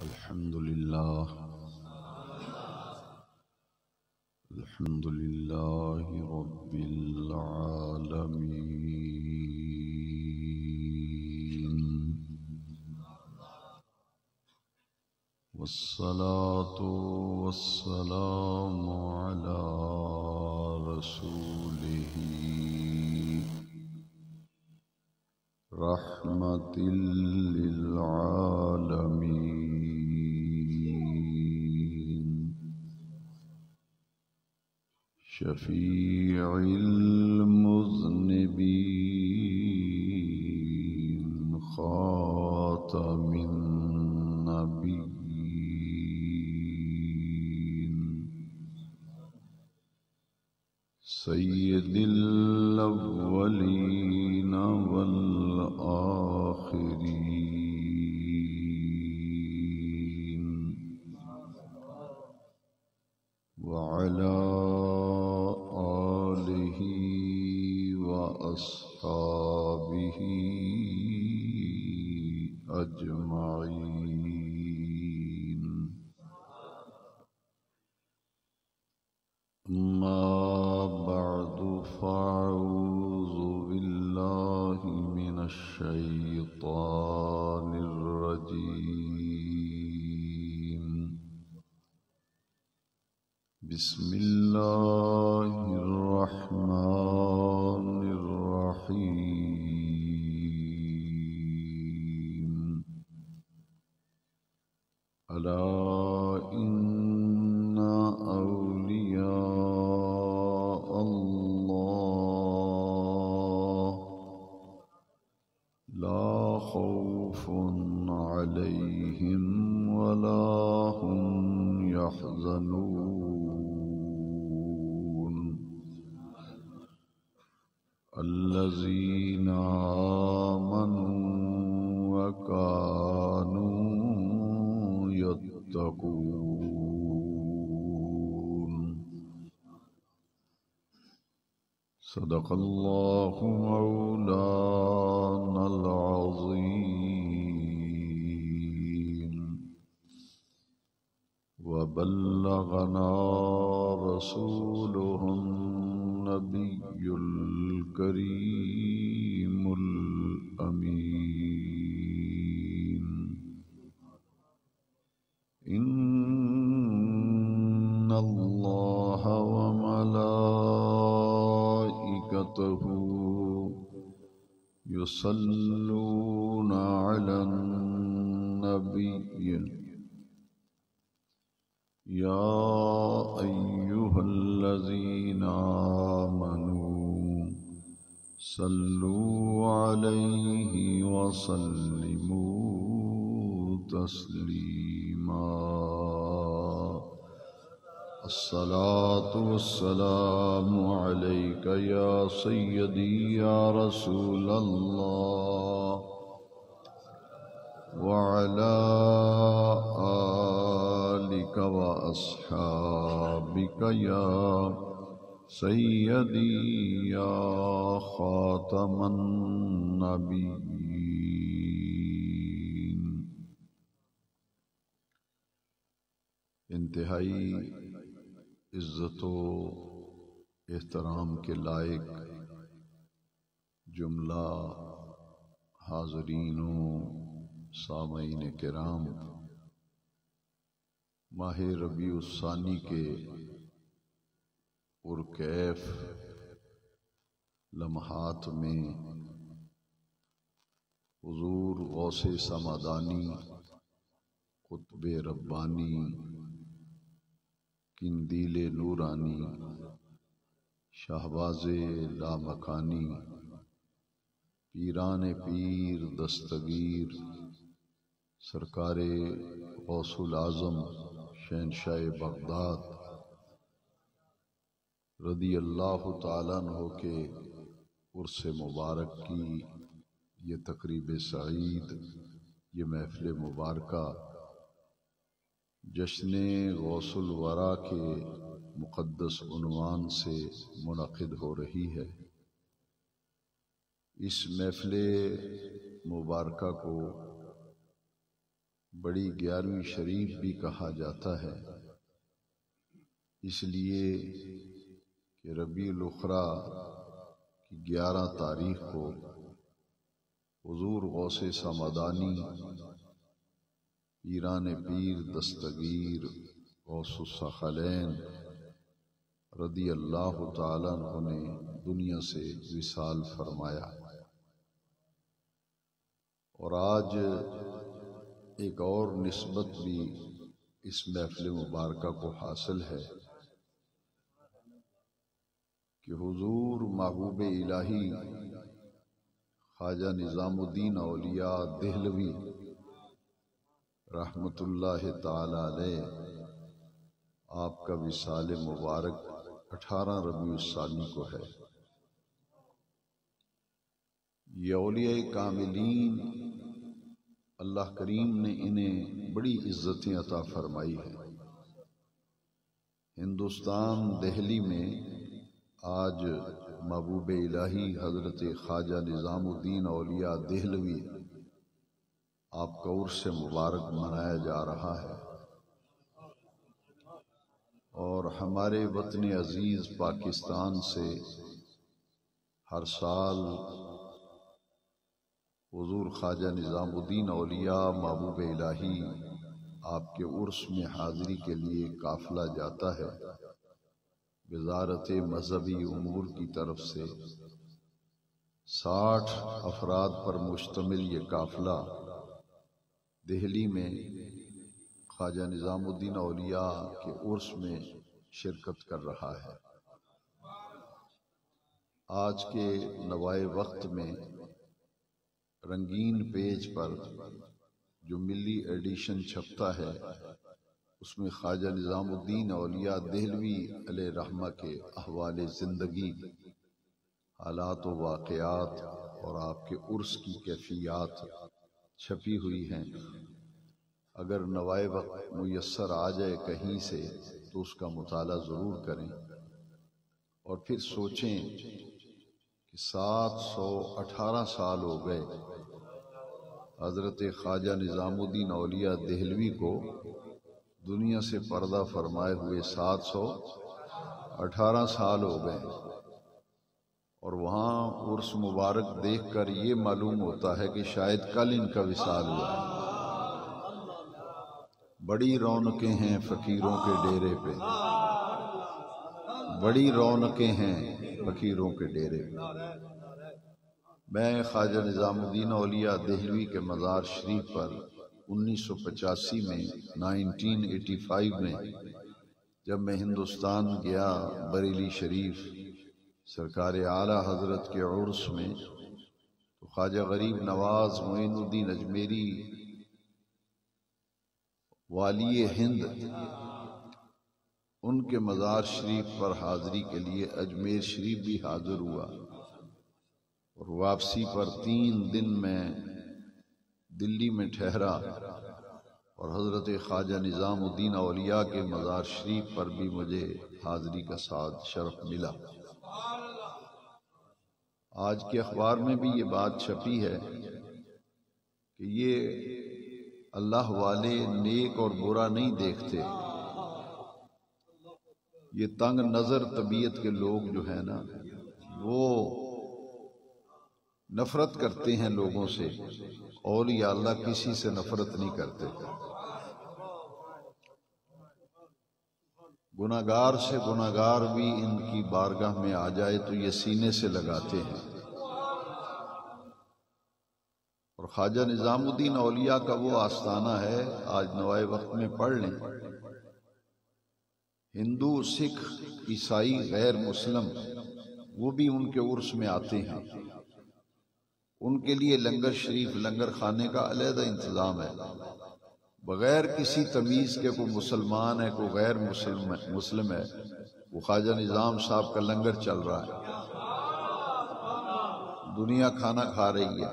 الحمد لله رب العالمين، والصلاة والسلام على رسوله رحمة للعالمين، شفيع المذنبين، خاتم النبيين، سيد الأولين والآخرين، وعلى آله وأصحابه أجمعين. أما بعد، فأعوذ بالله من الشيطان الرجيم. بسم الله الرحمن الرحيم. ألا إن أولياء الله لا خوف عليهم ولا هم يحزنون، الذين آمنوا وكانوا يتقون. صدق الله مولانا العظيم، وبلغنا رسوله النبي الكريم الأمين. إن الله وملائكته يصلون على النبي، يا أيها الذين آمنوا صلوا عليه وسلموا تسليما. الصلاة والسلام عليك يا سيدي يا رسول الله، وعلى آلك وأصحابك يا سيدي يا خاتم النبيين. انتہائی عزت و احترام کے لائق جملہ حاضرین و سامعین کرام، ماہ ربیع الثانی کے پرکیف لمحات میں حضور غوث سمدانی، قطب ربانی، قندیل نورانی، شہباز لامکانی، پیران پیر دستگیر، سرکار غوث العظم شہنشاہ بغداد رضی اللہ تعالیٰ عنہ کے عرس مبارک کی یہ تقریب سعید، یہ محفل مبارکہ جشن غوث الورا کے مقدس عنوان سے منعقد ہو رہی ہے۔ اس محفل مبارکہ کو بڑی 11ویں شریف بھی کہا جاتا ہے، اس لیے کہ ربیع الاخری کی 11 تاریخ کو حضور غوث سمدانی پیران پیر دستگیر غوث الثقلین رضی اللہ تعالیٰ عنہ نے دنیا سے وصال فرمایا۔ اور آج ایک اور نسبت بھی اس محفل مبارکہ کو حاصل ہے کہ حضور محبوب الہی خواجہ نظام الدین اولیاء دہلوی رحمۃ اللہ تعالی علیہ آپ کا وصال مبارک 18 ربیع الثانی کو ہے۔ یہ اولیاء کاملین اللہ کریم نے انہیں بڑی عزتیں عطا فرمائی ہیں۔ ہندوستان دہلی میں آج محبوب الہی حضرت خواجہ نظام الدین اولیاء دہلوی آپ کا عرس مبارک منایا جا رہا ہے، اور ہمارے وطن عزیز پاکستان سے ہر سال حضور خواجہ نظام الدین اولیاء محبوب الہی آپ کے عرس میں حاضری کے لیے قافلہ جاتا ہے۔ وزارت مذہبی امور کی طرف سے 60 افراد پر مشتمل یہ قافلہ دہلی میں خواجہ نظام الدین اولیاء کے عرس میں شرکت کر رہا ہے۔ آج کے نوائے وقت میں رنگین پیج پر جو ملی ایڈیشن چھپتا ہے، اس میں خواجہ نظام الدین اولیاء دہلوی علیہ رحمہ کے احوال زندگی، حالات و واقعات اور آپ کے عرس کی کیفیات چھپی ہوئی ہیں۔ اگر نوائے وقت میسر آ جائے کہیں سے تو اس کا مطالعہ ضرور کریں، اور پھر سوچیں کہ 718 سال ہو گئے حضرت خواجہ نظام الدین اولیاء دہلوی کو دنیا سے پردہ فرمائے ہوئے 718 سال ہو گئے، اور وہاں عرس مبارک دیکھ کر یہ معلوم ہوتا ہے کہ شاید کل ان کا وصال ہوا ہے۔ بڑی رونقیں ہیں فقیروں کے ڈیرے پہ، بڑی رونقیں ہیں فقیروں کے ڈیرے پہ۔ میں خواجہ نظام الدین اولیاء دہلوی کے مزار شریف پر 1985 میں 1985 میں جب میں ہندوستان گیا بریلی شریف سرکار اعلیٰ حضرت کے عرس میں، تو خواجہ غریب نواز معین الدین اجمیری والی ہند ان کے مزار شریف پر حاضری کے لیے اجمیر شریف بھی حاضر ہوا، اور واپسی پر 3 دن میں دلی میں ٹھہرا، اور حضرت خواجہ نظام الدین اولیاء کے مزار شریف پر بھی مجھے حاضری کا سعادت شرف ملا۔ آج کے اخبار میں بھی یہ بات چھپی ہے کہ یہ اللہ والے نیک اور برا نہیں دیکھتے، یہ تنگ نظر طبیعت کے لوگ جو ہیں نا، وہ نفرت کرتے ہیں لوگوں سے، اولیاء اللہ کسی سے نفرت نہیں کرتے۔ گناہگار سے گناہگار بھی ان کی بارگاہ میں آ جائے تو یہ سینے سے لگاتے ہیں۔ اور خواجہ نظام الدین اولیاء کا وہ آستانہ ہے، آج نوائے وقت میں پڑھ لیں، ہندو، سکھ، عیسائی، غیر مسلم وہ بھی ان کے عرس میں آتے ہیں۔ ان کے لیے لنگر شریف، لنگر خانے کا علیحدہ انتظام ہے، بغیر کسی تمیز کے کوئی مسلمان ہے کوئی غیر مسلم ہے، وہ خواجہ نظام صاحب کا لنگر چل رہا ہے، دنیا کھانا کھا رہی ہے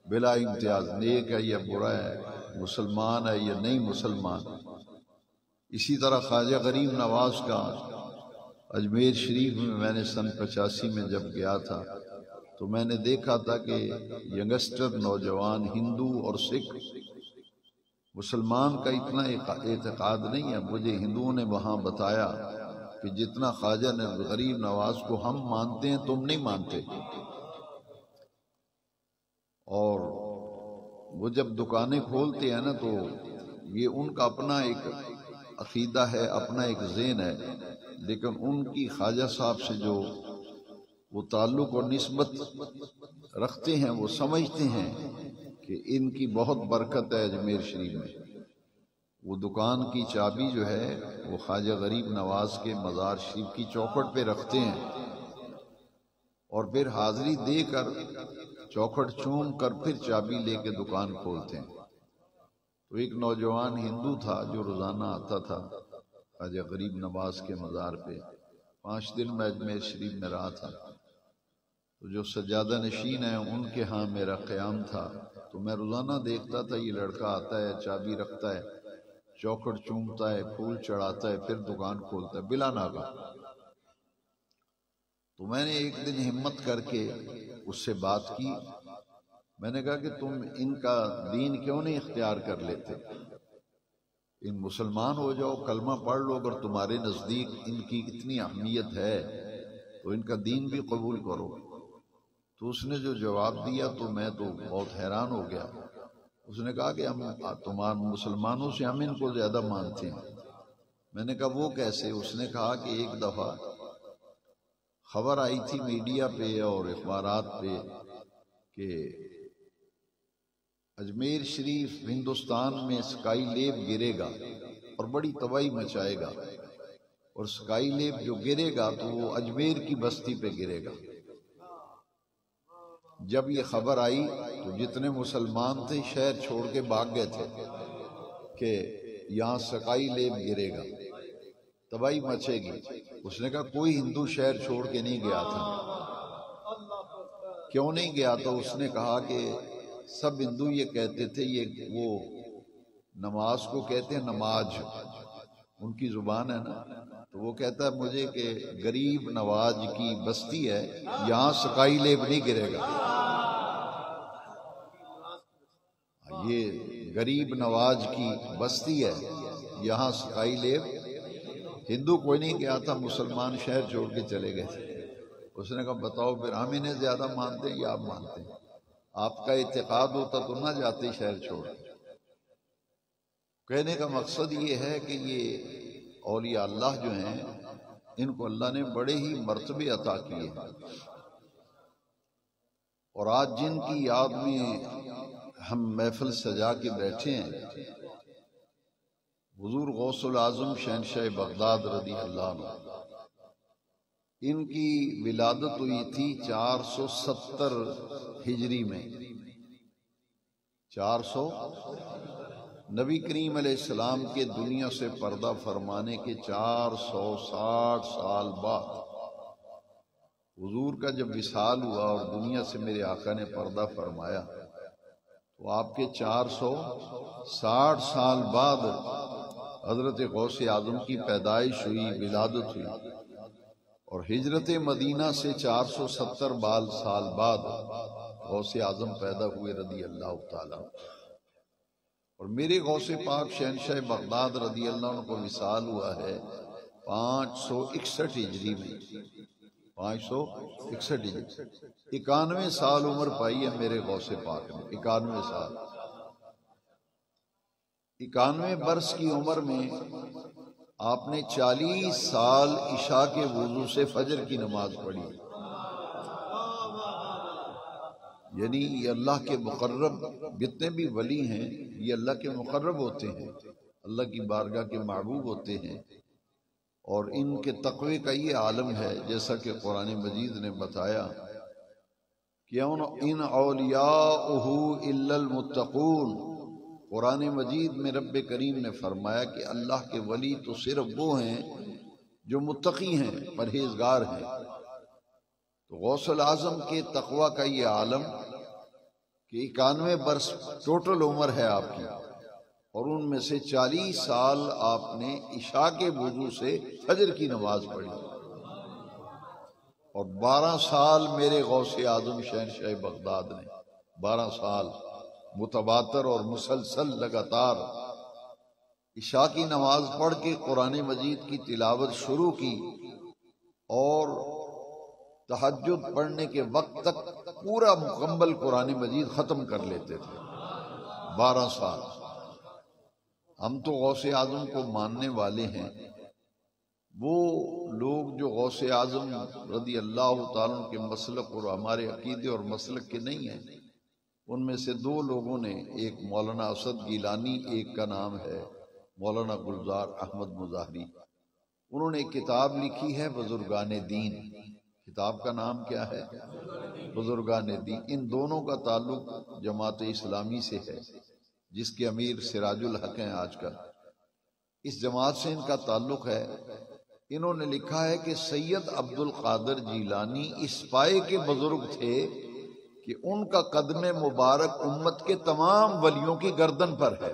بلا امتیاز، نیک ہے یا برا ہے، مسلمان ہے یا نہیں مسلمان۔ اسی طرح خواجہ غریب نواز کا اجمیر شریف میں نے سن 85 میں جب گیا تھا تو میں نے دیکھا تھا کہ ینگسٹر نوجوان ہندو اور سکھ مسلمان کا اتنا اعتقاد نہیں ہے. مجھے ہندوؤں نے وہاں بتایا کہ جتنا خواجہ غریب نواز کو ہم مانتے ہیں تم نہیں مانتے. اور وہ جب دکانیں کھولتے ہیں نا تو یہ ان کا اپنا ایک عقیدہ ہے، اپنا ایک ذہن ہے، لیکن ان کی خواجہ صاحب سے جو وہ تعلق اور نسبت رکھتے ہیں وہ سمجھتے ہیں کہ ان کی بہت برکت ہے اجمیر شریف میں. وہ دکان کی چابی جو ہے وہ خواجہ غریب نواز کے مزار شریف کی چوکھٹ پہ رکھتے ہیں اور پھر حاضری دے کر چوکھٹ چوم کر پھر چابی لے کے دکان کھولتے ہیں. تو ایک نوجوان ہندو تھا جو روزانہ آتا تھا خواجہ غریب نواز کے مزار پہ. 5 دن میں اجمیر شریف میں رہا تھا. تو جو سجادہ نشین ہیں ان کے ہاں میرا قیام تھا. تو میں روزانہ دیکھتا تھا یہ لڑکا آتا ہے، چابی رکھتا ہے، چوکھٹ چومتا ہے، پھول چڑھاتا ہے، پھر دکان کھولتا ہے بلا ناغہ. تو میں نے ایک دن ہمت کر کے اس سے بات کی. میں نے کہا کہ تم ان کا دین کیوں نہیں اختیار کر لیتے؟ ان مسلمان ہو جاؤ، کلمہ پڑھ لو. اگر تمہارے نزدیک ان کی اتنی اہمیت ہے تو ان کا دین بھی قبول کرو. تو اس نے جو جواب دیا تو میں تو بہت حیران ہو گیا. اس نے کہا کہ ہم تمام مسلمانوں سے ہم ان کو زیادہ مانتے ہیں. میں نے کہا وہ کیسے؟ اس نے کہا کہ ایک دفعہ خبر آئی تھی میڈیا پہ اور اخبارات پہ کہ اجمیر شریف ہندوستان میں سکائی لیب گرے گا اور بڑی تباہی مچائے گا، اور سکائی لیب جو گرے گا تو وہ اجمیر کی بستی پہ گرے گا. جب یہ خبر آئی تو جتنے مسلمان تھے شہر چھوڑ کے بھاگ گئے تھے کہ یہاں سکائی لیب گرے گا، تباہی مچے گی. اس نے کہا کوئی ہندو شہر چھوڑ کے نہیں گیا تھا. کیوں نہیں گیا؟ تو اس نے کہا کہ سب ہندو یہ کہتے تھے، یہ وہ نماز کو کہتے ہیں نماز، ان کی زبان ہے نا. تو وہ کہتا ہے مجھے کہ غریب نواز کی بستی ہے، یہاں سکائی لیب نہیں گرے گا. یہ غریب نواز کی بستی ہے، یہاں سکائی لیب. ہندو کوئی نہیں گیا تھا، مسلمان شہر چھوڑ کے چلے گئے تھے. اس نے کہا بتاؤ پھر ہم انہیں زیادہ مانتے ہیں یا آپ مانتے ہیں؟ آپ کا اعتقاد ہوتا تو نہ جاتے شہر چھوڑ. کہنے کا مقصد یہ ہے کہ یہ اولیاء اللہ جو ہیں ان کو اللہ نے بڑے ہی مرتبے عطا کیے ہیں، اور آج جن کی یاد میں ہم محفل سجا کے بیٹھے ہیں، حضور غوث العظم شہنشاہ بغداد رضی اللہ عنہ، ان کی ولادت ہوئی تھی 470 ہجری میں. 400 نبی کریم علیہ السلام کے دنیا سے پردہ فرمانے کے 460 سال بعد حضور کا جب وصال ہوا اور دنیا سے میرے آقا نے پردہ فرمایا تو آپ کے 460 سال بعد حضرت غوث اعظم کی پیدائش ہوئی، ولادت ہوئی. اور ہجرت مدینہ سے 470 سال بعد غوث اعظم پیدا ہوئے رضی اللہ تعالیٰ. اور میرے غوث پاک شہنشاہ بغداد رضی اللہ عنہ کو وصال ہوا ہے 561 ہجری میں. 561 ہجری، 91 سال عمر پائی ہے میرے غوث پاک نے. 91 سال، 91 برس کی عمر میں آپ نے 40 سال عشاء کے وضو سے فجر کی نماز پڑھی. یعنی یہ اللہ کے مقرب، جتنے بھی ولی ہیں یہ اللہ کے مقرب ہوتے ہیں، اللہ کی بارگاہ کے محبوب ہوتے ہیں، اور ان کے تقوی کا یہ عالم ہے جیسا کہ قرآن مجید نے بتایا کہ ان اولیاءہ الا المتقون. قرآن مجید میں رب کریم نے فرمایا کہ اللہ کے ولی تو صرف وہ ہیں جو متقی ہیں، پرہیزگار ہیں. تو غوث العظم کے تقوی کا یہ عالم کہ 91 برس ٹوٹل عمر ہے آپ کی، اور ان میں سے 40 سال آپ نے عشاء کے وضو سے فجر کی نماز پڑھی، اور 12 سال میرے غوث اعظم شہنشاہ بغداد نے 12 سال متواتر اور مسلسل لگاتار عشاء کی نماز پڑھ کے قرآن مجید کی تلاوت شروع کی اور تہجد پڑھنے کے وقت تک پورا مکمل قرآن مجید ختم کر لیتے تھے 12 سال۔ ہم تو غوث اعظم کو ماننے والے ہیں، وہ لوگ جو غوث اعظم رضی اللہ تعالیٰ عنہ کے مسلک اور ہمارے عقیدے اور مسلک کے نہیں ہیں، ان میں سے 2 لوگوں نے، ایک مولانا اسد گیلانی، ایک کا نام ہے مولانا گلزار احمد مظاہری، انہوں نے ایک کتاب لکھی ہے بزرگان دین۔ کتاب کا نام کیا ہے؟ بزرگان دین۔ ان دونوں کا تعلق جماعت اسلامی سے ہے، جس کے امیر سراج الحق ہیں آج کل۔ اس جماعت سے ان کا تعلق ہے۔ انہوں نے لکھا ہے کہ سید عبد القادر جیلانی اس پائے کے بزرگ تھے کہ ان کا قدم مبارک امت کے تمام ولیوں کی گردن پر ہے۔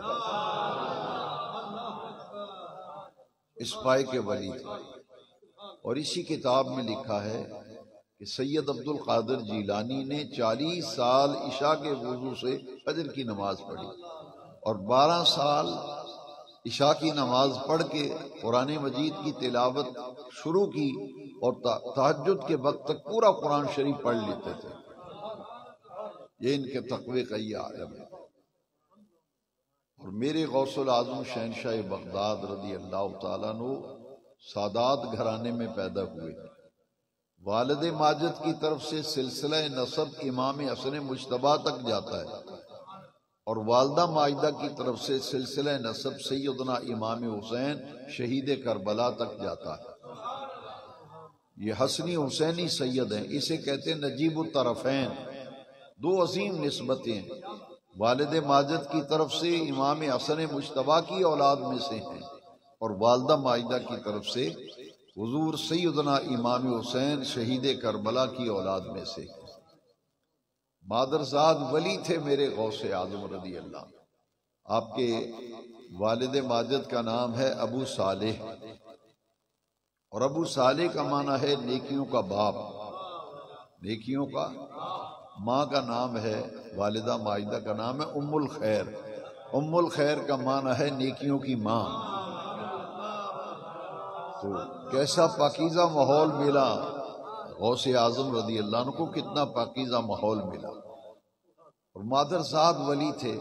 اس پائے کے ولی تھے۔ اور اسی کتاب میں لکھا ہے کہ سید عبد القادر جیلانی نے 40 سال عشاء کے وضو سے فجر کی نماز پڑھی اور 12 سال عشاء کی نماز پڑھ کے قرآن مجید کی تلاوت شروع کی اور تہجد کے وقت تک پورا قرآن شریف پڑھ لیتے تھے۔ یہ ان کے تقوی کا یہ عالم ہے۔ اور میرے غوث العظم شہنشاہ بغداد رضی اللہ تعالیٰ عنہ سادات گھرانے میں پیدا ہوئے۔ والد ماجد کی طرف سے سلسلہ نسب امام حسن مجتبیٰ تک جاتا ہے اور والدہ ماجدہ کی طرف سے سلسلہ نسب سیدنا امام حسین شہید کربلا تک جاتا ہے۔ یہ حسنی حسینی سید ہیں، اسے کہتے ہیں نجیب الطرفین، 2 عظیم نسبتیں ہیں۔ والد ماجد کی طرف سے امام حسن مجتبیٰ کی اولاد میں سے ہیں اور والدہ ماجدہ کی طرف سے حضور سیدنا امام حسین شہید کربلا کی اولاد میں سے۔ مادرزاد ولی تھے میرے غوث اعظم رضی اللہ۔ آپ کے والد ماجد کا نام ہے ابو صالح، اور ابو صالح کا معنی ہے نیکیوں کا باپ، نیکیوں کا۔ ماں کا نام ہے، والدہ ماجدہ کا نام ہے ام الخیر، ام الخیر کا معنی ہے نیکیوں کی ماں۔ تو کیسا پاکیزہ ماحول ملا غوث اعظم رضی اللہ عنہ کو، کتنا پاکیزہ ماحول ملا۔ اور مادرزاد ولی تھے۔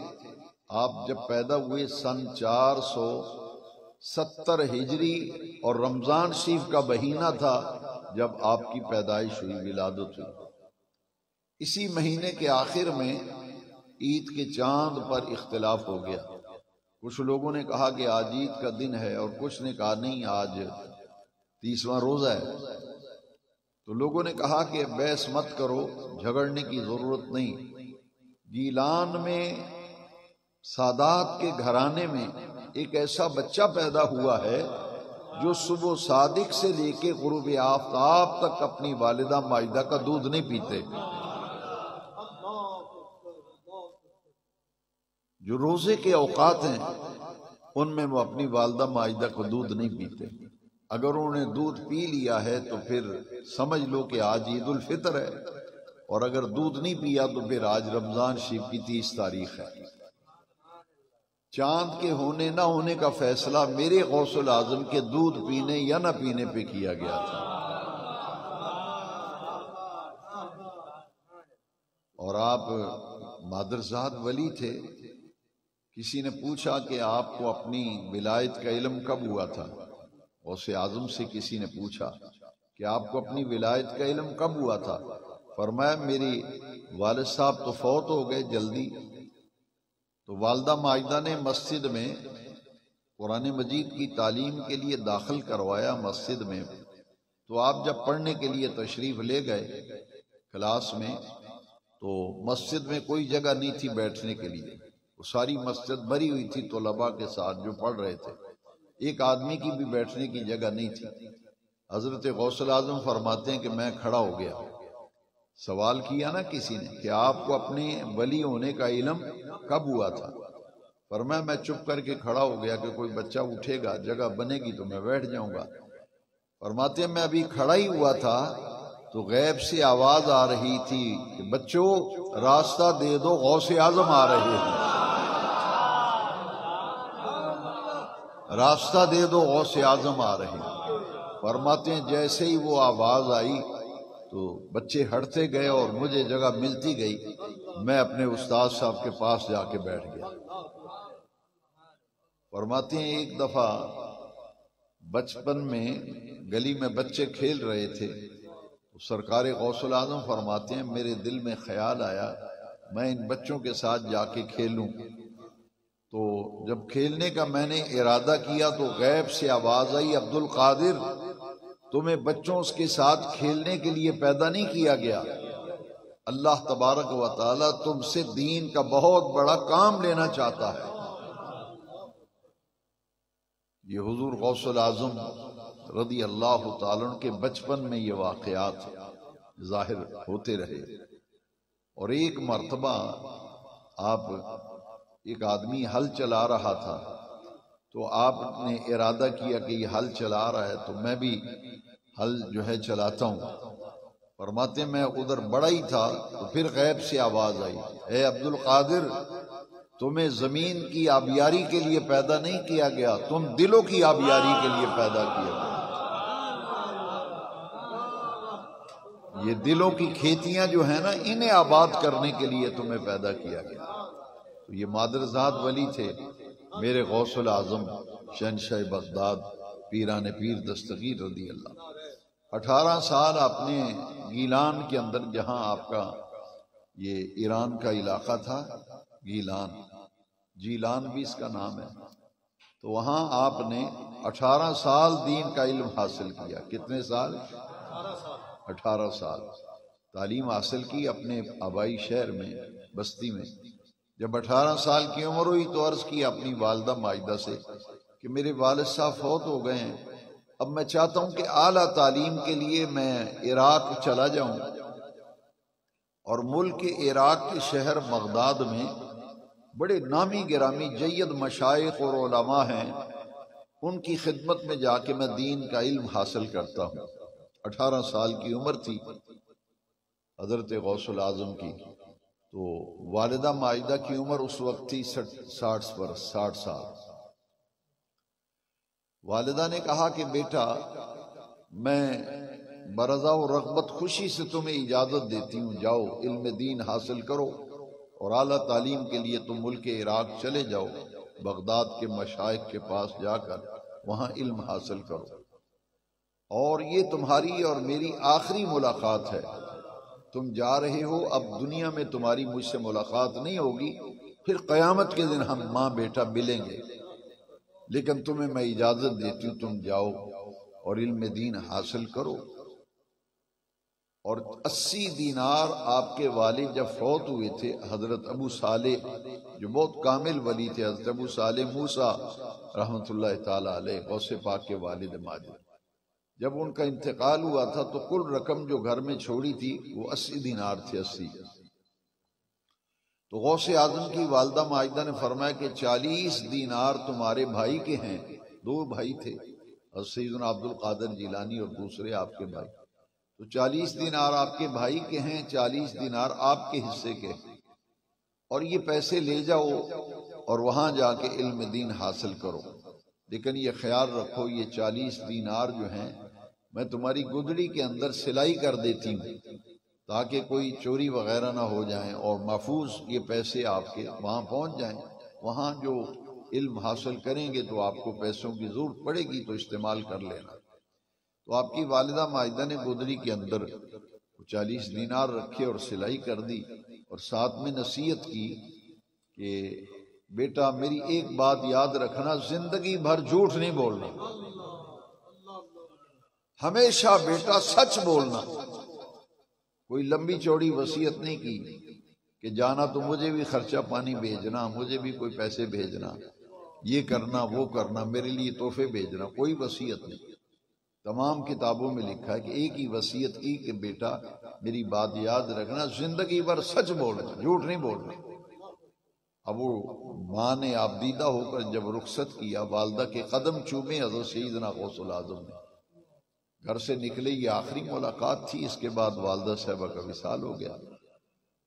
آپ جب پیدا ہوئے سن 470 ہجری اور رمضان شریف کا مہینہ تھا جب آپ کی پیدائش ہوئی، ولادت ہوئی۔ اسی مہینے کے آخر میں عید کے چاند پر اختلاف ہو گیا۔ کچھ لوگوں نے کہا کہ آج عید کا دن ہے اور کچھ نے کہا نہیں آج 30واں روزہ ہے۔ تو لوگوں نے کہا کہ بحث مت کرو، جھگڑنے کی ضرورت نہیں۔ گیلان میں سادات کے گھرانے میں ایک ایسا بچہ پیدا ہوا ہے جو صبح صادق سے لے کے غروب آفتاب تک اپنی والدہ ماجدہ کا دودھ نہیں پیتے۔ جو روزے کے اوقات ہیں ان میں وہ اپنی والدہ ماجدہ کو دودھ نہیں پیتے۔ اگر انہوں نے دودھ پی لیا ہے تو پھر سمجھ لو کہ آج عید الفطر ہے، اور اگر دودھ نہیں پیا تو پھر آج رمضان شریف کی 30 تاریخ ہے۔ چاند کے ہونے نہ ہونے کا فیصلہ میرے غوث العظم کے دودھ پینے یا نہ پینے پہ کیا گیا تھا۔ اور آپ مادرزاد ولی تھے۔ کسی نے پوچھا کہ آپ کو اپنی ولایت کا علم کب ہوا تھا؟ غوث اعظم سے کسی نے پوچھا کہ آپ کو اپنی ولایت کا علم کب ہوا تھا؟ فرمایا میری والد صاحب تو فوت ہو گئے جلدی۔ تو والدہ ماجدہ نے مسجد میں قرآن مجید کی تعلیم کے لیے داخل کروایا مسجد میں۔ تو آپ جب پڑھنے کے لیے تشریف لے گئے کلاس میں تو مسجد میں کوئی جگہ نہیں تھی بیٹھنے کے لیے، وہ ساری مسجد بھری ہوئی تھی طلباء کے ساتھ جو پڑھ رہے تھے، ایک آدمی کی بھی بیٹھنے کی جگہ نہیں تھی۔ حضرت غوث العظم فرماتے ہیں کہ میں کھڑا ہو گیا۔ سوال کیا نا کسی نے کہ آپ کو اپنے ولی ہونے کا علم کب ہوا تھا؟ فرمایا میں چپ کر کے کھڑا ہو گیا کہ کوئی بچہ اٹھے گا، جگہ بنے گی تو میں بیٹھ جاؤں گا۔ فرماتے ہیں میں ابھی کھڑا ہی ہوا تھا تو غیب سے آواز آ رہی تھی کہ بچوں راستہ دے دو، غوث اعظم آ رہے ہیں۔ راستہ دے دو، غوث اعظم آ رہے ہیں۔ فرماتے ہیں جیسے ہی وہ آواز آئی تو بچے ہٹتے گئے اور مجھے جگہ ملتی گئی، میں اپنے استاد صاحب کے پاس جا کے بیٹھ گیا۔ فرماتے ہیں ایک دفعہ بچپن میں گلی میں بچے کھیل رہے تھے، سرکار غوث العظم فرماتے ہیں میرے دل میں خیال آیا میں ان بچوں کے ساتھ جا کے کھیلوں۔ تو جب کھیلنے کا میں نے ارادہ کیا تو غیب سے آواز آئی، عبد القادر تمہیں بچوں کے ساتھ کھیلنے کے لیے پیدا نہیں کیا گیا، اللہ تبارک و تعالی تم سے دین کا بہت بڑا کام لینا چاہتا ہے۔ یہ حضور غوث العظم رضی اللہ تعالیٰ عنہ کے بچپن میں یہ واقعات ظاہر ہوتے رہے۔ اور ایک مرتبہ ایک آدمی ہل چلا رہا تھا تو آپ نے ارادہ کیا کہ یہ ہل چلا رہا ہے تو میں بھی ہل جو ہے چلاتا ہوں۔ فرماتے میں ادھر بڑا ہی تھا تو پھر غیب سے آواز آئی، اے عبد القادر تمہیں زمین کی آبیاری کے لیے پیدا نہیں کیا گیا، تم دلوں کی آبیاری کے لیے پیدا کیا گیا۔ یہ دلوں کی کھیتیاں جو ہیں نا انہیں آباد کرنے کے لیے تمہیں پیدا کیا گیا۔ تو یہ مادرزاد ولی تھے میرے غوث العظم شہنشاہ بغداد پیران پیر دستگیر رضی اللہ۔ 18 سال اپنے گیلان کے اندر، جہاں آپ کا یہ ایران کا علاقہ تھا جیلان بھی اس کا نام ہے، تو وہاں آپ نے 18 سال دین کا علم حاصل کیا۔ کتنے سال؟ 18 سال تعلیم حاصل کی اپنے آبائی شہر میں، بستی میں۔ جب 18 سال کی عمر ہوئی تو عرض کی اپنی والدہ ماجدہ سے کہ میرے والد صاحب فوت ہو گئے ہیں، اب میں چاہتا ہوں کہ اعلیٰ تعلیم کے لیے میں عراق چلا جاؤں۔ اور ملک عراق کے شہر بغداد میں بڑے نامی گرامی جید مشائخ اور علماء ہیں، ان کی خدمت میں جا کے میں دین کا علم حاصل کرتا ہوں۔ 18 سال کی عمر تھی حضرت غوث العظم کی، تو والدہ ماجدہ کی عمر اس وقت تھی 60 سال۔ والدہ نے کہا کہ بیٹا میں برضا و رغبت خوشی سے تمہیں اجازت دیتی ہوں، جاؤ علم دین حاصل کرو اور اعلیٰ تعلیم کے لیے تم ملک عراق چلے جاؤ، بغداد کے مشائخ کے پاس جا کر وہاں علم حاصل کرو، اور یہ تمہاری اور میری آخری ملاقات ہے۔ تم جا رہے ہو، اب دنیا میں تمہاری مجھ سے ملاقات نہیں ہوگی، پھر قیامت کے دن ہم ماں بیٹا ملیں گے، لیکن تمہیں میں اجازت دیتی ہوں تم جاؤ اور علم دین حاصل کرو۔ اور 80 دینار آپ کے والد جب فوت ہوئے تھے، حضرت ابو صالح جو بہت کامل ولی تھے، حضرت ابو صالح موسیٰ رحمۃ اللہ تعالی علیہ غوث پاک کے والد ماجد، جب ان کا انتقال ہوا تھا تو کل رقم جو گھر میں چھوڑی تھی وہ 80 دینار تھے۔ 80 تو غوث اعظم کی والدہ ماجدہ نے فرمایا کہ 40 دینار تمہارے بھائی کے ہیں، 2 بھائی تھے، سیدنا عبد القادر جیلانی اور دوسرے آپ کے بھائی، تو 40 دینار آپ کے بھائی کے ہیں، 40 دینار آپ کے حصے کے ہیں، اور یہ پیسے لے جاؤ اور وہاں جا کے علم دین حاصل کرو، لیکن یہ خیال رکھو یہ 40 دینار جو ہیں میں تمہاری گدڑی کے اندر سلائی کر دیتی ہوں تاکہ کوئی چوری وغیرہ نہ ہو جائیں، اور محفوظ یہ پیسے آپ کے وہاں پہنچ جائیں، وہاں جو علم حاصل کریں گے تو آپ کو پیسوں کی ضرورت پڑے گی تو استعمال کر لینا۔ تو آپ کی والدہ ماجدہ نے گودری کے اندر 40 دینار رکھے اور سلائی کر دی، اور ساتھ میں نصیحت کی کہ بیٹا میری ایک بات یاد رکھنا، زندگی بھر جھوٹ نہیں بولنا، ہمیشہ بیٹا سچ بولنا۔ کوئی لمبی چوڑی وصیت نہیں کی کہ جانا تو مجھے بھی خرچہ پانی بھیجنا، مجھے بھی کوئی پیسے بھیجنا، یہ کرنا وہ کرنا، میرے لیے تحفے بھیجنا، کوئی وصیت نہیں۔ تمام کتابوں میں لکھا ہے کہ ایک ہی وصیت کی کہ بیٹا میری بات یاد رکھنا، زندگی بھر سچ بولنا، جھوٹ نہیں بولنا۔ اب وہ ماں نے آبدیدہ ہو کر جب رخصت کیا، والدہ کے قدم چومے حضرت سیدنا غوث العظم نے، گھر سے نکلے، یہ آخری ملاقات تھی، اس کے بعد والدہ صاحبہ کا وصال ہو گیا۔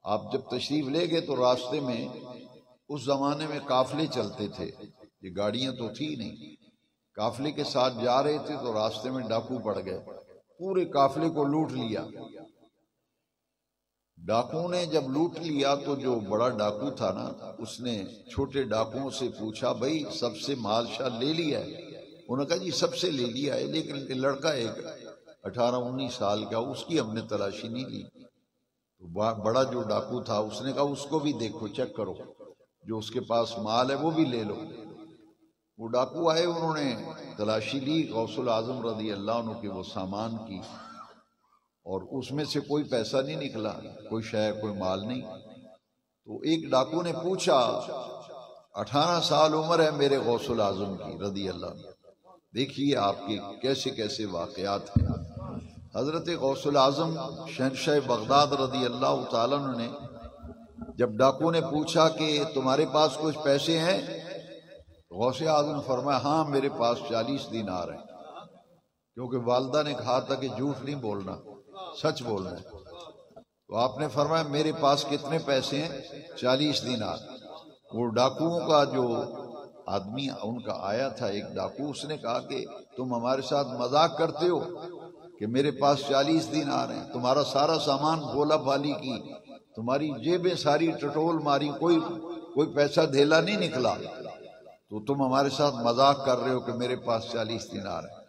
آپ جب تشریف لے گئے تو راستے میں، اس زمانے میں قافلے چلتے تھے، یہ گاڑیاں تو تھی نہیں، قافلے کے ساتھ جا رہے تھے تو راستے میں ڈاکو پڑ گئے، پورے قافلے کو لوٹ لیا۔ ڈاکو نے جب لوٹ لیا تو جو بڑا ڈاکو تھا نا، اس نے چھوٹے ڈاکوؤں سے پوچھا بھائی سب سے مال شال لے لیا ہے؟ انہوں نے کہا جی سب سے لے لیا ہے، لیکن لڑکا ایک 18-19 سال کا، اس کی ہم نے تلاشی نہیں لی۔ تو بڑا جو ڈاکو تھا اس نے کہا اس کو بھی دیکھو، چیک کرو، جو اس کے پاس مال ہے وہ بھی لے لو۔ وہ ڈاکو آئے، انہوں نے تلاشی لی غوث العظم رضی اللہ عنہ کے وہ سامان کی، اور اس میں سے کوئی پیسہ نہیں نکلا، کوئی شے، کوئی مال نہیں۔ تو ایک ڈاکو نے پوچھا، 18 سال عمر ہے میرے غوث العظم کی رضی اللہ عنہ، دیکھیے آپ کے کیسے کیسے واقعات ہیں۔ حضرت غوث العظم شہنشاہ بغداد رضی اللہ تعالیٰ عنہ نے جب ڈاکو نے پوچھا کہ تمہارے پاس کچھ پیسے ہیں، غوث اعظم فرمایا ہاں میرے پاس 40 دینار ہیں، کیونکہ والدہ نے کہا تھا کہ جھوٹ نہیں بولنا، سچ بولنا ہے۔ تو آپ نے فرمایا میرے پاس کتنے پیسے ہیں؟ 40 دینار۔ وہ ڈاکوؤں کا جو آدمی ان کا آیا تھا، ایک ڈاکو، اس نے کہا کہ تم ہمارے ساتھ مذاق کرتے ہو کہ میرے پاس 40 دینار ہیں، تمہارا سارا سامان بولا بالی کی، تمہاری جیبیں ساری ٹٹول ماری، کوئی پیسہ دھیلا نہیں نکلا، تو تم ہمارے ساتھ مذاق کر رہے ہو کہ میرے پاس 40 دینار ہے۔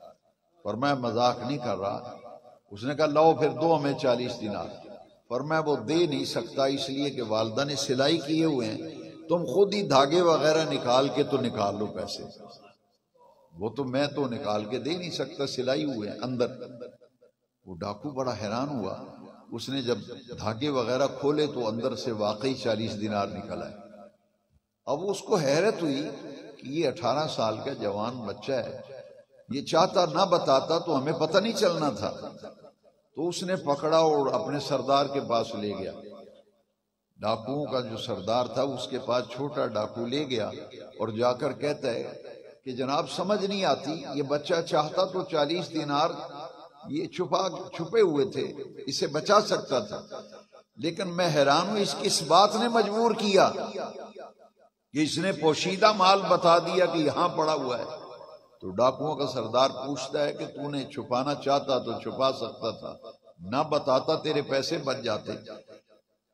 فرمایا مذاق نہیں کر رہا۔ اس نے کہا لاؤ پھر دو ہمیں 40 دینار۔ فرمایا وہ دے نہیں سکتا، اس لیے کہ والدہ نے سلائی کیے ہوئے ہیں، تم خود ہی دھاگے وغیرہ نکال کے تو نکال لو پیسے، وہ تو میں تو نکال کے دے نہیں سکتا، سلائی ہوئے ہیں اندر۔ وہ ڈاکو بڑا حیران ہوا، اس نے جب دھاگے وغیرہ کھولے تو اندر سے واقعی 40 دینار نکل آئے۔ اب اس کو حیرت ہوئی کہ یہ 18 سال کا جوان بچہ ہے، یہ چاہتا نہ بتاتا تو ہمیں پتہ نہیں چلنا تھا۔ تو اس نے پکڑا اور اپنے سردار کے پاس لے گیا، ڈاکوؤں کا جو سردار تھا اس کے پاس چھوٹا ڈاکو لے گیا اور جا کر کہتا ہے کہ جناب سمجھ نہیں آتی، یہ بچہ چاہتا تو 40 دینار یہ چھپے ہوئے تھے، اسے بچا سکتا تھا، لیکن میں حیران ہوں اس کی اس بات نے مجبور کیا کہ اس نے پوشیدہ مال بتا دیا کہ یہاں پڑا ہوا ہے۔ تو ڈاکوؤں کا سردار پوچھتا ہے کہ تو نے چھپانا چاہتا تو چھپا سکتا تھا، نہ بتاتا تیرے پیسے بچ جاتے،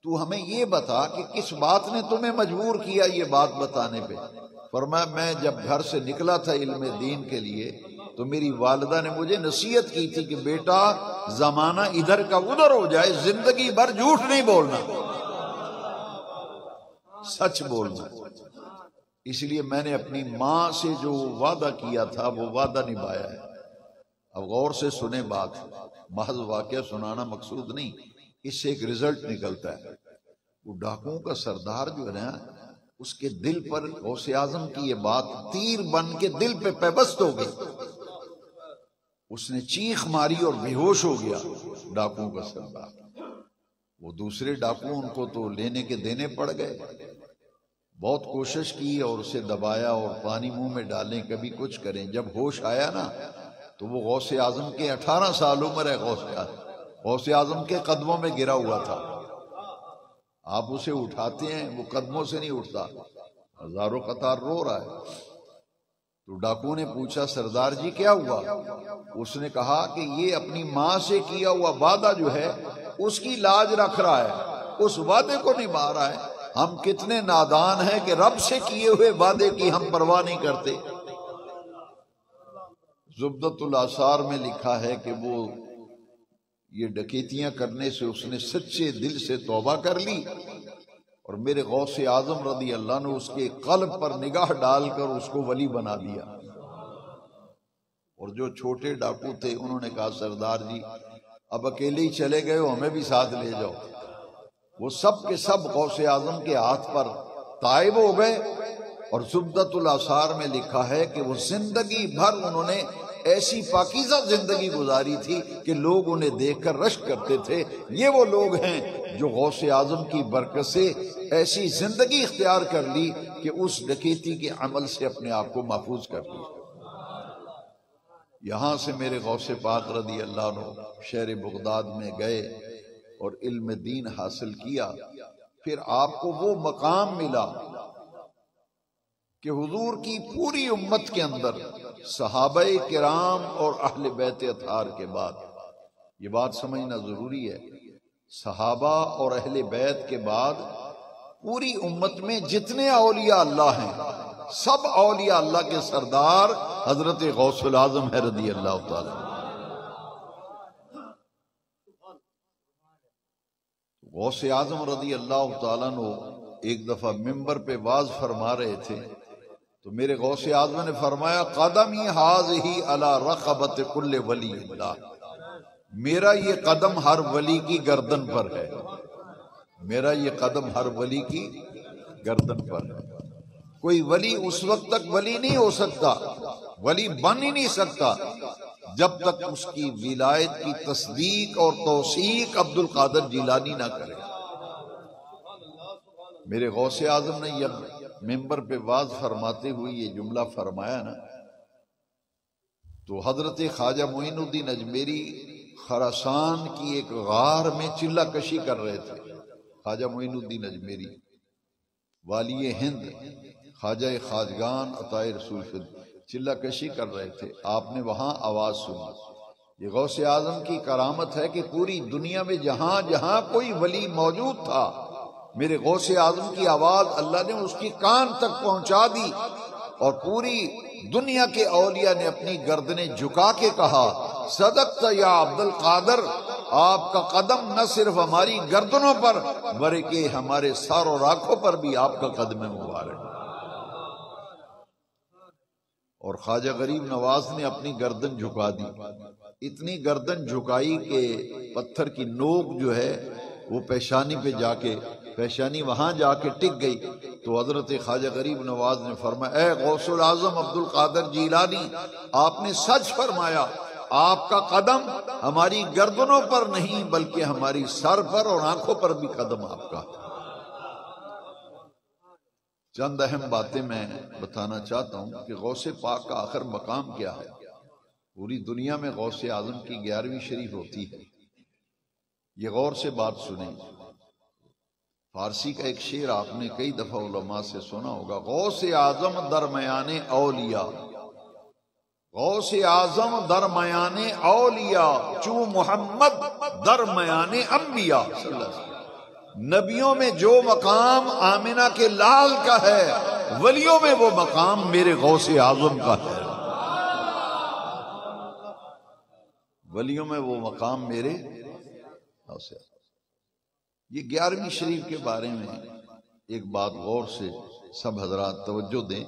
تو ہمیں یہ بتا کہ کس بات نے تمہیں مجبور کیا یہ بات بتانے پہ۔ فرمایا میں جب گھر سے نکلا تھا علم دین کے لیے تو میری والدہ نے مجھے نصیحت کی تھی کہ بیٹا زمانہ ادھر کا ادھر ہو جائے، زندگی بھر جھوٹ نہیں بولنا، سچ بولنا۔ اس لیے میں نے اپنی ماں سے جو وعدہ کیا تھا وہ وعدہ نبھایا ہے۔ اب غور سے سنیں بات، محض واقعہ سنانا مقصود نہیں، اس سے ایک رزلٹ نکلتا ہے۔ وہ ڈاکوؤں کا سردار جو ہے نا، اس کے دل پر غوث اعظم کی یہ بات تیر بن کے دل پہ پیبست ہو گئی، اس نے چیخ ماری اور بے ہوش ہو گیا ڈاکوؤں کا سردار۔ وہ دوسرے ڈاکو ان کو تو لینے کے دینے پڑ گئے، بہت کوشش کی اور اسے دبایا اور پانی منہ میں ڈالیں، کبھی کچھ کریں۔ جب ہوش آیا نا تو وہ غوث اعظم کے 18 سال عمر ہے، غوث اعظم کے قدموں میں گرا ہوا تھا۔ آپ اسے اٹھاتے ہیں وہ قدموں سے نہیں اٹھتا، ہزاروں قطار رو رہا ہے۔ تو ڈاکو نے پوچھا سردار جی کیا ہوا؟ اس نے کہا کہ یہ اپنی ماں سے کیا ہوا وعدہ جو ہے اس کی لاج رکھ رہا ہے، اس وعدے کو نبھا رہا ہے۔ ہم کتنے نادان ہیں کہ رب سے کیے ہوئے وعدے کی ہم پرواہ نہیں کرتے۔ زبدۃ الاثار میں لکھا ہے کہ وہ یہ ڈکیتیاں کرنے سے اس نے سچے دل سے توبہ کر لی، اور میرے غوث اعظم رضی اللہ عنہ اس کے قلب پر نگاہ ڈال کر اس کو ولی بنا دیا۔ اور جو چھوٹے ڈاکو تھے انہوں نے کہا سردار جی اب اکیلے ہی چلے گئے ہو، ہمیں بھی ساتھ لے جاؤ۔ وہ سب کے سب غوث اعظم کے ہاتھ پر تائب ہو گئے، اور زبدۃ الاثار میں لکھا ہے کہ وہ زندگی بھر انہوں نے ایسی پاکیزہ زندگی گزاری تھی کہ لوگ انہیں دیکھ کر رشک کرتے تھے، یہ وہ لوگ ہیں جو غوث اعظم کی برکت سے ایسی زندگی اختیار کر لی کہ اس ڈکیتی کے عمل سے اپنے آپ کو محفوظ کر لی۔ یہاں سے میرے غوث پاک رضی اللہ عنہ شہر بغداد میں گئے اور علم دین حاصل کیا، پھر آپ کو وہ مقام ملا کہ حضور کی پوری امت کے اندر صحابہ کرام اور اہل بیت اطہار کے بعد، یہ بات سمجھنا ضروری ہے، صحابہ اور اہل بیت کے بعد پوری امت میں جتنے اولیاء اللہ ہیں سب اولیاء اللہ کے سردار حضرت غوث العظم ہے رضی اللہ تعالی۔ غوث اعظم رضی اللہ تعالیٰ عنہ ایک دفعہ ممبر پہ واز فرما رہے تھے تو میرے غوث اعظم نے فرمایا قدمی ھذہ علی رقبۃ کل ولی اللہ، میرا یہ قدم ہر ولی کی گردن پر ہے، میرا یہ قدم ہر ولی کی گردن پر ہے۔ کوئی ولی اس وقت تک ولی نہیں ہو سکتا، ولی بن ہی نہیں سکتا جب تک اس کی ولایت کی تصدیق اور توثیق عبد القادر جیلانی نہ کرے۔ میرے غوث اعظم نے یہ ممبر پہ واز فرماتے ہوئے یہ جملہ فرمایا نا، تو حضرت خواجہ معین الدین اجمیری خراسان کی ایک غار میں چلہ کشی کر رہے تھے۔ خواجہ معین الدین اجمیری والی ہند، خواجہ خواجگان عطائے رسول فضل، چلہ کشی کر رہے تھے، آپ نے وہاں آواز سنی۔ یہ غوث اعظم کی کرامت ہے کہ پوری دنیا میں جہاں جہاں کوئی ولی موجود تھا، میرے غوث اعظم کی آواز اللہ نے اس کی کان تک پہنچا دی، اور پوری دنیا کے اولیاء نے اپنی گردنیں جھکا کے کہا صدقت یا عبد القادر، آپ کا قدم نہ صرف ہماری گردنوں پر بلکہ ہمارے سر اور آنکھوں پر بھی آپ کا قدم مبارک۔ اور خواجہ غریب نواز نے اپنی گردن جھکا دی، اتنی گردن جھکائی کہ پتھر کی نوک جو ہے وہ پیشانی پہ جا کے، پیشانی وہاں جا کے ٹک گئی، تو حضرت خواجہ غریب نواز نے فرمایا اے غوث العظم عبد القادر جیلانی، آپ نے سچ فرمایا، آپ کا قدم ہماری گردنوں پر نہیں بلکہ ہماری سر پر اور آنکھوں پر بھی قدم آپ کا۔ چند اہم باتیں میں بتانا چاہتا ہوں کہ غوث پاک کا آخر مقام کیا ہے۔ پوری دنیا میں غوث اعظم کی 11ویں شریف ہوتی ہے، یہ غور سے بات سنیں۔ فارسی کا ایک شعر آپ نے کئی دفعہ علماء سے سنا ہوگا، غوث اعظم درمیان اولیاء، غوث اعظم درمیان اولیاء، چوں محمد درمیان انبیاء۔ صلی اللہ علیہ وسلم، نبیوں میں جو مقام آمنہ کے لال کا ہے، ولیوں میں وہ مقام میرے غوث اعظم کا ہے، ولیوں میں وہ مقام میرے غوث اعظم۔ یہ 11ویں شریف کے بارے میں ایک بات غور سے سب حضرات توجہ دیں،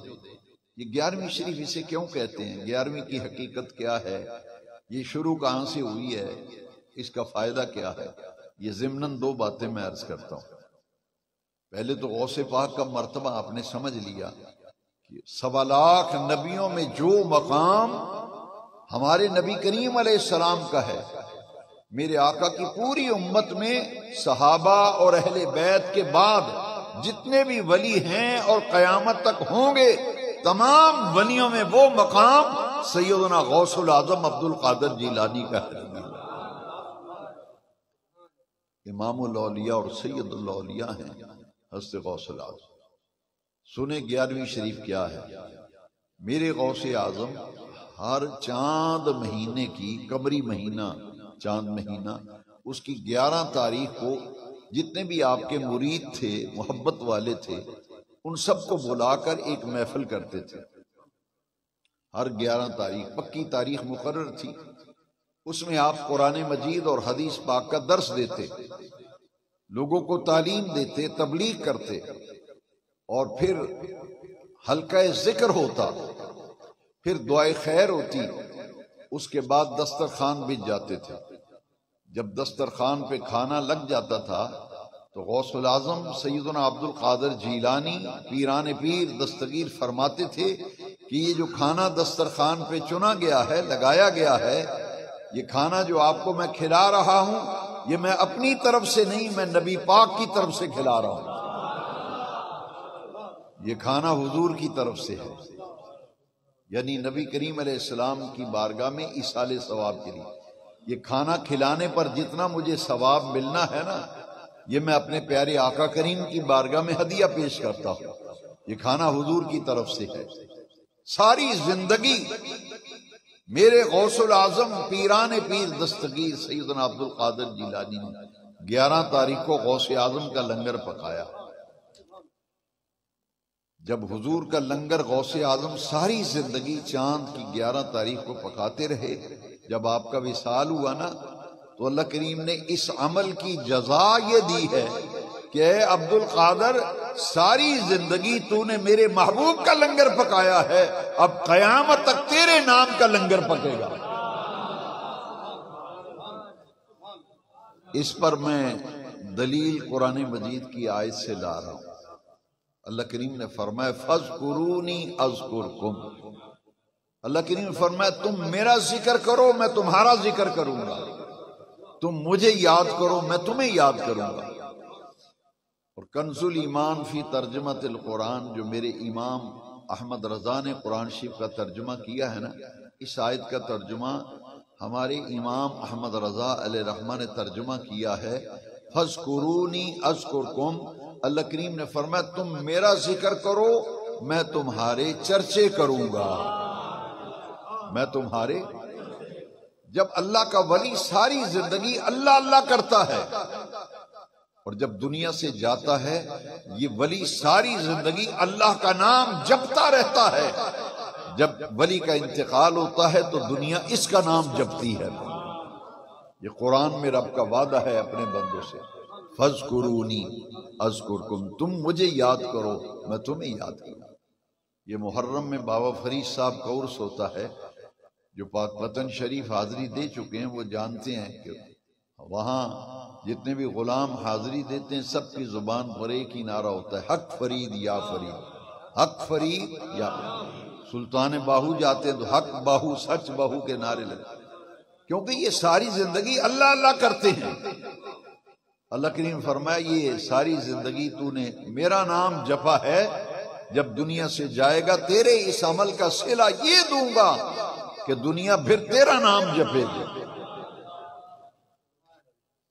یہ 11ویں شریف اسے کیوں کہتے ہیں، 11ویں کی حقیقت کیا ہے، یہ شروع کہاں سے ہوئی ہے، اس کا فائدہ کیا ہے، یہ ضمناً 2 باتیں میں عرض کرتا ہوں۔ پہلے تو غوث پاک کا مرتبہ آپ نے سمجھ لیا کہ 1.25 لاکھ نبیوں میں جو مقام ہمارے نبی کریم علیہ السلام کا ہے، میرے آقا کی پوری امت میں صحابہ اور اہل بیت کے بعد جتنے بھی ولی ہیں اور قیامت تک ہوں گے، تمام ولیوں میں وہ مقام سیدنا غوث العظم عبد القادر جیلانی کا ہے، امام الاولیاء اور سید الاولیاء ہیں حضرت غوث العظم۔ سنیں 11ویں شریف کیا ہے۔ میرے غوث اعظم ہر چاند مہینے کی، قمری مہینہ چاند مہینہ، اس کی 11 تاریخ کو جتنے بھی آپ کے مرید تھے، محبت والے تھے، ان سب کو بلا کر ایک محفل کرتے تھے۔ ہر 11 تاریخ پکی تاریخ مقرر تھی، اس میں آپ قرآن مجید اور حدیث پاک کا درس دیتے، لوگوں کو تعلیم دیتے، تبلیغ کرتے، اور پھر حلقہ ذکر ہوتا، پھر دعائے خیر ہوتی، اس کے بعد دسترخوان بچ جاتے تھے۔ جب دسترخوان پہ کھانا لگ جاتا تھا تو غوث العظم سیدنا عبد القادر جیلانی پیران پیر دستگیر فرماتے تھے کہ یہ جو کھانا دسترخوان پہ چنا گیا ہے، لگایا گیا ہے، یہ کھانا جو آپ کو میں کھلا رہا ہوں، یہ میں اپنی طرف سے نہیں، میں نبی پاک کی طرف سے کھلا رہا ہوں، یہ کھانا حضور کی طرف سے ہے، یعنی نبی کریم علیہ السلام کی بارگاہ میں ایصال ثواب کے لیے۔ یہ کھانا کھلانے پر جتنا مجھے ثواب ملنا ہے نا، یہ میں اپنے پیارے آقا کریم کی بارگاہ میں ہدیہ پیش کرتا ہوں، یہ کھانا حضور کی طرف سے ہے۔ ساری زندگی میرے غوث العظم پیران پیر دستگیر سیدنا عبد القادر جیلانی نے 11 تاریخ کو غوث اعظم کا لنگر پکایا۔ جب حضور کا لنگر غوث اعظم ساری زندگی چاند کی 11 تاریخ کو پکاتے رہے، جب آپ کا وصال ہوا نا تو اللہ کریم نے اس عمل کی جزا یہ دی ہے کہ اے عبد القادر، ساری زندگی تو نے میرے محبوب کا لنگر پکایا ہے، اب قیامت تک تیرے نام کا لنگر پکے گا۔ اس پر میں دلیل قرآن مجید کی آیت سے لا رہا ہوں۔ اللہ کریم نے فرمایا فَاذْكُرُونِي أَذْكُرْكُمْ، اللہ کریم نے فرمایا تم میرا ذکر کرو میں تمہارا ذکر کروں گا، تم مجھے یاد کرو میں تمہیں یاد کروں گا۔ اور کنز الایمان فی ترجمۃ القرآن جو میرے امام احمد رضا نے قرآن شریف کا ترجمہ کیا ہے نا، اس آیت کا ترجمہ ہمارے امام احمد رضا علیہ رحمہ نے ترجمہ کیا ہے فَاذْكُرُونِي أَذْكُرْكُمْ۔ اللہ کریم نے فرمایا تم میرا ذکر کرو میں تمہارے چرچے کروں گا، میں تمہارے۔ جب اللہ کا ولی ساری زندگی اللہ اللہ کرتا ہے اور جب دنیا سے جاتا ہے یہ ولی ساری زندگی اللہ کا نام جپتا رہتا ہے، جب ولی کا انتقال ہوتا ہے تو دنیا اس کا نام جپتی ہے۔ یہ قرآن میں رب کا وعدہ ہے اپنے بندوں سے، فَاذْكُرُونِي أَذْكُرْكُمْ، تم مجھے یاد کرو میں تمہیں یاد کروں۔ یہ محرم میں بابا فرید صاحب کا عرس ہوتا ہے، جو پاک وطن شریف حاضری دے چکے ہیں وہ جانتے ہیں کہ وہاں جتنے بھی غلام حاضری دیتے ہیں سب کی زبان پر ایک ہی نعرہ ہوتا ہے، حق فرید یا فرید، حق فرید یا فرید۔ سلطان باہو جاتے ہیں تو حق باہو سچ باہو کے نعرے لگتے، کیونکہ یہ ساری زندگی اللہ اللہ کرتے ہیں۔ اللہ کریم فرمایا یہ ساری زندگی تو نے میرا نام جپا ہے، جب دنیا سے جائے گا تیرے اس عمل کا صلہ یہ دوں گا کہ دنیا پھر تیرا نام جپے گی۔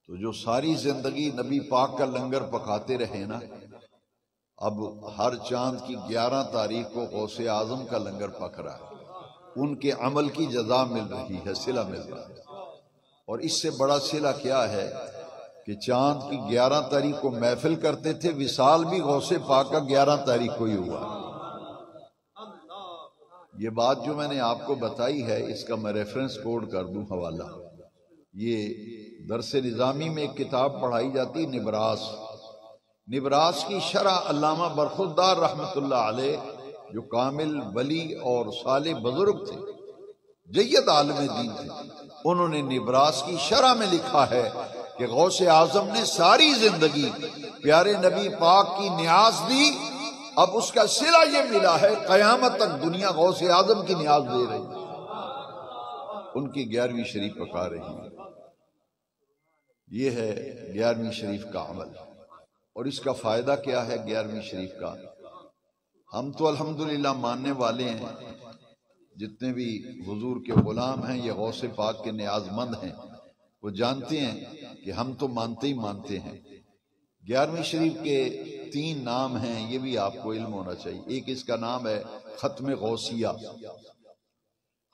تو جو ساری زندگی نبی پاک کا لنگر پکاتے رہے نا، اب ہر چاند کی 11 تاریخ کو غوث اعظم کا لنگر پک رہا ہے، ان کے عمل کی جزا مل رہی ہے، صلہ مل رہا ہے۔ اور اس سے بڑا صلہ کیا ہے کہ چاند کی 11 تاریخ کو محفل کرتے تھے، وصال بھی غوث پاک کا 11 تاریخ کو ہی ہوا۔ یہ بات جو میں نے آپ کو بتائی ہے اس کا میں ریفرنس کوڈ کر دوں، حوالہ۔ یہ درس نظامی میں ایک کتاب پڑھائی جاتی نبراس، نبراس کی شرح علامہ برخوردار رحمۃ اللہ علیہ جو کامل ولی اور صالح بزرگ تھے، جید عالم دین تھے، انہوں نے نبراس کی شرح میں لکھا ہے کہ غوث اعظم نے ساری زندگی پیارے نبی پاک کی نیاز دی، اب اس کا صلہ یہ ملا ہے قیامت تک دنیا غوث اعظم کی نیاز دے رہی ہے، ان کی 11ویں شریف پکا رہی ہے۔ یہ ہے 11ویں شریف کا عمل۔ اور اس کا فائدہ کیا ہے 11ویں شریف کا؟ ہم تو الحمدللہ ماننے والے ہیں، جتنے بھی حضور کے غلام ہیں یہ غوث پاک کے نیاز مند ہیں، وہ جانتے ہیں کہ ہم تو مانتے ہی مانتے ہیں۔ 11ویں شریف کے 3 نام ہیں، یہ بھی آپ کو علم ہونا چاہیے۔ ایک اس کا نام ہے ختم غوثیہ،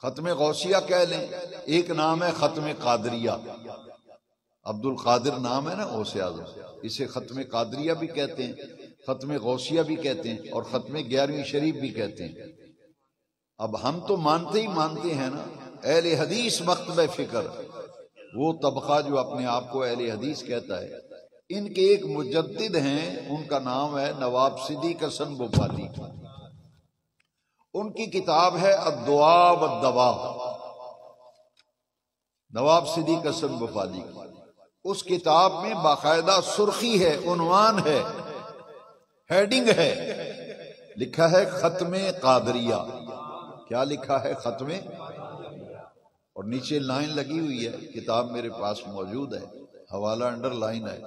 ختم غوثیہ کہہ لیں۔ ایک نام ہے ختم قادریہ، عبد القادر نام ہے نا غوث اعظم، اسے ختم قادریہ بھی کہتے ہیں، ختم غوثیہ بھی کہتے ہیں، اور ختم 11ویں شریف بھی کہتے ہیں۔ اب ہم تو مانتے ہی مانتے ہیں نا، اہل حدیث مکتبہ فکر، وہ طبقہ جو اپنے آپ کو اہل حدیث کہتا ہے، ان کے ایک مجدد ہیں، ان کا نام ہے نواب صدیق حسن بھوپالی، ان کی کتاب ہے الدعاء والدواء، نواب صدیق حسن بھوپالی کی۔ اس کتاب میں باقاعدہ سرخی ہے، عنوان ہے، ہیڈنگ ہے، لکھا ہے ختم قادریہ۔ کیا لکھا ہے؟ ختم، اور نیچے لائن لگی ہوئی ہے، کتاب میرے پاس موجود ہے، حوالہ انڈر لائن ہے،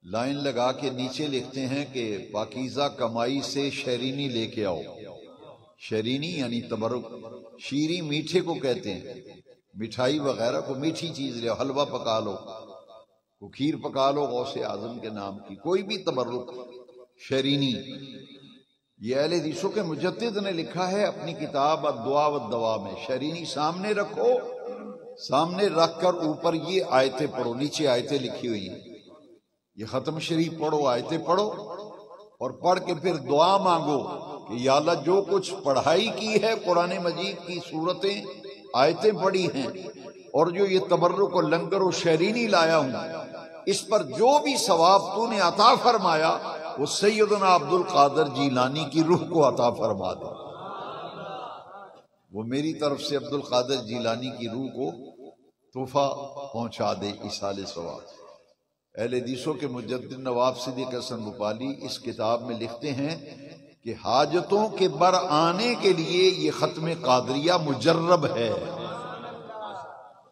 لائن لگا کے نیچے لکھتے ہیں کہ پاکیزہ کمائی سے شیرینی لے کے آؤ۔ شیرینی یعنی تبرک، شیریں میٹھے کو کہتے ہیں، مٹھائی وغیرہ کو میٹھی چیز لے، حلوہ پکا لو، کو کھیر پکا لو غوث اعظم کے نام کی، کوئی بھی تبرک، شیرینی۔ یہ اہل حدیثوں کے مجدد نے لکھا ہے اپنی کتاب الدعاء والدواء میں، شرینی سامنے رکھو، سامنے رکھ کر اوپر یہ آیتیں پڑھو، نیچے آیتیں لکھی ہوئی ہیں، یہ ختم شریف پڑھو، آیتیں پڑھو، اور پڑھ کے پھر دعا مانگو کہ یا اللہ جو کچھ پڑھائی کی ہے قرآن مجید کی صورتیں آیتیں پڑھی ہیں، اور جو یہ تبرک و لنگر و شرینی لایا ہوں، اس پر جو بھی ثواب تو نے عطا فرمایا وہ سیدنا عبد القادر جیلانی کی روح کو عطا فرما دے، وہ میری طرف سے عبد القادر جیلانی کی روح کو تحفہ پہنچا دے ایصال ثواب۔ اہل حدیثوں کے مجدد نواب صدیق حسن بھوپالی اس کتاب میں لکھتے ہیں کہ حاجتوں کے بر آنے کے لیے یہ ختم قادریہ مجرب ہے۔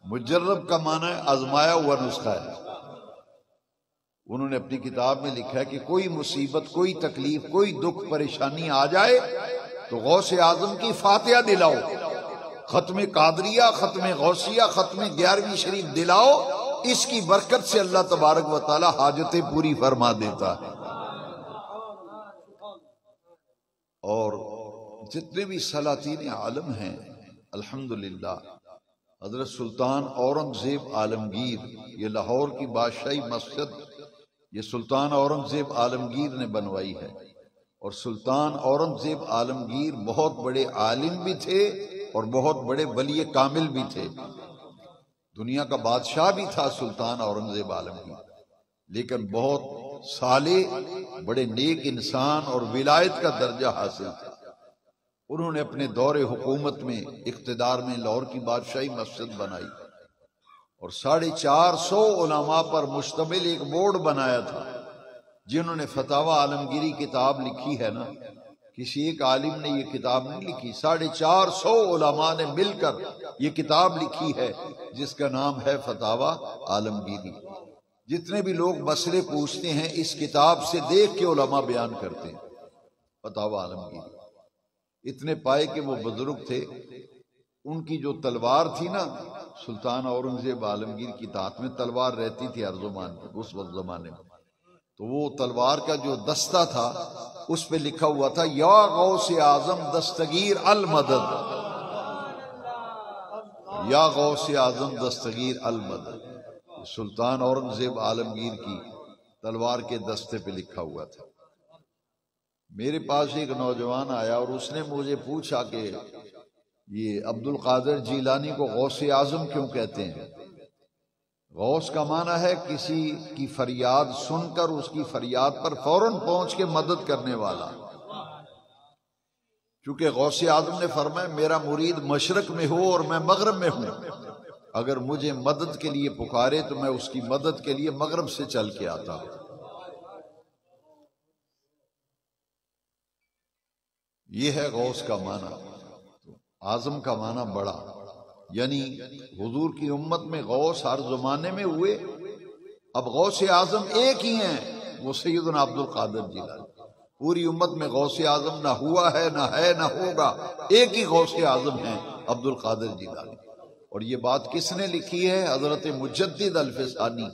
مجرب کا معنی ہے آزمایا ہوا نسخہ ہے۔ انہوں نے اپنی کتاب میں لکھا ہے کہ کوئی مصیبت، کوئی تکلیف، کوئی دکھ پریشانی آ جائے تو غوث اعظم کی فاتحہ دلاؤ، ختم قادریہ، ختم غوثیہ، ختم 11ویں شریف دلاؤ، اس کی برکت سے اللہ تبارک و تعالی حاجتیں پوری فرما دیتا ہے۔ اور جتنے بھی سلاطین عالم ہیں الحمدللہ، حضرت سلطان اورنگزیب عالمگیر، یہ لاہور کی بادشاہی مسجد یہ سلطان اورنگزیب عالمگیر نے بنوائی ہے، اور سلطان اورنگزیب عالمگیر بہت بڑے عالم بھی تھے اور بہت بڑے ولی کامل بھی تھے، دنیا کا بادشاہ بھی تھا سلطان اورنگزیب عالمگیر، لیکن بہت صالح، بڑے نیک انسان اور ولایت کا درجہ حاصل تھا۔ انہوں نے اپنے دور حکومت میں اقتدار میں لاہور کی بادشاہی مسجد بنائی، اور 450 علماء پر مشتمل ایک بورڈ بنایا تھا، جنہوں نے فتاوی عالمگیری کتاب لکھی ہے نا، کسی ایک عالم نے یہ کتاب نہیں لکھی، 450 علماء نے مل کر یہ کتاب لکھی ہے جس کا نام ہے فتاوی عالمگیری۔ جتنے بھی لوگ مسئلے پوچھتے ہیں اس کتاب سے دیکھ کے علماء بیان کرتے ہیں، فتاوی عالمگیری۔ اتنے پائے کہ وہ بزرگ تھے، ان کی جو تلوار تھی نا، سلطان اورنگزیب عالمگیر کی ہاتھ میں تلوار رہتی تھی ہر زمان میں، اس وقت زمانے میں، تو وہ تلوار کا جو دستہ تھا اس پہ لکھا ہوا تھا یا غوث اعظم دستگیر المدد، یا غوث اعظم دستگیر المدد، سلطان اورنگزیب عالمگیر کی تلوار کے دستے پہ لکھا ہوا تھا۔ میرے پاس ایک نوجوان آیا اور اس نے مجھے پوچھا کہ یہ عبد القادر جیلانی کو غوث اعظم کیوں کہتے ہیں؟ غوث کا معنی ہے کسی کی فریاد سن کر اس کی فریاد پر فوراً پہنچ کے مدد کرنے والا، چونکہ غوث اعظم نے فرمایا میرا مرید مشرق میں ہو اور میں مغرب میں ہوں، اگر مجھے مدد کے لیے پکارے تو میں اس کی مدد کے لیے مغرب سے چل کے آتا ہوں۔ یہ ہے غوث کا معنی۔ اعظم کا معنی بڑا، یعنی حضور کی امت میں غوث ہر زمانے میں ہوئے، اب غوث اعظم ایک ہی ہیں، وہ سیدنا عبد القادر جیلانی۔ پوری امت میں غوث اعظم نہ ہوا ہے، نہ ہوگا، ایک ہی غوث اعظم ہیں، عبد القادر جیلانی۔ اور یہ بات کس نے لکھی ہے؟ حضرت مجدد الفسانی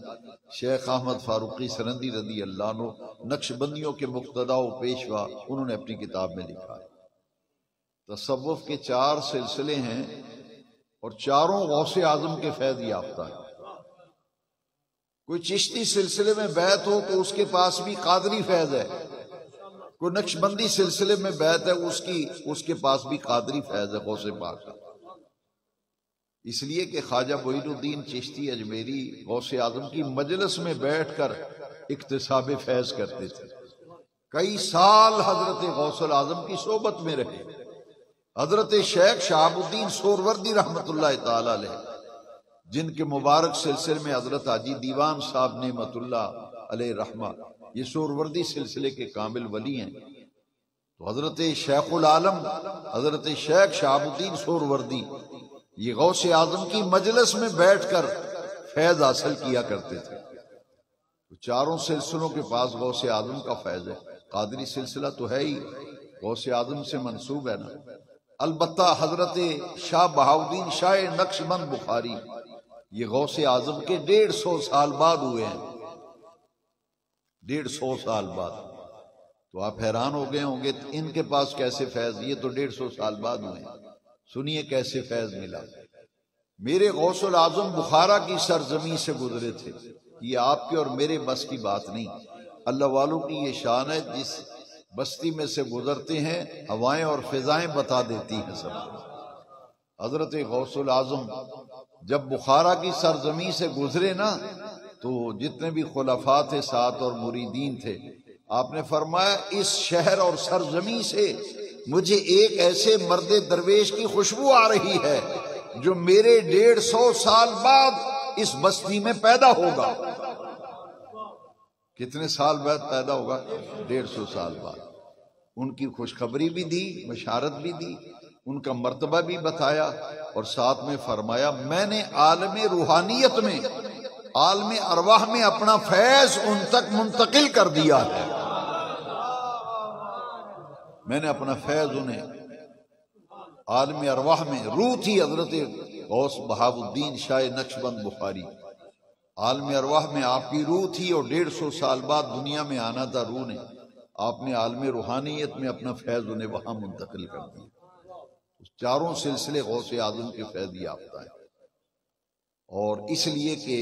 شیخ احمد فاروقی سرندی رضی اللہ عنہ، نقشبندیوں کے مقتدا و پیشوا، انہوں نے اپنی کتاب میں لکھا ہے۔ تصوف کے 4 سلسلے ہیں اور چاروں غوث اعظم کے فیض یافتہ ہیں۔ کوئی چشتی سلسلے میں بیعت ہو تو اس کے پاس بھی قادری فیض ہے، کوئی نقشبندی سلسلے میں بیعت ہے اس کے پاس بھی قادری فیض ہے غوث پاک کا۔ اس لیے کہ خواجہ معین الدین چشتی اجمیری غوث اعظم کی مجلس میں بیٹھ کر اکتساب فیض کرتے تھے، کئی سال حضرت غوث الاعظم کی صحبت میں رہے۔ حضرت شیخ شہاب الدین سہروردی رحمۃ اللہ تعالی علیہ، جن کے مبارک سلسلے میں حضرت حاجی دیوان صاحب نعمت اللہ علیہ رحمہ، یہ سہروردی سلسلے کے کامل ولی ہیں، تو حضرت شیخ العالم حضرت شیخ شہاب الدین سہروردی یہ غوث اعظم کی مجلس میں بیٹھ کر فیض حاصل کیا کرتے تھے۔ تو چاروں سلسلوں کے پاس غوث اعظم کا فیض ہے، قادری سلسلہ تو ہے ہی، غوث اعظم سے منسوب ہے نا۔ البتہ حضرت شاہ بہاؤالدین شاہ نقشبند بخاری یہ غوث اعظم کے 150 سال بعد ہوئے ہیں، 150 سال بعد۔ تو تو آپ حیران ہو گئے ہوں گے ان کے پاس کیسے فیض، یہ تو 150 سال بعد ہوئے، سنیے کیسے فیض ملا۔ میرے غوث العظم بخارا کی سرزمین سے گزرے تھے، یہ آپ کے اور میرے بس کی بات نہیں، اللہ والوں کی یہ شان ہے، جس بستی میں سے گزرتے ہیں ہوائیں اور فضائیں بتا دیتی ہیں سب کو۔ حضرت غوث العظم جب بخارا کی سرزمین سے گزرے نا تو جتنے بھی خلفاء تھے ساتھ اور مریدین تھے، آپ نے فرمایا اس شہر اور سرزمین سے مجھے ایک ایسے مرد درویش کی خوشبو آ رہی ہے جو میرے 150 سال بعد اس بستی میں پیدا ہوگا۔ کتنے سال بعد پیدا ہوگا؟ 150 سال بعد۔ ان کی خوشخبری بھی دی، بشارت بھی دی، ان کا مرتبہ بھی بتایا، اور ساتھ میں فرمایا میں نے عالم روحانیت میں، عالم ارواح میں اپنا فیض ان تک منتقل کر دیا ہے۔ میں نے اپنا فیض انہیں عالم ارواح میں، روح تھی حضرت غوث بہاء الدین شاہ نقشبند بخاری، عالم ارواح میں آپ کی روح تھی، اور 150 سال بعد دنیا میں آنا تھا روح نے، آپ نے عالم روحانیت میں اپنا فیض انہیں وہاں منتقل کر دیا۔ چاروں سلسلے غوث اعظم کے فیض یافتہ ہیں، اور اس لیے کہ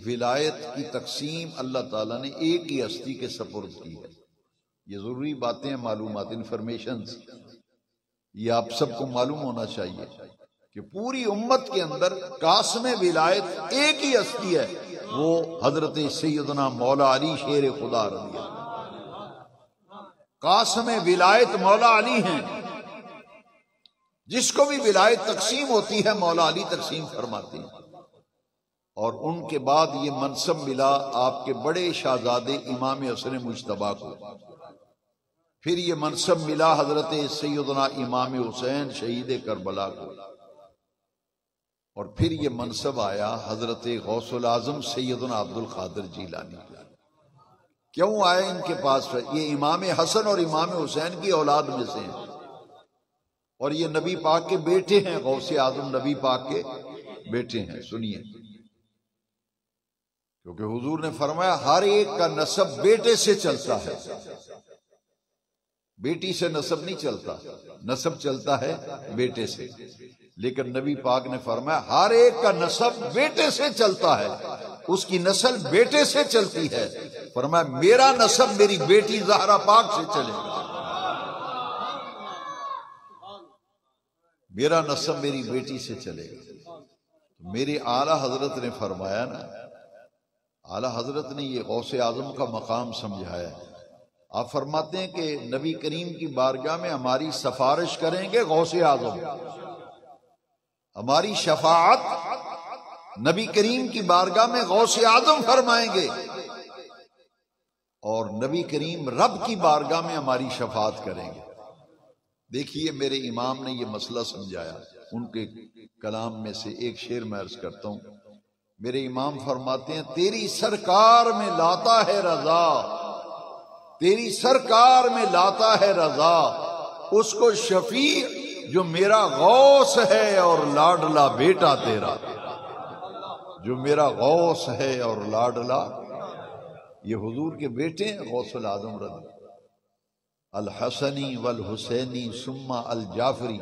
ولایت کی تقسیم اللہ تعالیٰ نے ایک ہی ہستی کے سپرد کی ہے۔ یہ ضروری باتیں ہیں، معلومات، انفارمیشنز، یہ آپ سب کو معلوم ہونا چاہیے کہ پوری امت کے اندر قاسم ولایت ایک ہی ہستی ہے، وہ حضرت سیدنا مولا علی شیر خدا رضی اللہ۔ قاسم ولایت مولا علی ہیں، جس کو بھی ولایت تقسیم ہوتی ہے مولا علی تقسیم فرماتے ہیں، اور ان کے بعد یہ منصب ملا آپ کے بڑے شہزادے امام حسن مجتبیٰ کو، پھر یہ منصب ملا حضرت سیدنا امام حسین شہید کربلا کو، اور پھر یہ منصب آیا حضرت غوث العظم سیدنا عبد القادر جیلانی کو۔ کیوں آئے ان کے پاس؟ یہ امام حسن اور امام حسین کی اولاد میں سے ہیں، اور یہ نبی پاک کے بیٹے ہیں، غوث اعظم نبی پاک کے بیٹے ہیں۔ سنیے، کیونکہ حضور نے فرمایا ہر ایک کا نسب بیٹے سے چلتا ہے، بیٹی سے نسب نہیں چلتا، نسب چلتا ہے بیٹے سے، لیکن نبی پاک نے فرمایا ہر ایک کا نسب بیٹے سے چلتا ہے، اس کی نسل بیٹے سے چلتی ہے۔ فرمایا میرا نسب میری بیٹی زہرا پاک سے چلے گا، میرا نسب میری بیٹی سے چلے گا۔ میرے اعلیٰ حضرت نے فرمایا نا، اعلیٰ حضرت نے یہ غوث اعظم کا مقام سمجھایا ہے۔ آپ فرماتے ہیں کہ نبی کریم کی بارگاہ میں ہماری سفارش کریں گے غوث اعظم، ہماری شفاعت نبی کریم کی بارگاہ میں غوث اعظم فرمائیں گے، اور نبی کریم رب کی بارگاہ میں ہماری شفاعت کریں گے۔ دیکھیے میرے امام نے یہ مسئلہ سمجھایا، ان کے کلام میں سے ایک شعر میں عرض کرتا ہوں۔ میرے امام فرماتے ہیں تیری سرکار میں لاتا ہے رضا، تیری سرکار میں لاتا ہے رضا، اس کو شفیع جو میرا غوث ہے اور لاڈلا بیٹا تیرا، جو میرا غوث ہے اور لاڈلا، یہ حضور کے بیٹے ہیں غوث العظم رضی الحسنی والحسینی ثم الجعفری،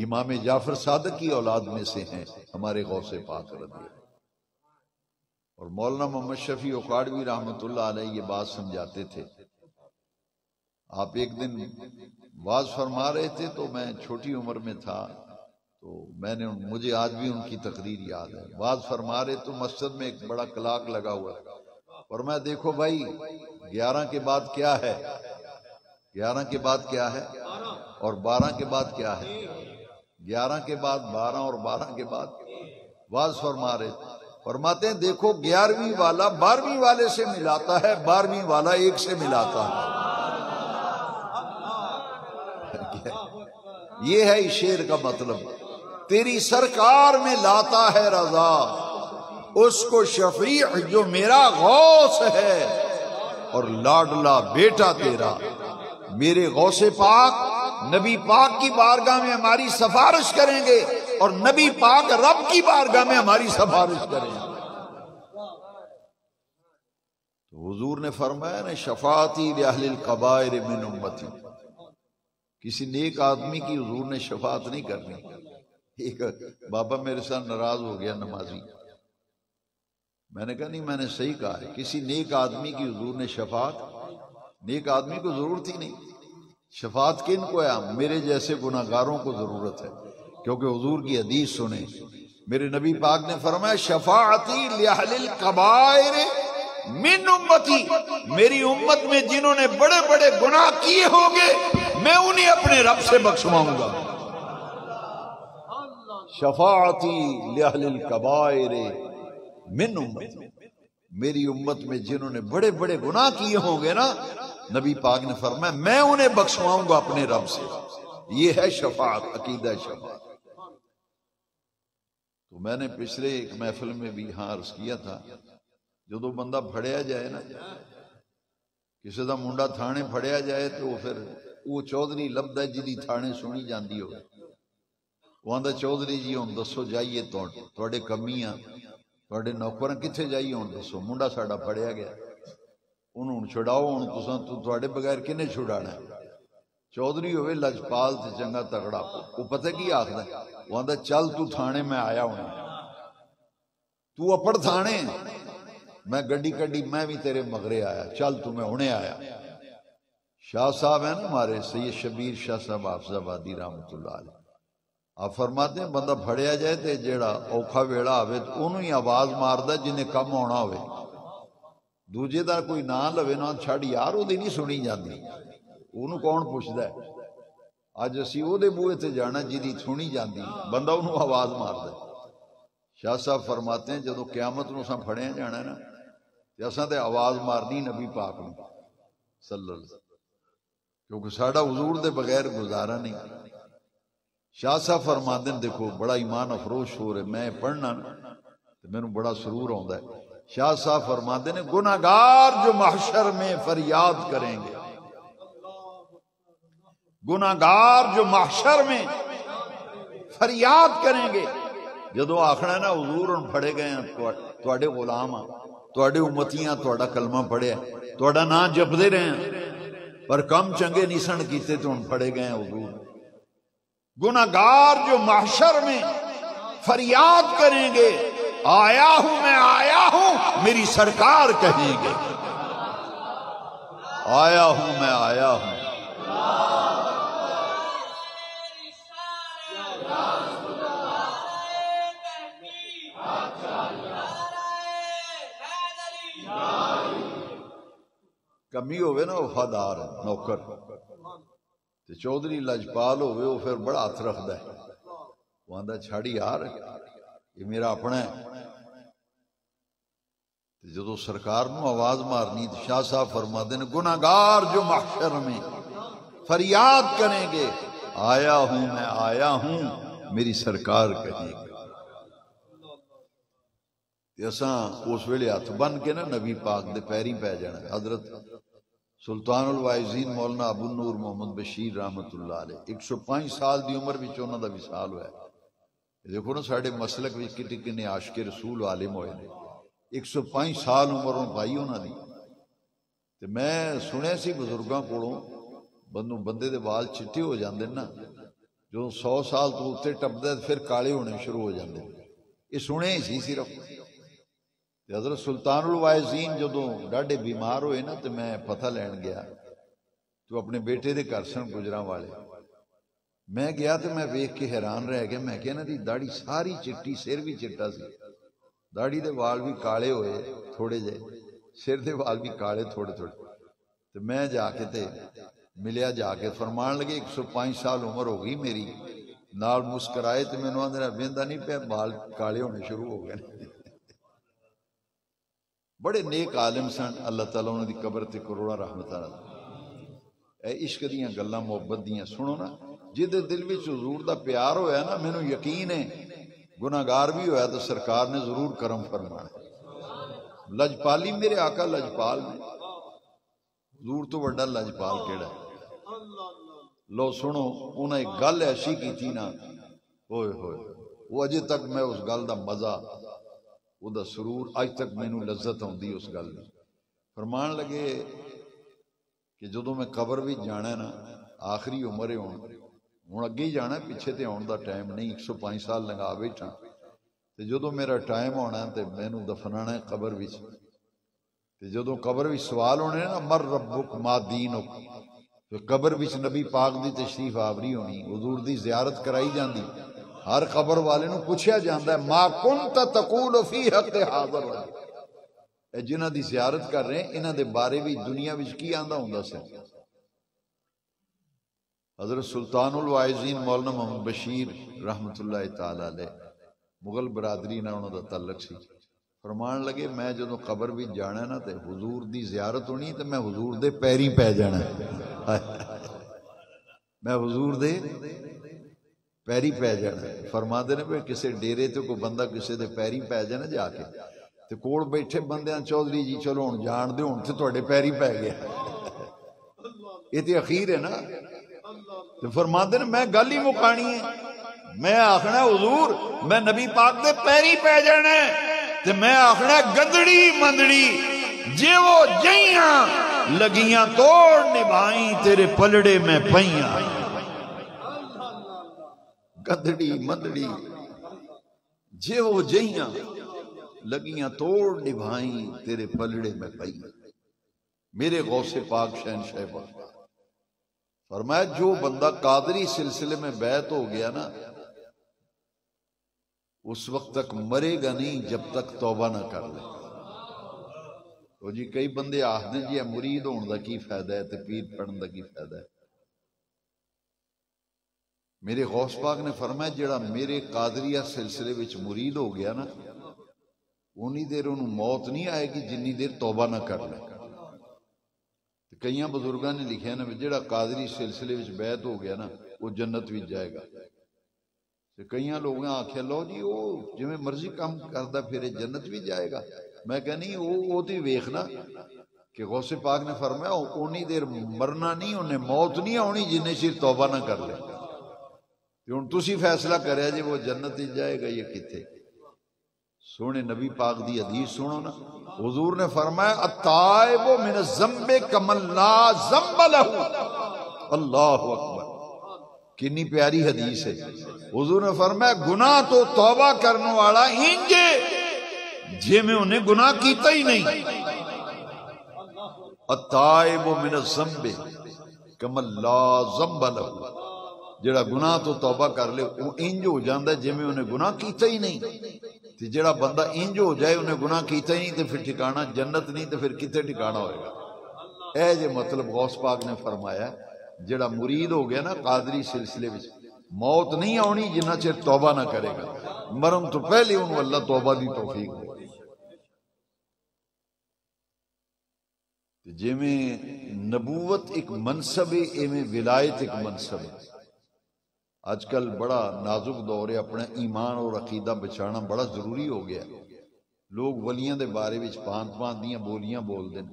امام جعفر صادق کی اولاد میں سے ہیں ہمارے غوث پاک رضی اللہ۔ اور مولانا محمد شفیع اکاڑوی رحمۃ اللہ علیہ یہ بات سمجھاتے تھے۔ آپ ایک دن واز فرما رہے تھے تو میں چھوٹی عمر میں تھا، تو مجھے آج بھی ان کی تقریر یاد ہے۔ واز فرما رہے تو مسجد میں ایک بڑا کلاک لگا ہوا ہے، اور میں دیکھو بھائی 11 کے بعد کیا ہے، 11 کے بعد کیا ہے، اور 12 کے بعد کیا ہے، 11 کے بعد 12 اور 12 کے بعد واز فرما رہے تھے۔ فرماتے ہیں دیکھو 11ویں والا 12ویں والے سے ملاتا ہے، 12ویں والا ایک سے ملاتا ہے۔ یہ ہے اس شعر کا مطلب، تیری سرکار میں لاتا ہے رضا، اس کو شفیع جو میرا غوث ہے اور لاڈلا بیٹا تیرا۔ میرے غوث پاک نبی پاک کی بارگاہ میں ہماری سفارش کریں گے، اور نبی پاک رب کی بارگاہ میں ہماری سفارش کریں گے۔ تو حضور نے فرمایا نا شفاعتی لأہل القبائر من امتی، کسی نیک آدمی کی حضور نے شفاعت نہیں کرنی۔ ایک بابا میرے ساتھ ناراض ہو گیا نمازی، میں نے کہا نہیں میں نے صحیح کہا ہے، کسی نیک آدمی کی حضور نے شفاعت، نیک آدمی کو ضرورت ہی نہیں، شفاعت کن کو ہے؟ میرے جیسے گناہگاروں کو ضرورت ہے، کیونکہ حضور کی حدیث سنیں، میرے نبی پاک نے فرمایا شفاعتی لأہل القبائر من امتی، میری امت میں جنہوں نے بڑے بڑے گناہ کیے ہوں گے میں انہیں اپنے رب سے بخشواؤں گا۔ شفاعتی لأہل الکبائر من امتی، میری امت میں جنہوں نے بڑے بڑے گناہ کیے ہوں گے نا، نبی پاک نے فرمایا میں انہیں بخشواؤں گا اپنے رب سے۔ یہ ہے شفاعت، عقیدہ شفاعت۔ تو میں نے پچھلے ایک محفل میں بھی ہاں عرض کیا تھا، جدو بندہ پھڑیا جائے نا، کسی دا منڈا تھانے پھڑیا جائے تو پھر وہ چودھری لبدا جدی تھانے سنی جاندی ہو، وہ آندا چودھری جی ہن دسو جائیے تواڈے کمیاں تواڈے نوکراں کتھے جائیے ہن دسو، منڈا ساڈا پھڑیا گیا انہوں ہن چھڑاؤ، ہن تساں تواڈے بغیر کنے چھڑانا ہے؟ چودھری ہوئے لجپال تے چنگا تگڑا، وہ پتہ کی آکھدا ہے، وہ آندا چل تو تھانے میں آیا ہونا، تو اپڑ تھانے میں گڈی کڈی میں بھی تیرے مغرے آیا، چل تو میں ہونے آیا۔ شاہ صاحب ہیں نا ہمارے سید شبیر شاہ صاحب حافظ آبادی رحمۃ اللہ علیہ، آپ فرماتے ہیں بندہ پھڑیا جائے تے جیڑا اوکھا ویڑا آوے تو انہوں ہی آواز ماردا جنہیں کم ہونا ہوئے، دوجے دا کوئی نہ لوے نہ چھڑ یار وہ نہیں سنی جاندی، انہوں کون پوچھدا ہے؟ اج اسی او دے بوئے تے جانا جدی سنی جاندی، بندہ انہوں آواز ماردا ہے۔ شاہ صاحب فرماتے ہیں جدو قیامت نو اساں پھڑیا جانا ہے نا تے اساں تے آواز مارنی نبی پاک نو صلی اللہ علیہ وسلم، کیونکہ ساڈا حضور دے بغیر گزارا نہیں۔ شاہ صاحب فرماتے ہیں دیکھو بڑا ایمان افروش ہو رہے، میں پڑھنا تو میرے بڑا سرور آتا ہے۔ شاہ صاحب فرماتے ہیں گناہگار جو محشر میں فریاد کریں گے، گناہگار جو محشر میں فریاد کریں گے، جدو آخنا ہے نا حضور ہن پھڑے گئے ہیں تواڈے غلام ہاں، تواڈے امتیاں، تواڈا کلمہ پڑھیا، تواڈا نام جپدے رہے ہیں پر کم چنگے نہیں سن کیتے تو ہن پھڑے گئے ہیں حضور۔ گناہگار جو محشر میں فریاد کریں گے آیا ہوں میں آیا ہوں، میری سرکار کہیں گے آیا ہوں میں آیا ہوں۔ کمی ہوئے نا وفادار نوکر تے چودھری لجپال ہوئے وہ پھر بڑا ہاتھ رکھدا ہے، وہ آندا چھاڑی یار یہ میرا اپنا ہے۔ جدو سرکار نو آواز مارنی تو شاہ صاحب فرماتے ہیں گناہگار جو محشر میں فریاد کریں گے آیا ہوں میں آیا ہوں، میری سرکار کہیں گے۔ اساں اس ویلے ہاتھ بن کے نا نبی پاک دے پیریں پہ جانا۔ حضرت سلطان الواعظین مولانا ابو النور محمد بشیر رحمت اللہ علیہ 105 سال دی عمر وچ انہاں دا وصال ہوا ہے۔ دیکھو نا ساڈے مسلک وچ کتنے کنے عاشق رسول عالم ہوئے نے، 105 سال عمر پائی انہاں دی۔ تے میں سنیا سی بزرگاں کولوں بندے دے وال چٹے ہو جاندے نا جو 100 سال تو اتنے ٹپدا پھر کالے ہونے شروع ہو جاندے، یہ سنے ہی سی صرف۔ حضرت سلطان الواعظین جدوں ڈاڈے بیمار ہوئے نا تو میں پتہ لین گیا تو اپنے بیٹے دے گھر سن گجراں والے، میں گیا تو میں ویکھ کے حیران رہ گیا، میں کہ نا دی داڑھی ساری چٹی، سر بھی چٹا سی، داڑھی دے وال بھی کالے ہوئے تھوڑے جے، سر دے وال بھی کالے تھوڑے تھوڑے۔ تو میں جا کے تے ملیا، جا کے فرمان لگے 105 سال عمر ہو گئی میری، نال مسکرائے تو مینوں آندے ویندا نہیں پیا بال کالے ہونے شروع ہو گئے۔ بڑے نیک عالم سن، اللہ تعالیٰ انہوں دی قبر تے کروڑا رحمتاں اے عشق دیاں گلاں محبت دیاں سنو نا، جدے دل وچ حضور دا پیار ہویا نا مینوں یقین ہے گناہگار بھی ہویا تو سرکار نے ضرور کرم فرمانا۔ لجپالی میرے آقا لجپال نے، حضور تو بڑا لجپال کیڑا ہے۔ لو سنو انہاں ایک گل ایسی کی تھی نا، ہوئے ہوئے وہ اجے تک میں اس گل دا مزہ، وہ دا سرور اج تک مینوں لذت آندی اس گل دی۔ فرمان لگے کہ جدوں میں قبر بھی جانا ہے نا، آخری عمر ہے ہوں اگے ہی جانا ہے، پیچھے تے آن دا ٹائم نہیں، 105 سال لگا بیٹھا تے جدوں میرا ٹائم ہونا ہے تے مینوں دفنانا ہے قبر وچ، تے جدوں قبر وچ سوال ہونے نا مر ربک ما دینک، تے قبر وچ نبی پاک دی تشریف آوری ہونی، حضور دی زیارت کرائی جاندی، ہر قبر والے نوں پوچھیا جاندا ہے ما کنت تقول فی حق حاضر، اے جنہاں دی زیارت کر رہے ہیں انہاں دے بارے بھی دنیا وچ کی آندا ہوندا سی؟ حضرت سلطان الواعظین مولانا محمد بشیر رحمت اللہ تعالی علیہ مغل برادری نال انہاں دا تعلق سی، فرمان لگے میں جدوں قبر بھی جانا نا تے حضور دی زیارت ہونی تے میں حضور دے پیری پہ جانا، میں حضور دے پیری پہ جانا۔ فرماندے نے کسے ڈیرے تے کوئی بندہ کسے دے پیری پہ جانا جا کے تے کول بیٹھے بندیاں چودھری جی چلو ہن جان دے ہن تے تواڈے پیری پہ گیا، یہ تے اخیر ہے نا۔ تے فرماندے نے میں گل ہی مکانی ہے، میں آخنا حضور میں نبی پاک دے پیری پہ جانا ہے تے میں آخنا گدڑی مندڑی جے وہ جئیاں لگیاں توڑ نبھائیں تیرے پلڑے میں پئیاں، گدڑی مندڑی جے وہ جئیاں لگیاں توڑ نبھائیں تیرے پلڑے میں پئیاں۔ میرے غوث پاک شہنشاہ پاک فرمایا جو بندہ قادری سلسلے میں بیعت ہو گیا نا اس وقت تک مرے گا نہیں جب تک توبہ نہ کر لے۔ تو جی کئی بندے آخدے جی مرید ہون دا کی فائدہ ہے تے پیر پڑھن دا کی فائدہ ہے؟ میرے غوث پاک نے فرمایا جڑا میرے قادریہ سلسلے وچ مرید ہو گیا نا اونی دیر انہوں موت نہیں آئے گی جنی دیر توبہ نہ کر لے۔ کئیاں بزرگاں نے لکھیا نا جڑا قادری سلسلے وچ بیعت ہو گیا نا وہ جنت وچ جائے گا۔ کئیاں لوگوں آکھیا لو جی وہ جویں مرضی کام کردا پھر جنت بھی جائے گا، میں کہ نہیں وہ تے ویکھنا کہ غوث پاک نے فرمایا اونی دیر مرنا نہیں، انہیں موت نہیں آنی جنہیں چیر توبہ نہ کر لے۔ ہن تسی فیصلہ کریا جی وہ جنت وچ جائے گا یا کتے؟ سونے نبی پاک دی حدیث سنو نا، حضور نے فرمایا التائب من الذنب کمن لا ذنب لہ، اللہ اکبر، کنی پیاری حدیث ہے۔ حضور نے فرمایا گناہ تو توبہ کرنے والا انجے جے میں انہیں گناہ کیتا ہی نہیں۔ التائب من الذنب کمن لا ذنب لہ، جڑا گناہ تو توبہ کر لے وہ انج ہو جاندہ ہے جے میں انہیں گناہ کیتا ہی نہیں۔ تے جڑا بندہ انج ہو جائے انہیں گناہ کیتا ہی نہیں تے پھر ٹھکانہ جنت نہیں تے پھر کتے ٹھکانہ ہوئے گا۔ اے جے مطلب غوث پاک نے فرمایا جڑا مرید ہو گیا نا قادری سلسلے وچ موت نہیں آنی جنہ چر توبہ نہ کرے گا، مرن تو پہلے انہوں اللہ توبہ دی توفیق دے۔ جے میں نبوت ایک منصب ہے ایویں ولایت ایک منصب ہے۔ آج کل بڑا نازک دور ہے، اپنا ایمان اور عقیدہ بچانا بڑا ضروری ہو گیا۔ لوگ ولیاں دے بارے وچ پانت پانت دیاں بولیاں بول دیں،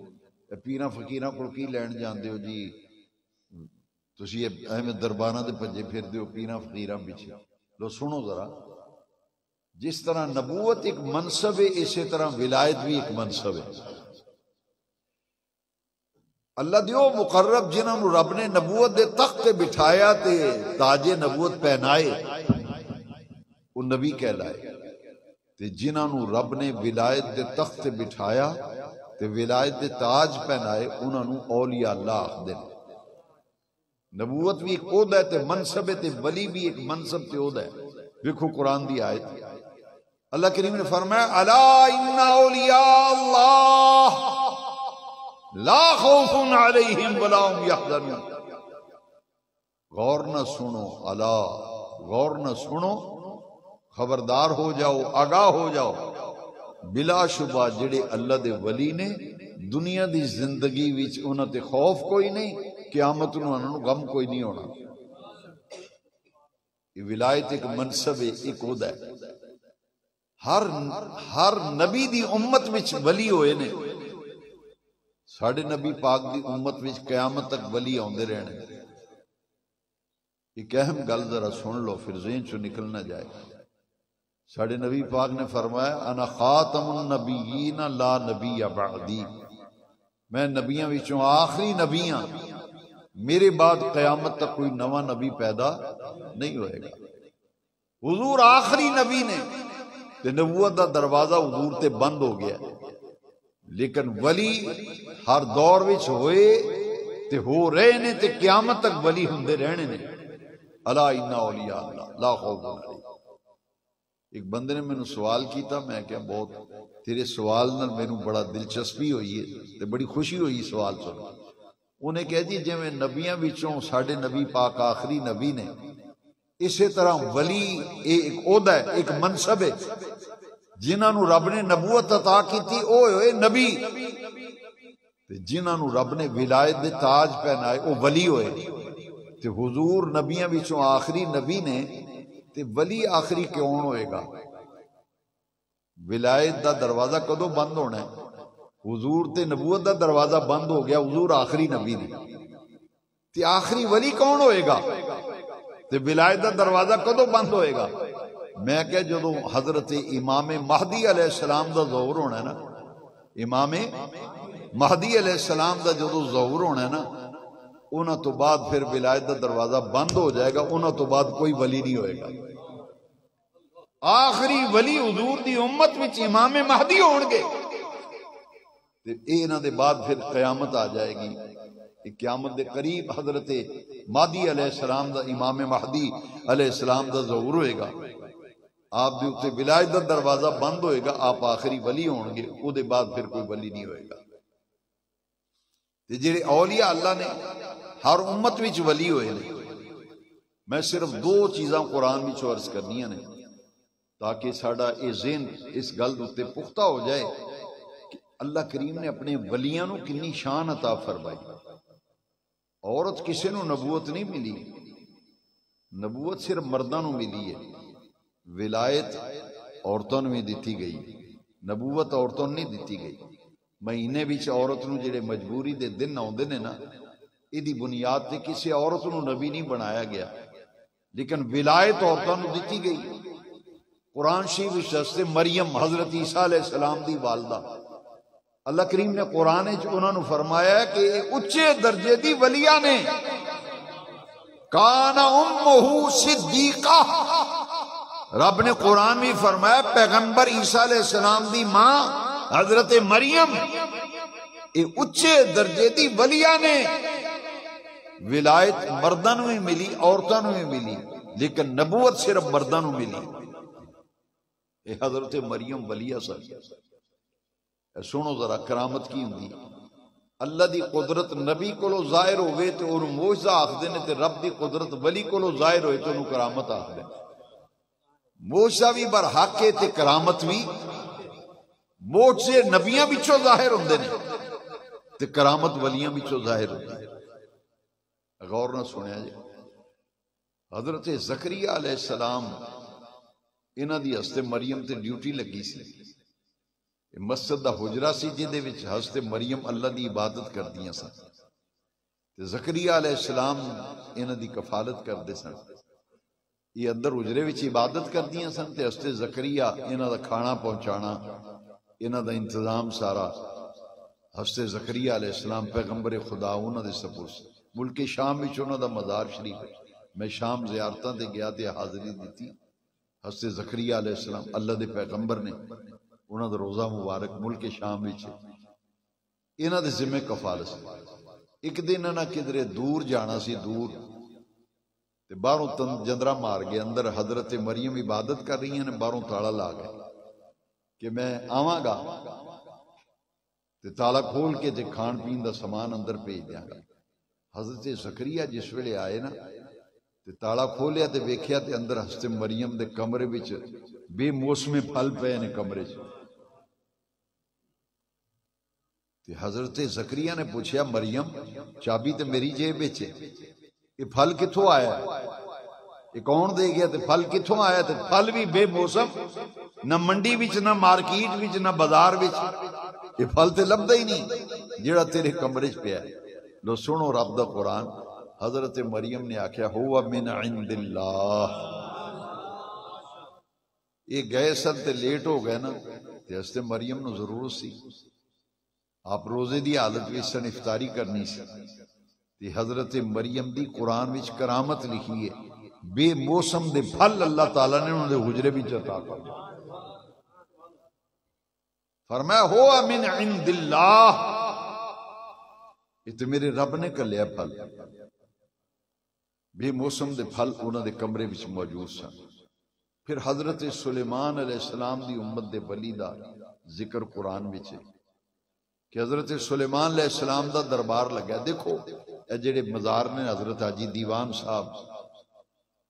پیراں فقیراں کول کی لین جاندے ہو جی، تسی ایویں درباراں دے بھجے پھر دیو پیراں فقیراں پیچھے۔ لو سنو ذرا، جس طرح نبوت ایک منصب ہے اسی طرح ولایت بھی ایک منصب ہے۔ اللہ دیو مقرب جنہوں رب نے نبوت دے تخت بٹھایا تے تاج نبوت پہنائے وہ نبی کہلائے، تے جنہوں رب نے ولایت دے تخت بٹھایا تے ولایت دے تاج پہنائے انہوں اولیاء اللہ آخدے۔ نبوت بھی ایک عہدہ ہے تے منصب ہے تے ولی بھی ایک منصب تے عہدہ ہے۔ دیکھو قرآن دی آیت اللہ کریم نے فرمایا الا ان اولیاء اللہ لا خوف علیہم ولا هم یحزنون۔ غور نہ سنو، الا غور نہ سنو، خبردار ہو جاؤ، آگاہ ہو جاؤ، بلا شبہ جڑے اللہ دے ولی نے دنیا دی زندگی وچ انہاں تے خوف کوئی نہیں، قیامت نوں انہاں نوں غم کوئی نہیں ہونا۔ یہ ولایت ایک منصب ہے، ایک عہدہ ہے۔ ہر نبی دی امت وچ ولی ہوئے نے، ساڑھے نبی پاک دی امت وچ قیامت تک ولی آندے رہنے۔ ایک اہم گل ذرا سن لو پھر ذہن چوں نکل نہ جائے۔ ساڑھے نبی پاک نے فرمایا انا خاتم النبیین لا نبی بعدی، میں نبیاں وچوں آخری نبی ہاں، میرے بعد قیامت تک کوئی نواں نبی پیدا نہیں ہوئے گا۔ حضور آخری نبی نے تے نبوت دا دروازہ حضور تے بند ہو گیا، لیکن ولی ہر دور وچ ہوئے تے ہو رہے نے تے قیامت تک ولی ہوندے رہنے نے۔ الا ان اولیاء اللہ لا خوف علیہم۔ ایک بندے نے مینوں سوال کیتا، میں کہا بہت تیرے سوال نال مینوں بڑا دلچسپی ہوئی ہے تے بڑی خوشی ہوئی سوال سن۔ انہیں کہا جی جویں نبیاں وچوں ساڈے نبی پاک آخری نبی نے، اسی طرح ولی ایک عہدہ ہے، ایک منصب ہے، جنہاں نو رب نے نبوت عطا کیتی او ہوئے نبی، تے جنہاں نو رب نے ولایت دے تاج پہنائے او ولی ہوئے۔ تے حضور نبیاں وچوں آخری نبی نے تے ولی آخری کیوں ہوئے گا؟ ولایت دا دروازہ کدو بند ہونا ہے؟ حضور تے نبوت دا دروازہ بند ہو گیا، حضور آخری نبی نے، تے آخری ولی کون ہوئے گا؟ تے ولایت دا دروازہ کدو بند ہوئے گا؟ میں کہ جدو حضرت امام مہدی علیہ السلام دا ظہور ہونا ہے نا، امام مہدی علیہ السلام دا جدو ظہور ہونا ہے نا، انہاں تو بعد پھر ولایت دا دروازہ بند ہو جائے گا، انہاں تو بعد کوئی ولی نہیں ہوئے گا۔ آخری ولی حضور دی امت وچ امام مہدی ہون گے، تے انہاں دے بعد پھر قیامت آ جائے گی۔ قیامت دے قریب حضرت مہدی علیہ السلام دا، امام مہدی علیہ السلام دا ظہور ہوئے گا، آپ دے اوتے ولایت دا دروازہ بند ہوئے گا، آپ آخری ولی ہون گے، او دے بعد پھر کوئی ولی نہیں ہوئے گا۔ تے جڑے اولیاء اللہ نے ہر امت وچ ولی ہوئے نے۔ میں صرف دو چیزاں قرآن وچ عرض کرنیاں نے تاکہ ساڈا یہ ذہن اس گل تے پختہ ہو جائے کہ اللہ کریم نے اپنے ولیاں نو کنی شان عطا فرمائی۔ عورت کسے نو نبوت نہیں ملی، نبوت صرف مرداں نو ملی ہے، ولایت عورتوں نو بھی دتی گئی، نبوت عورتوں نو نہیں دتی گئی۔ مہینے وچ عورت نو جڑے مجبوری دے دن آوندے نے نا، ایدی بنیاد تے کسی عورت نو نبی نہیں بنایا گیا، لیکن ولایت عورتوں نو دتی گئی۔ قرآن شریف وچ حضرت مریم حضرت عیسیٰ علیہ السلام دی والدہ، اللہ کریم نے قرآن وچ انہاں نو فرمایا کہ اچھے درجے دی ولیاں نے، کان امہ صدیقہ، رب نے قرآن میں فرمایا پیغمبر عیسیٰ علیہ السلام دی ماں حضرت مریم اے اچھے درجے دی ولیاں نے۔ ولایت مرداں نو ہی ملی، عورتاں نو ہی ملی، لیکن نبوت صرف مرداں نو ملی۔ اے حضرت مریم ولیہ سن۔ سنو ذرا کرامت کی ہوندی، اللہ دی قدرت نبی کولو ظاہر ہوئے تے انہوں معجزہ آخدے نے، تے رب دی قدرت ولی کولو ظاہر ہوئے تے انہوں کرامت آخدے۔ معجزہ بھی برحق ہے تے کرامت بھی، معجزے نبیاں بچوں ظاہر ہوندے نے تے کرامت ولیاں بچوں ظاہر ہوندے نے۔ غور نہ سنیا جی، حضرت زکریا علیہ السلام انہاں دی حضرت مریم تے ڈیوٹی لگی سی، مسجد دا حجرہ سی جہدے وچ حضرت مریم اللہ دی عبادت کردیاں سن، تے زکریا علیہ السلام انہاں دی کفالت کردے سن۔ یہ اندر حجرے وچ عبادت کردیاں سن تے حضرت زکریا انہاں دا کھانا پہنچانا، انہاں دا انتظام سارا حضرت زکریا علیہ السلام پیغمبر خدا انہاں دے سپرد۔ ملک شام وچ انہاں دا مزار شریف ہے، میں شام زیارتاں تے گیا تے حاضری دیتی۔ حضرت زکریا علیہ السلام اللہ دے پیغمبر نے، انہاں دا روزہ مبارک ملک شام وچ انہاں دے ذمہ کفالت سی۔ ایک دن انہاں کدرے دور جانا سی، دور تے باہروں جندرا مار گئے، اندر حضرت مریم عبادت کر رہی ہیں، باہروں تالا لا گئے کہ میں آواں گا تے تالا کھول کے تے کھان پین دا سامان اندر بھیج دیاں گا۔ حضرت زکریا جس ویلے آئے نا تے تالا کھولیا تے ویکھیا تے اندر حضرت مریم دے کمرے وچ بے موسمی پھل پئے نے کمرے چ۔ تے حضرت زکریا نے پوچھیا مریم چابی تے میری جیب وچ ہے، یہ پھل کتھوں آیا ہے؟ یہ کون دے گیا؟ تے پھل کتھوں آیا؟ تے پھل بھی بے موسم، نہ منڈی وچ نہ مارکیٹ وچ نہ بازار وچ، یہ پھل تے لبدا ہی نہیں جڑا تیرے کمرے چ پیا ہے۔ لو سنو رب دا قرآن، حضرت مریم نے آکھیا ہوا من عند اللہ۔ یہ گئے سن تے لیٹ ہو گئے نا تے حضرت مریم نو ضرورت سی، آپ روزے دی حالت وچ سن افطاری کرنی سی تے حضرت مریم دی قرآن وچ کرامت لکھی ہے، بے موسم دے پھل اللہ تعالیٰ نے انہوں دے حجرے وچ عطا کر دیا۔ فرمایا ہوا من عند اللہ، یہ تو میرے رب نے کلیا پھل، بے موسم دے پھل انہوں دے کمرے وچ موجود سن۔ پھر حضرت سلیمان علیہ السلام دی امت دے ولی دا ذکر قرآن وچ ہے کہ حضرت سلیمان علیہ السلام دا دربار لگا۔ دیکھو اے جڑے مزار نے حضرت حاجی دیوان صاحب،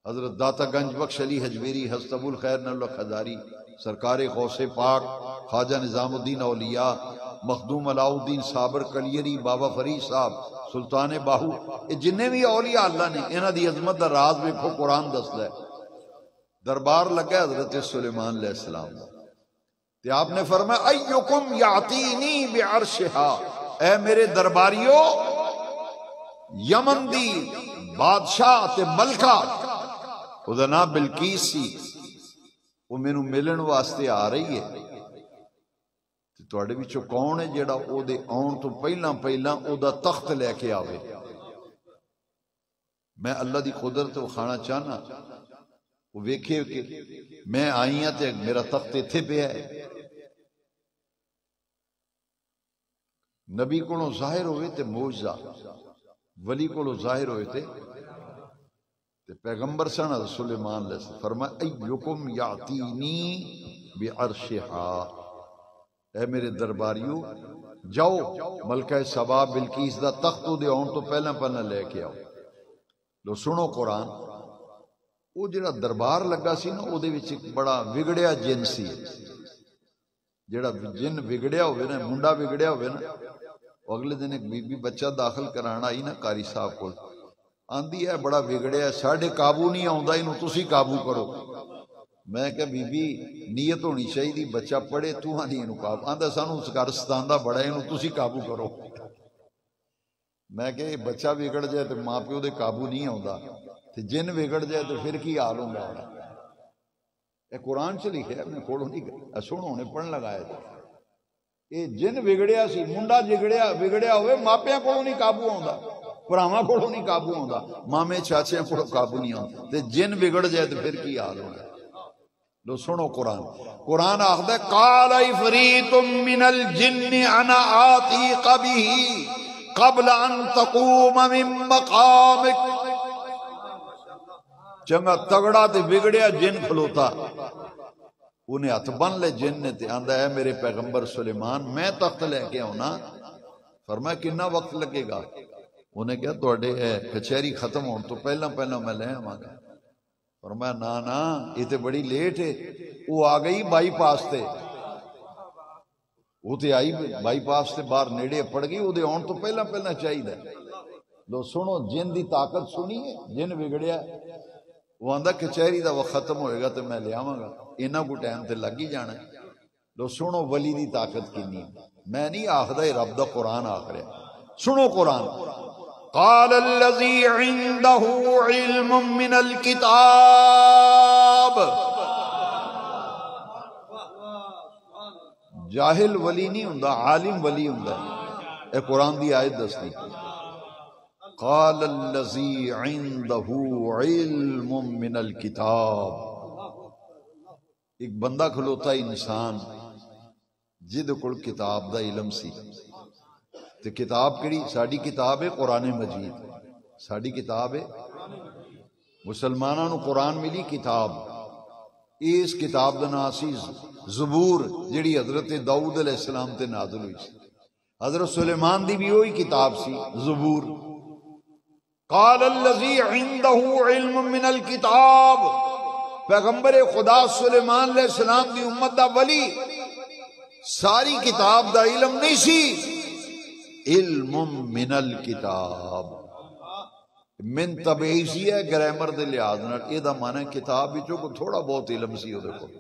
حضرت داتا گنج بخش علی حجویری، حضرت ابو الخیر نلوہ خزاری، سرکار غوث پاک خواجہ نظام الدین اولیاء، مخدوم علاؤ الدین صابر کلیری، بابا فرید صاحب، سلطان باہو، یہ جننے بھی اولیاء اللہ نے انہاں دی عظمت دا راز ویکھو قرآن دسدا ہے۔ دربار لگا حضرت سلیمان علیہ السلام تے آپ نے فرمایا ایکم یعطینی بعرشہا، اے میرے درباریو، یمن دی بادشاہ تے ملکہ او دا نام بلقیس سی، وہ مینوں ملن واسطے آ رہی ہے، تے تواڈے وچوں کون ہے جڑا او دے آن تو پہلاں او دا تخت لے کے آوے؟ میں اللہ دی قدرت وکھانا چاہنا، وہ ویکھے کہ میں آئی ہاں تے میرا تخت ایتھے پہ ہے۔ نبی کولوں ظاہر ہوئے تے معجزہ، ولی کولوں ظاہر ہوئے تے پیغمبر سن حضرت سلیمان علیہ السلام۔ فرمایا ایکم یعطینی بعرشہا، اے میرے درباریو جاؤ ملکہ سبا بلقیس دا تخت دے آن تو پہلا لے کے آؤ۔ لو سنو قرآن، وہ جڑا دربار لگا سی نا، او دے وچ ایک بڑا وگڑیا جن سی، جڑا جن وگڑیا ہوئے نا، منڈا وگڑیا ہوئے نا، اگلے دن ایک بی بی بچہ داخل کرانا آئی نا قاری صاحب کو، آندھی ہے بڑا وگڑیا ہے، ساڑھے قابو نہیں آؤندا، انہوں تسی قابو کرو۔ میں کہ بی بی نیت ہونی چاہیے بچہ پڑھے، تو ہاں نہیں انہوں قابو، آندھا سانو سکارستان دا بڑا ہے، انہوں تسی قابو کرو۔ میں کہ بچہ وگڑ جائے تو ماں پیو دے قابو نہیں آؤندا، تے جن وگڑ جائے تو پھر کی حال ہوں گا؟ اے قرآن سے لکھے ہے، میں کھوڑوں نہیں گئے، سنو نے پڑھن لگایا تھا، اے جن وگڑیا سی، منڈا وگڑیا ہوئے، ماپیاں کھوڑوں نہیں قابو آؤندا، پراواں کھوڑوں نہیں قابو آؤندا، مامے چاچے کھوڑوں قابو نہیں آؤندا، تے جن وگڑ جائے تو پھر کی حال ہوں گا؟ لو سنو قرآن آخدہ قال عفریت من الجن انا آتیک بہ قبل ان تقوم من مقامک۔ چنگا تگڑا تے بگڑیا جن کھلوتا، انہیں ہاتھ بن لے جن نے تے آندہ ہے میرے پیغمبر سلیمان میں تخت لے کے ہونا۔ فرمایا کتنا وقت لگے گا؟ انہیں کہا توڑے کچہری ختم ہون تو پہلا میں لے آواں گا۔ فرمایا نا یہ تے بڑی لیٹ ہے، وہ آ گئی بائی پاس تے، وہ تے آئی بائی پاس تے باہر نیڑے پڑ گئی، وہ دے آن تو پہلا چاہیے۔ لو سنو جن دی طاقت سنی ہے، جن بگڑیا وہ آندہ کچہری دا وقت ختم ہوئے گا تو میں لے آواں گا، انہاں کو ٹائم تے لگ ہی جانا ہے۔ لو سنو ولی دی طاقت کنی، میں نہیں آخدہ رب دا قرآن آخ رہا، سنو قرآن۔ قال الذي عنده علم من الكتاب، جاہل ولی نہیں ہوندا، عالم ولی ہوندا، اے قرآن دی آیت دستی۔ قال الذي عنده علم من الكتاب، ایک بندہ کھلوتا انسان جد کل کتاب دا علم سی، تے کتاب کیڑی؟ ساڈی کتاب ہے قرآن مجید، ساڈی کتاب ہے، مسلمانوں نو قرآن ملی کتاب، اس کتاب دا نام سی زبور، جڑی حضرت داؤد علیہ السلام تے نازل ہوئی سی، حضرت سلیمان دی بھی وہی کتاب سی زبور۔ قال الذی عنده علم من الکتاب، پیغمبر خدا سلیمان علیہ السلام دی امت دا ولی، ساری کتاب دا علم نہیں سی، علم من الکتاب، من تبعیضی ہے گرامر دے لحاظ نال، اے دا معنی کتاب وچوں کو تھوڑا بہت علم سی اودے کول،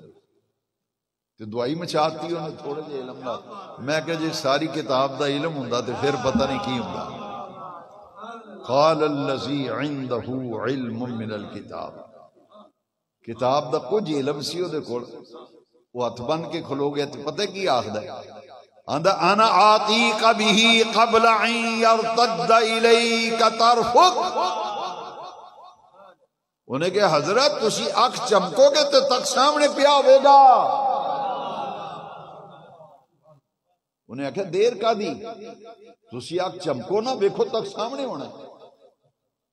تے دعائی مچاتی انہیں تھوڑے جے علم نال، میں کہ جی ساری کتاب دا علم ہوندا تے پھر پتہ نہیں کی ہوندا۔ قال الذی عنده علم من الکتاب، کتاب دا کچھ علم سی اودے کول، وہ ہتھ بن کے کھلو گیا تے پتہ کی آخدا ہے؟ انا آتیک بہ قبل ان یرتد الیک طرفک، انہیں کہ حضرت تسی اکھ چمکو گے تو تک سامنے پیا ہوئے گا. انہیں آکھا دیر کا دی، تسی اکھ چمکو نہ ویکھو تک سامنے ہونا.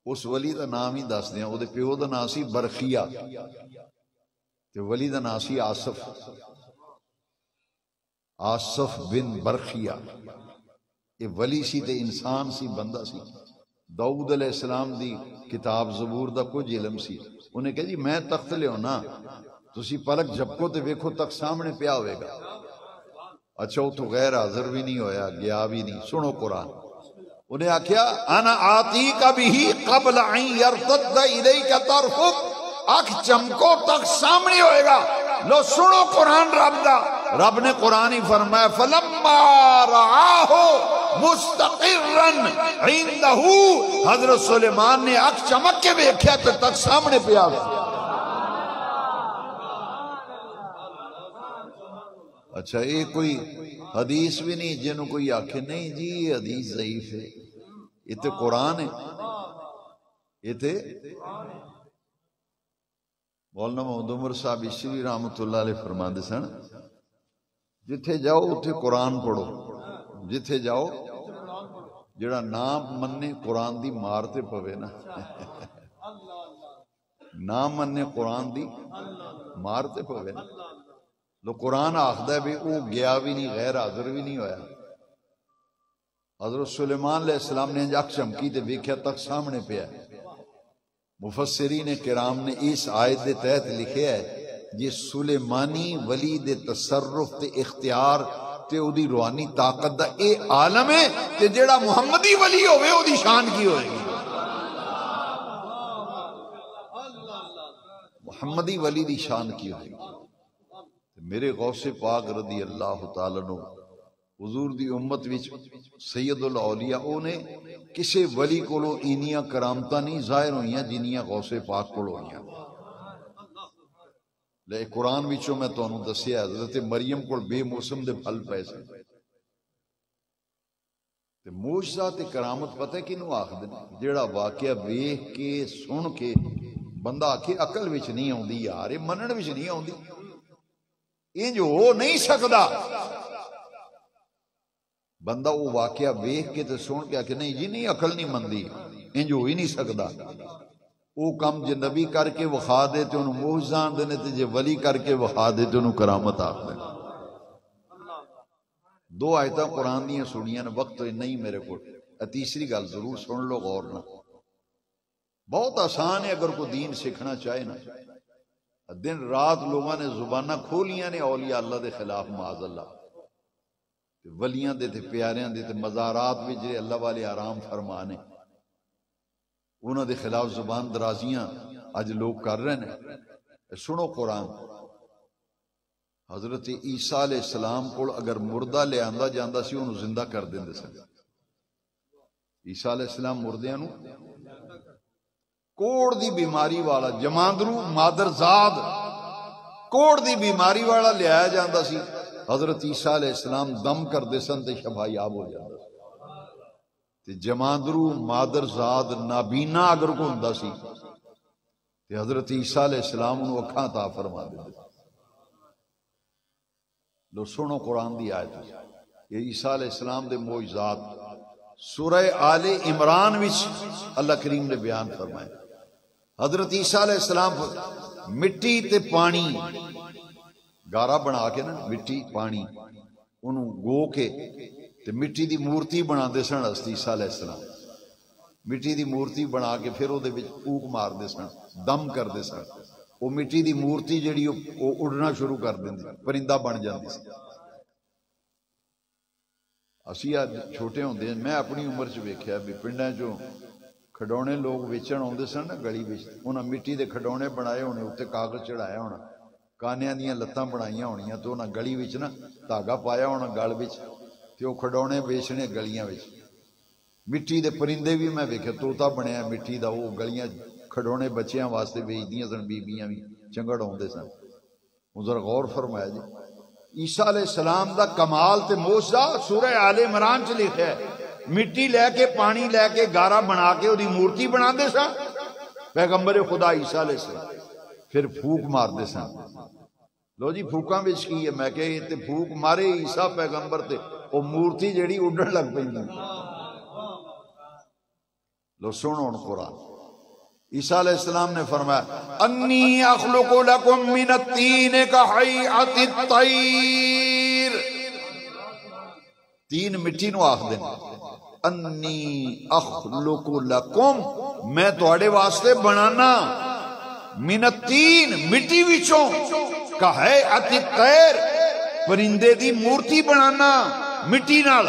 اس ولی دا نام ہی دس دیا، وہ دے پیو دا نام سی برخیہ تے ولی دا نام سی آصف، آصف بن برخیہ. یہ ولی سی تے انسان سی، بندہ سی. داؤد علیہ السلام دی کتاب زبور دا کچھ علم سی. انہیں کہا جی میں تخت لے ہونا، تسی پلک جھپکو تے ویکھو تک سامنے پیا ہوئے گا. اچھا وہ تو غیر حاضر بھی نہیں ہویا، گیا بھی نہیں. سنو قرآن. انہیں آکھیا انا آتیک بہ قبل ان یرتد الیک طرفک، اکھ چمکو تک سامنے ہوئے گا. لو سنو قرآن رب دا. رب نے قرآن ہی فرمایا فلما رآہ مستقرا عندہ، حضرت سلیمان نے اکھ چمک کے دیکھا تو تک سامنے پہ آ گیا. اچھا یہ کوئی حدیث بھی نہیں جنہوں کوئی آکھے نہیں جی یہ حدیث ضعیف ہے، یہ تو قرآن ہے. یہ تو مولانا محمد عمر صاحب عشری رحمۃ اللہ علیہ فرماندے سن جتھے جاؤ اتھے قرآن پڑھو، جتھے جاؤ جڑا نام مننے قرآن دی مارتے پوے نا نام مننے قرآن دی مارتے پوے نا. لو قرآن آخدہ ہے بھی وہ گیا بھی نہیں، غیر حاضر بھی نہیں ہویا. حضرت سلیمان علیہ السلام نے اکھ چمکی تے ویکھیا تک سامنے پہ ہے. مفسرین کرام نے اس آیت دے تحت لکھیا ہے یہ سلیمانی ولی دے تصرف تے اختیار تے او دی روحانی طاقت دا اے عالم ہے تے جیڑا محمدی ولی ہوئے او دی شان کی ہوئے گی. محمدی ولی دی شان کی ہوئے گی. میرے غوث پاک رضی اللہ تعالیٰ عنہ حضور دی امت وچ سید الاولیاء نے کسے ولی کولو اینیاں کرامتاں نہیں ظاہر ہوئیاں جنیاں غوث پاک کولو ہوئیاں. لے قرآن وچوں میں تانوں دسیا حضرت مریم کول بے موسم دے پھل پئے سن. تے معجزہ تے کرامت پتہ کینوں آکھدے نے جیڑا واقعہ ویکھ کے سن کے بندہ آکھے عقل وچ نہیں آوندی یار یہ منن وچ نہیں آوندی، انج ہو نہیں سکدا. بندہ وہ واقعہ ویکھ کے تے سن کے آکھے نہیں جی نہیں عقل نہیں مندی، انج ہو ہی نہیں سکدا. وہ کم جے نبی کر کے وخا دے تے انہوں معجزہ آندے نے تے جے ولی کر کے وخا دے تے انہوں کرامت آکھدے نے. دو آیتاں قرآن دیاں سنیاں نے، وقت نہیں میرے کو. تیسری گل ضرور سن لو غور نہ. بہت آسان ہے اگر کوئی دین سیکھنا چاہے نا. دن رات لوگاں نے زبانہ کھولیاں نے اولیاء اللہ دے خلاف معاذ اللہ، ولیاں دے تے پیاریاں دے تے مزارات وچ جڑے اللہ والے آرام فرمانے انہاں دے خلاف زبان درازیاں اج لوگ کر رہے ہیں. سنو قرآن. حضرت عیسیٰ علیہ السلام کو اگر مردہ لے آندا جاندا سی انہوں زندہ کر دیندے سن. عیسیٰ علیہ السلام مردیاں نو کوڑ دی بیماری والا جماندرو مادر زاد کوڑ دی بیماری والا لے آیا جاندا سی، حضرت عیسیٰ علیہ السلام دم کردے سن تے شفا یاب ہو جاندا تے جماندرو مادر زاد نابینا اگر کو ہوندا سی تے حضرت عیسیٰ علیہ السلام انہوں اکھاں عطا فرما دیندے. لو سنو قرآن دی آیت یہ عیسیٰ علیہ السلام دے معجزات سورہ آل عمران وچ اللہ کریم نے بیان فرمائے. حضرت عیسیٰ علیہ السلام مٹی تے پانی گارا بنا کے نا مٹی پانی انہوں گو کے تے مٹی دی مورتی بنا دے سن. حضرت عیسیٰ علیہ السلام مٹی دی مورتی بنا کے پھر او دے وچ پھونک مار دے سن، دم کر دے سن. وہ مٹی دی مورتی جڑی وہ اڑنا شروع کر دیندی، پرندہ بن جاندی سی. اسی آج چھوٹے ہوندے میں اپنی عمر چ ویکھیا بھی پنڈاں چوں کھڈونے لوگ ویچن آندے سن نا گلی وچ، انہاں مٹی دے کھڈونے بنائے ہونے، اوتے کاغذ چڑھایا ہونا، کانیاں دیاں لتاں بنائیاں ہونیاں تے انہاں گلی وچ نا دھاگا پایا ہونا گل وچ تے او کھڈونے بیچنے گلیاں وچ. مٹی دے پرندے بھی میں ویکھے، طوطا بنیا مٹی دا، وہ گلیاں کھڈونے بچیاں واسطے بیچدیاں سن، بیبییاں بھی چنگڑ آندے سن. ذرا غور فرمایا جی عیسیٰ علیہ السلام دا کمال تے موجزہ سورہ آل عمران چ لکھا ہے، مٹی لے کے پانی لے کے گارا بنا کے وہ مورتی بنا دے سا پیغمبر خدا عیسیٰ علیہ السلام، پھر پھوک مار دے سا. لو جی پھوکاں وچ کی ہے، میں کہ یہ تے پھوک مارے عیسیٰ پیغمبر تے وہ مورتی جیڑی اڈن لگ پئی. لو سنو ہن قرآن. عیسیٰ علیہ السلام نے فرمایا انی اخلق لکم من الطین کہیئت الطیر. تین مٹی نو آخ دیں، انی اخلق لکم میں تواڈے واسطے بنانا، من الطین مٹی وچوں، کہیئت الطیر پرندے دی مورتی بنانا مٹی نال،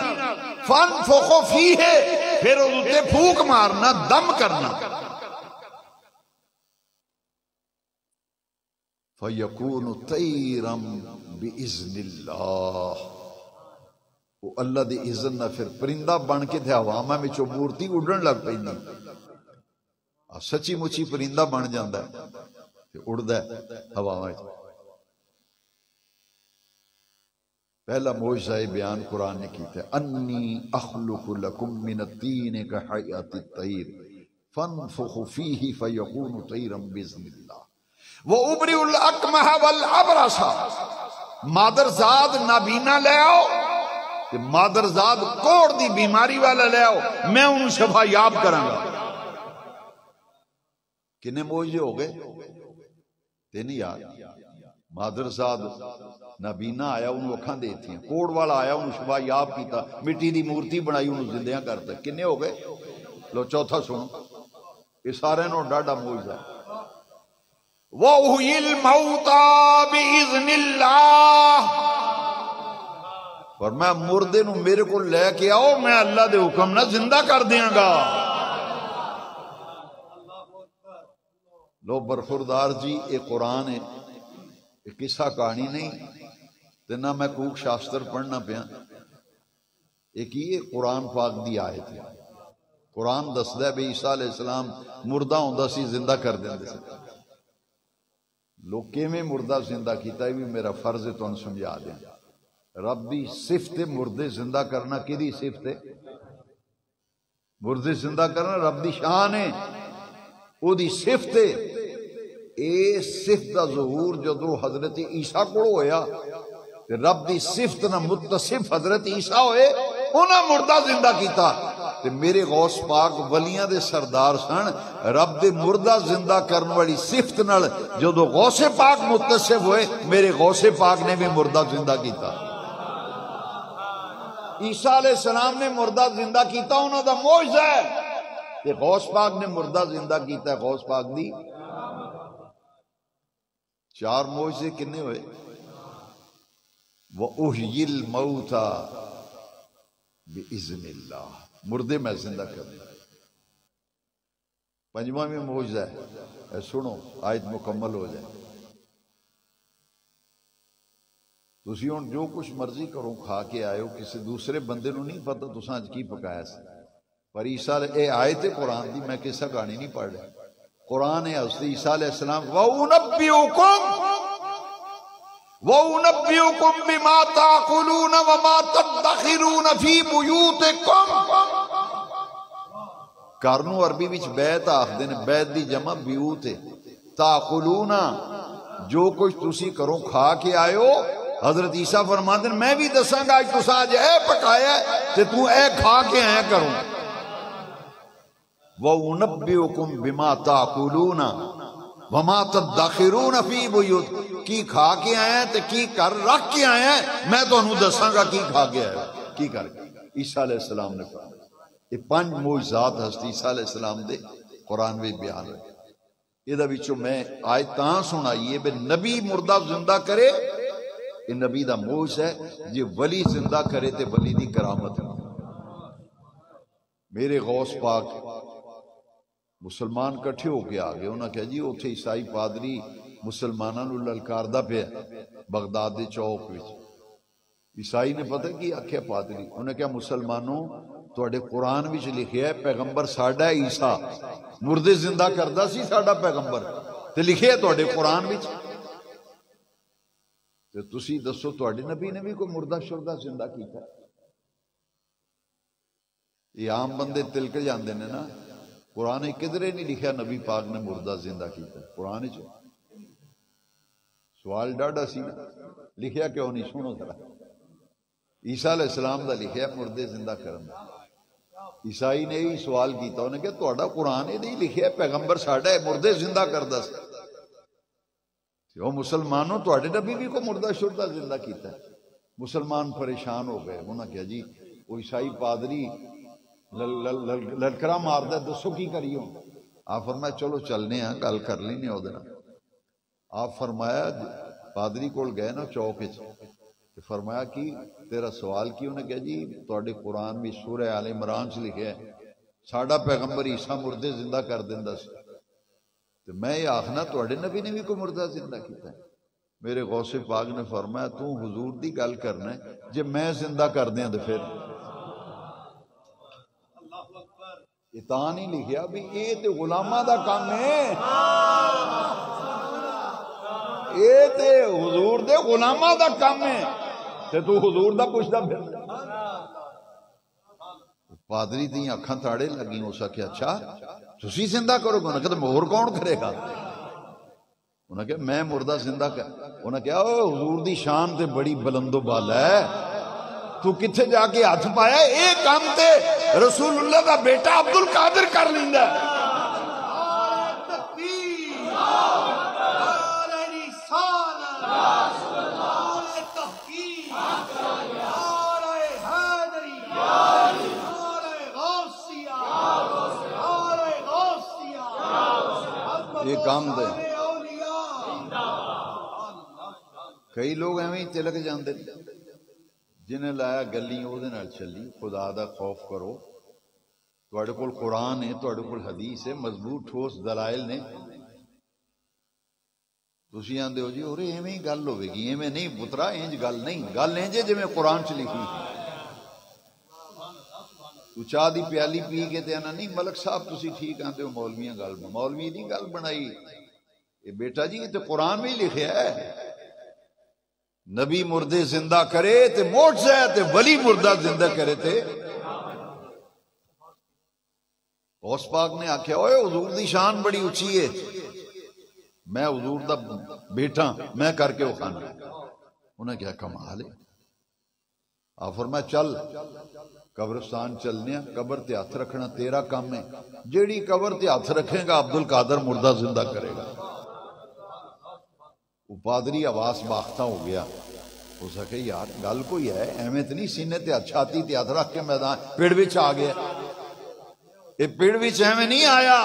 فانفخ فیہ پھر اُتے پھوک مارنا، دم کرنا، فَيَكُونُ طَيْرًا بِإِذْنِ اللَّهِ، وہ اللہ دی اذن نہ پھر پرندہ بن کے تھے عوامہ میں مورتی اڑن لگ پئی. سچی مچی پرندہ بن جاندہ ہے، اڑدا ہے ہواواں. پہلا معجزہ بیان قرآن نے کیتا ہے انی اخلق لکم من الطین کہیئت الطیر فانفخ فیہ فیکون طیرا باذن اللہ وَأُبْرِئُ الْأَكْمَحَ وَالْأَبْرَصَ. مادرزاد نابینا لے آؤ کہ مادرزاد کوڑ دی بیماری والا لے آؤ، میں انہوں شفا یاب کراں گا. کنے موجے ہو گئے تین یاد. مادرزاد نابینا آیا انہوں اکھاں دیتی ہیں، کوڑ والا آیا انہوں شفا یاب کیتا، مٹی دی مورتی بنائی انہوں زندیاں کرتا. کنے ہو گئے؟ لو چوتھا سنو، یہ سارے نو ڈاڈا موجزہ ہے. وَأُحْيِي الْمَوْتَى بِإِذْنِ اللَّهِ. اور میں مردے نو میرے کو لے کے آؤ، میں اللہ دے حکم نہ زندہ کر دیاں گا. لو برخوردار جی یہ قرآن ہے، یہ قصہ کہانی نہیں تے نہ میں کوک شاستر پڑھنا پیا. ایک یہ قرآن پاک دی آیت ہے. قرآن دسدا ہے بے عیسیٰ علیہ السلام مردہ ہوندا سی زندہ کر دیندے سی. لوگ کیویں مردہ زندہ کیتا ہے بھی میرا فرض ہے تو سمجھا دیں. رب دی صفت مردے زندہ کرنا کدی صفت ہے؟ مردے زندہ کرنا رب دی شان ہے، او دی صفت ہے. اے صفت دا ظہور جدو حضرت عیسیٰ کو ہویا تے رب دی صفت نہ متصف حضرت عیسیٰ ہوئے، انہاں مردہ زندہ کیتا. تے میرے غوث پاک ولیاں دے سردار سن، رب دے مردہ زندہ کرن والی صفت نال جدو غوث پاک متصف ہوئے، میرے غوث پاک نے بھی مردہ زندہ کیتا. عیسیٰ علیہ السلام نے مردہ زندہ کیتا، انہوں دا معجزہ ہے. تے غوث پاک نے مردہ زندہ کیتا ہے. غوث پاک دی چار معجزے کنے ہوئے؟ وَأُحْيِي الْمَوْتَى بِإِذْنِ اللَّهِ، مردے میں زندہ کرنا. پنجواں میں معجزہ ہے، سنو آیت مکمل ہو جائے. تسی ہن جو کچھ مرضی کرو کھا کے آئے ہو، کسی دوسرے بندے نو نہیں پتہ تساں اج کی پکایا سی. پر عیسیٰ اے آیت قرآن دی، میں قصہ کہانی نہیں پڑھ رہا. قرآن ہے حضرت عیسیٰ علیہ السلام وَأُنَبِّئُكُمْ بِمَا تَأْكُلُونَ وَمَا تَدَّخِرُونَ فِي بُيُوتِكُمْ. کارنو عربی وچ بیت آخدے نے، بیت دی جمع بیوت ہے. تاکلون جو کچھ تسی کرو کھا کے آئے ہو. حضرت عیسیٰ فرماتے ہیں میں بھی دساں گا اج تساں اج اے پکایا ہے تے تو اے کھا کے آیا کروں. وَأُنَبِّئُكُمْ بِمَا تَأْكُلُونَ وَمَا تَدَّخِرُونَ فِي بُيُوتِكُمْ. کی کھا کے آیا ہے تے کی کر رکھ کے آیا ہے، میں تانوں دساں گا کی کھا کے آیا ہے کی کر کے. عیسیٰ علیہ السلام نے فرمایا. یہ پانچ معجزات حضرت عیسیٰ علیہ السلام دے قرآن میں بیان ہے. یہ وچوں میں آیت تاں سنائیے بے نبی مردہ زندہ کرے، یہ نبی دا معجزہ ہے. جی ولی زندہ کرے تے ولی دی کرامت ہے. میرے غوث پاک مسلمان کٹھے ہو کے آگے، انہاں کہا جی اتھے عیسائی پادری مسلماناں نو للکاردہ پہ بغداد دے چوک وچ. عیسائی نے پتہ کی آکھیا پادری، انہیں کہا مسلمانوں تواڈے قرآن وچ لکھیا ہے پیغمبر ساڈا عیسیٰ مردے زندہ کردہ سی، ساڈا پیغمبر تے لکھیا ہے تواڈے قرآن وچ. تے تسی دسو تواڈے نبی نے بھی کوئی مردہ شردہ زندہ کیتا ہے؟ یہ عام بندے تلک جاندے نے نا، قرآن کدھرے نہیں لکھیا نبی پاک نے مردہ زندہ کیتا ہے، قرآن چ سوال ڈاڈا سی نا، لکھیا کیوں نہیں؟ سنو ذرا، عیسیٰ علیہ السلام دا لکھیا مردے زندہ کرنا۔ عیسائی نے یہی سوال کیتا، انہیں کہ تہاڈا قرآن یہ نہیں لکھیا پیغمبر ساڈا ہے مردے زندہ کردا سی؟ او مسلمانوں تہاڈے نبی بھی کو مردہ شردہ زندہ کیتا ہے؟ مسلمان پریشان ہو گئے، انہاں کہا جی وہ عیسائی پادری للکرا ماردا، دسو کی کریو؟ آپ فرمایا چلو چلنے ہاں گل کر لینے او دے نال۔ آپ فرمایا پادری کول گئے نا چوک وچ، فرمایا کی تیرا سوال کی؟ انہیں کہا جی تواڈے قرآن بھی سورہ آل عمران چ لکھیا ہے ساڈا پیغمبر عیسیٰ مردے زندہ کر دیندا سی، تو میں یہ آخنا تواڈے نبی نے بھی کوئی مردہ زندہ کیتا ہے؟ میرے غوث پاک نے فرمایا تو حضور دی گل کرنا ہے، جے میں زندہ کر دیاں تو پھر یہ تاں نہیں لکھیا بھی یہ تے غلاماں دا کام ہے، یہ تے حضور دے غلاماں دا کام ہے، تے تو حضور دا پوچھدا پھر؟ پادری دی اکھاں تاڑے لگی، ہو سکے اچھا تسی زندہ کرو گے؟ انہوں نے کہا مہر کون کرے گا؟ انہوں نے کہا میں مردہ زندہ کر۔ انہوں نے کہا او حضور دی شان تے بڑی بلند و بالا ہے، تو کتھے جا کے ہاتھ پایا؟ اے کام تے رسول اللہ دا بیٹا عبد القادر کر لیندا ہے۔ یہ کام دے کئی لوگ ایویں تلک جاندے، جنہیں لایا گلی او دے نال چلی۔ خدا دا خوف کرو، تواڈے کول قرآن ہے، تواڈے کول حدیث ہے، مضبوط ٹھوس دلائل نے، تسی آندے ہو جی اور ایویں گل ہوے گی، ایویں نہیں پترا، انج گل نہیں، گل انج جویں قرآن چ لکھی۔ تو چاہ دی پیالی پی کے تے آنا نہیں ملک صاحب تسی ٹھیک آندے ہو، مولویاں گل مولوی نہیں گل بنائی، یہ بیٹا جی یہ تے قرآن میں ہی لکھیا ہے نبی مردے زندہ کرے تے معجزہ ہے، تے ولی مردہ زندہ کرے تے۔ غوث پاک نے آکھیا اوے حضور دی شان بڑی اچھی ہے، میں حضور دا بیٹا میں کر کے اکھانا۔ انہیں کہا کمال ہے۔ آپ فرمایا چل قبرستان چلنے، قبر تے ہاتھ رکھنا تیرا کام ہے، جیڑی قبر تے ہاتھ رکھے گا عبد القادر مردہ زندہ کرے گا۔ وہ پادری آواز باختہ ہو گیا، ہو سکے یار گل کوئی ہے، ایویں تے نہیں سینے تے ہاتھ چھاتی تے ہاتھ رکھ کے میدان پیڑ وچ آ گیا، یہ پیڑ وچ ایویں نہیں آیا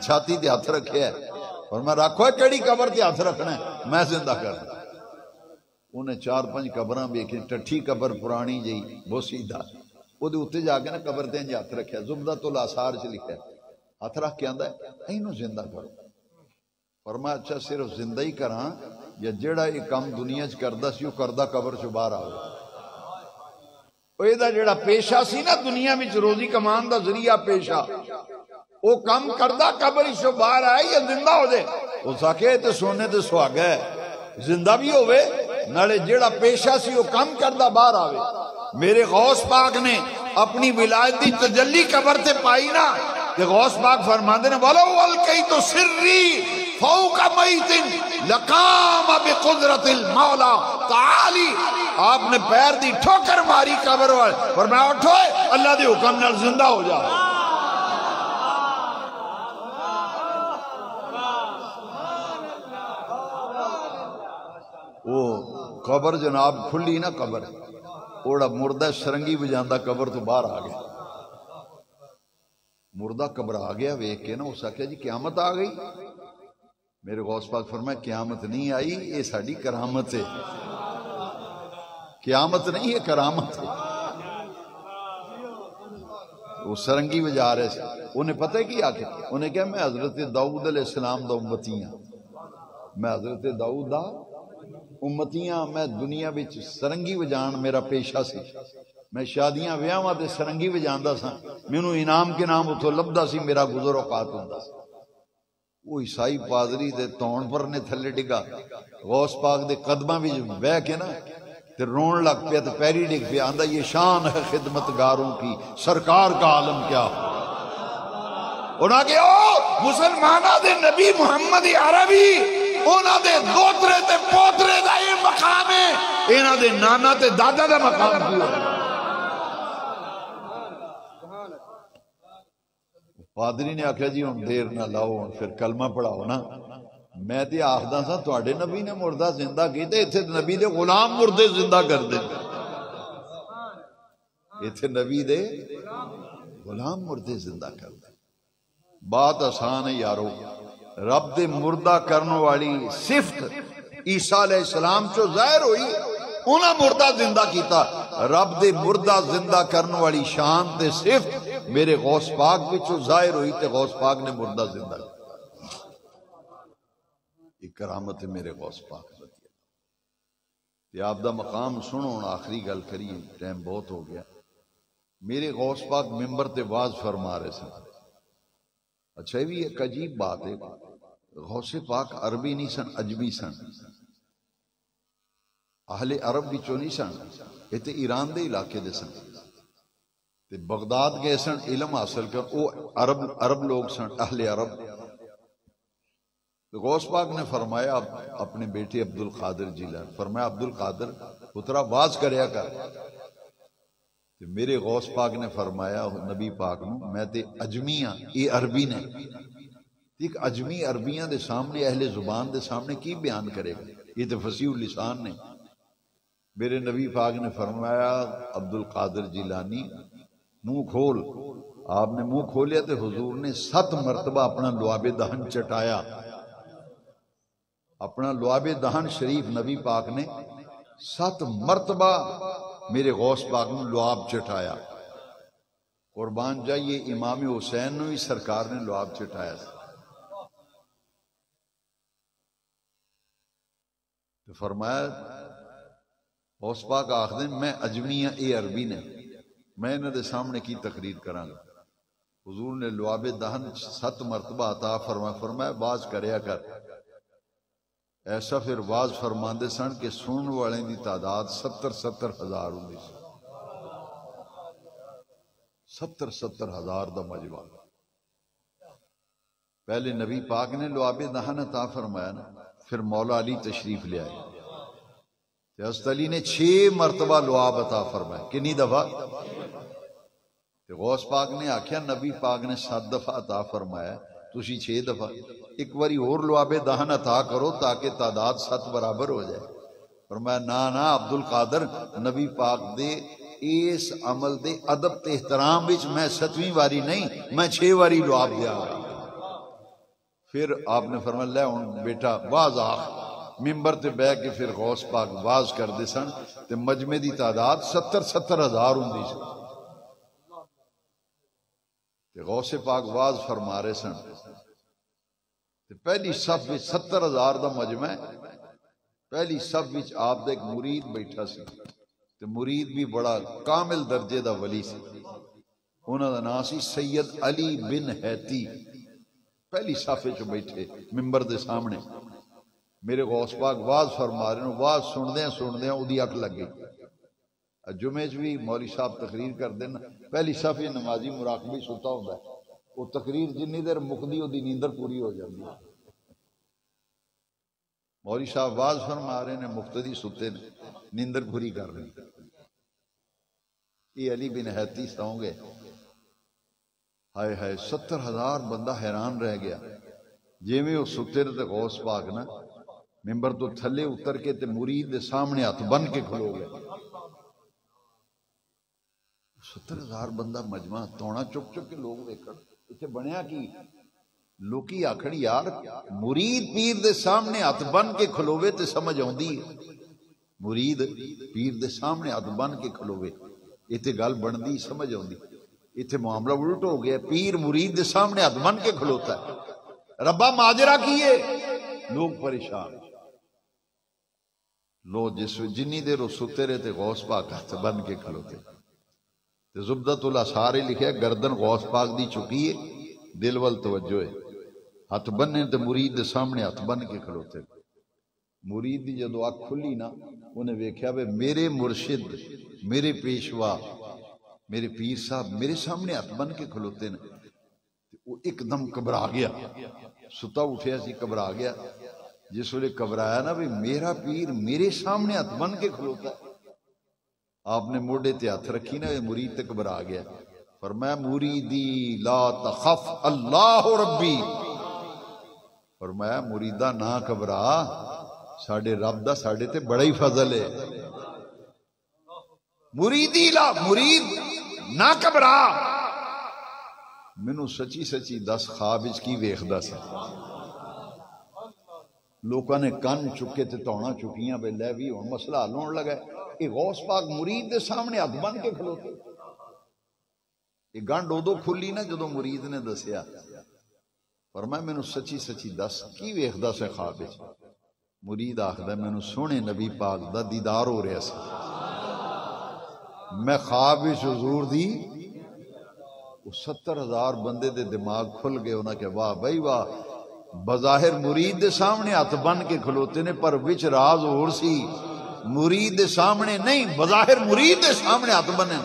چھاتی تے ہاتھ رکھے ہے، اور میں رکھو کیڑی قبر تے ہاتھ رکھنا ہے، میں زندہ کرنا۔ انہیں 4-5 قبراں ویکھی، ٹٹھی قبر پرانی جی بہت سیدھا، وہ اتنے جا کے نا قبر تے ہاتھ رکھیا، زبدۃ الاثار چ لکھا ہے، ہاتھ رکھ کے آندا ہے اینو زندہ کرو۔ فرمایا اچھا صرف زندہ ہی کراں یا جیڑا یہ کام دنیا چ کردا سی وہ کردہ قبر چ باہر آوے؟ او ایدا جیڑا پیشہ سی نا دنیا وچ روزی کمان دا ذریعہ پیشہ، وہ کام کردہ قبر چ باہر آئے یا زندہ ہو جائے؟ ہو سکے تے سونے تے سہاگا ہے، زندہ بھی ہوئے نالے جیڑا پیشہ سی وہ کام کردہ باہر آوے۔ میرے غوث پاک نے اپنی ولایت دی تجلی قبر تے پائی نا، کہ غوث پاک فرماندے نے وَلَوْ أَلْقَيْتُ سِرِّي فَوْقَ مَيْتٍ لَقَامَ بِقُدْرَةِ الْمَوْلَى تعالی، آپ نے پیر دی ٹھوکر ماری قبر والے، فرمایا اٹھو اللہ دے حکم نال زندہ ہو جا۔ وہ قبر جناب کھلی نا قبر، اوڑا مردہ سرنگی بجاندہ قبر تو باہر آ گیا، مردہ قبر آ گیا ویکھ کے نا اس آکھیا جی قیامت آ گئی؟ میرے غوث پاک فرمایا قیامت نہیں آئی، یہ ساڈی کرامت ہے، قیامت نہیں ہے کرامت ہے۔ وہ سرنگی بجا رہے سے، انہیں پتہ ہے کی آکھیا؟ انہیں کہا میں حضرت داؤد علیہ السلام دا امتی ہاں، میں حضرت داؤد دا امتیاں، میں دنیا بچ سرنگی بجان میرا پیشہ سی، میں شادیاں ویاواں تے سرنگی بجاندا سا، مینوں انعام کے نام اتھوں لبدا سی، میرا گزر اوقات ہوندا سی۔ وہ عیسائی پادری دے تون پر نے تھلے ڈگا، غوث پاک دے قدماں وچ بہ کے نا تے رون لگ پیا تے پیری ڈگ پیا، آندا یہ شان ہے خدمتگاروں کی، سرکار کا عالم کیا ہو۔ انہاں کہ او مسلمانہ دے نبی محمد عربی انہاں دے دوترے تے پوترے دا یہ مقام ہے، انہاں دے نانا تے دادا دا مقام کیوں ہے؟ پادری نے آکھیا جی ہن دیر نہ لاؤ، ہن پھر کلمہ پڑھاؤ نا۔ میں تے آخدا سا تواڈے نبی نے مردہ زندہ کیتے، ایتھے نبی دے غلام مردے زندہ کر دے، ایتھے نبی دے غلام مردے زندہ کر دے۔ بات آسان ہے یارو، رب دے مردہ کرنے والی صفت عیسیٰ علیہ السلام چو ظاہر ہوئی، انہاں مردہ زندہ کیتا۔ رب دے مردہ زندہ کرنے والی شان تے صفت میرے غوث پاک وچوں ظاہر ہوئی تے غوث پاک نے مردہ زندہ کیتا۔ یہ کرامت ہے میرے غوث پاک رضی اللہ۔ یہ آپ دا مقام سنو، آخری گل کریے، ٹائم بہت ہو گیا۔ میرے غوث پاک ممبر تے واز فرما رہے سن۔ اچھا بھی ایک عجیب بات ہے، غوث پاک عربی نہیں سن، عجمی سن، اہل عرب وچوں نہیں سن، یہ تے ایران دے علاقے دے سن تے بغداد گئے سن علم حاصل کر، وہ عرب لوگ سن، اہل عرب۔ غوث پاک نے فرمایا اپنے بیٹے عبد القادر جیلانی، فرمایا عبد القادر پترا واز کریا کر۔ میرے غوث پاک نے فرمایا نبی پاک نو، میں تے عجمی ہاں، یہ عربی نے، ایک عجمی عربیاں دے سامنے، اہل زبان دے سامنے کی بیان کرے گا، یہ تے فصیح اللسان نے۔ میرے نبی پاک نے فرمایا عبد القادر جیلانی منہ کھول۔ آپ نے منہ کھولیا تے حضور نے 7 مرتبہ اپنا لعاب دہن چٹایا، اپنا لعاب دہن شریف نبی پاک نے 7 مرتبہ میرے غوث پاک نے لعاب چٹایا۔ قربان جائیے امام حسین نے بھی سرکار نے لعاب چٹایا۔ تو فرمایا غوث پاک آخدے میں عجمی ہاں، اے عربی نے، میں انہاں دے سامنے کی تقریر کراں گا۔ حضور نے لعاب دہن 7 مرتبہ عطا فرمایا باز کریا کر۔ ایسا پھر واز فرماندے سن کہ سنن والے دی تعداد 70 ہزار ہوندی سی، 70 ہزار دا مجمع۔ پہلے نبی پاک نے لعاب دہن عطا فرمایا نا، پھر مولا علی تشریف لے آئے، حضرت علی نے 6 مرتبہ لعاب عطا فرمایا۔ کنی دفعہ؟ غوث پاک نے آکھیا نبی پاک نے 7 دفعہ عطا فرمایا، تسی 6 دفعہ، ایک باری اور لعاب دہن عطا کرو تاکہ تعداد 7 برابر ہو جائے۔ فرمایا نا عبد القادر، نبی پاک دے اس عمل دے ادب تے احترام وچ میں 7ویں واری نہیں، میں 6 واری لعاب دیا گا۔ پھر آپ نے فرمایا لے ہن بیٹا واز آخ۔ ممبر تے بہ کے پھر غوث پاک واز کر دے سن تے مجمع دی تعداد 70 ہزار ہوندی سی۔ غوث پاک واز فرما رہے سن، پہلی صف وچ 70 ہزار دا مجمع، پہلی صف وچ آپ دا ایک مرید بیٹھا سی، تے مرید بھی بڑا کامل درجے دا ولی سی، انہاں دا نام سی سید علی بن حیتی۔ پہلی صف وچ بیٹھے ممبر دے سامنے، میرے غوث پاک واز فرما رہے ہیں، واز سندیاں اودی اکھ لگ گئی۔ جمعے چ بھی مولوی صاحب تقریر کر دینا، پہلی صف نمازی مراقبی ستا ہوندا ہے، وہ تقریر جنی دیر مکدی اودی نیندر پوری ہو جاندی ہے۔ مولوی صاحب واز فرما رہے ہیں، مقتدی ستے نے، نیندر پوری کر رہے ہیں۔ یہ علی بن حیتی سو گئے، ہائے ہائے 70 ہزار بندہ حیران رہ گیا۔ جی میں وہ ستے نے تے غوث پاک نا ممبر تو تھلے اتر کے تے مرید دے سامنے ہاتھ بن کے کھلو گئے۔ 70 ہزار بندہ مجمع توڑا چک چک کے لوگ دیکھن، اتنے بنیا کی لوکی آکھن یار مرید پیر دے سامنے ہاتھ بن کے کھلوے تے سمجھ آؤندی ہے، مرید پیر دے سامنے ہاتھ بن کے کھلوے اتنے گل بندی سمجھ آؤندی۔ اتنے معاملہ الٹ ہو گیا، پیر مرید دے سامنے ہاتھ بن کے کھلوتا ہے، ربا ماجرا کیے، لوگ پریشان۔ لو جنی دیر وہ ستے رہے تے غوث پاک ہاتھ بن کے کھلوتے۔ زبدۃ الاسحار لکھا گردن غوث پاک دی چکی ہے، دل وال توجہ ہے۔ ہاتھ بننے تے مرید دے سامنے ہاتھ بن کے کھلوتے. مرید دی جدو اکھ کھلی نا انہیں ویکھیا بے میرے مرشد میرے پیشوا میرے پیر صاحب میرے سامنے ہاتھ بن کے کھلوتے نے. وہ ایک دم گھبرا گیا, ستا اٹھیا سی گھبرا گیا. جس ویلے گھبرایا نا بھی میرا پیر میرے سامنے ہاتھ بن کے کھلوتا ہے, آپ نے موڈے تے ہاتھ رکھی نا, مرید تے گھبرا گیا. فرمایا مریدی لا تخف اللہ ربی, فرمایا مریدہ نہ گھبرا, ساڈے رب دا ساڈے تے بڑا ہی فضل ہے. مریدی لا مرید نہ گھبرا, مینوں سچی سچی دس خواب وچ کی ویکھدا سی. لوکاں نے کن چکے تے توڑاں چکیاں بے لے بھی ہن مسئلہ حل ہون لگا. یہ غوث پاک مرید دے سامنے ہاتھ بن کے کھلوتے. یہ گنڈ ادو کھلی نا جدو مرید نے دسیا. فرمایا مینوں سچی سچی دس کی ویکھدا سی خواب وچ. مرید آخدا مینوں سونے نبی پاک دا دیدار ہو رہا سی. میں خواب وچ حضور دی 70,000 بندے دے دماغ کھل گئے. انہاں کہ واہ بھائی واہ, بظاہر مرید دے سامنے ہاتھ بن کے کھلوتے نے پر وچ راز اور سی. مرید دے سامنے نہیں, بظاہر مرید دے سامنے ہاتھ بنے,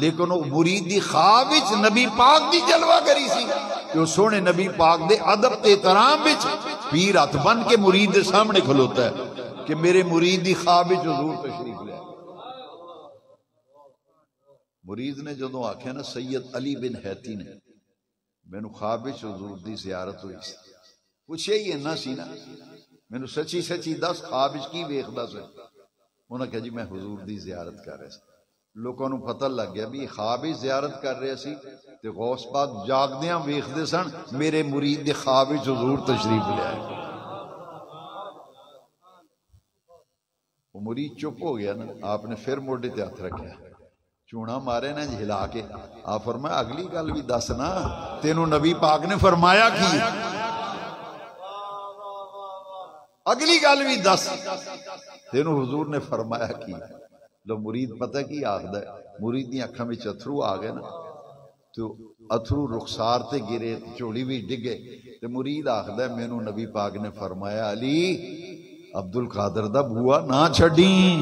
لیکن وہ مرید دی خواب وچ نبی پاک دی جلوہ کری سی کہ وہ سونے نبی پاک دے ادب تے احترام وچ پیر ہاتھ بن کے مرید دے سامنے کھلوتا ہے کہ میرے مرید دی خواب وچ حضور تشریف لے. مرید نے جدوں آکھیا نا سید علی بن حیتی نے مینوں خواب وچ حضور دی زیارت ہوئی سی, پوچھے ہی نہ سی نا مینوں سچی سچی دس خواب وچ کی ویکھدا سی. انہاں کہا جی میں حضور دی زیارت کر رہا سی. لوگوں نوں پتہ لگ گیا بھی خواب وچ زیارت کر رہے سی تے غوث پاک جاگدیاں ویکھدے سن میرے مرید دے خواب وچ حضور تشریف لے آئے. وہ مرید چپ ہو گیا نا, آپ نے پھر موڈے تے ہاتھ رکھیا, چونا مارے نا ہلا کے. آپ فرمایا اگلی گل بھی دس نا, تینوں نبی پاک نے فرمایا کی, اگلی گل بھی دس تینوں حضور نے فرمایا کی. لو مرید پتہ کی آخدا ہے, مرید دی اکھاں وچ اتھرو آ گئے نا تو اتھرو رخسار تے گرے, چوڑی بھی ڈگے تے مرید آخدا ہے مینوں نبی پاک نے فرمایا علی عبد القادر دا بوا نہ چھڈیں,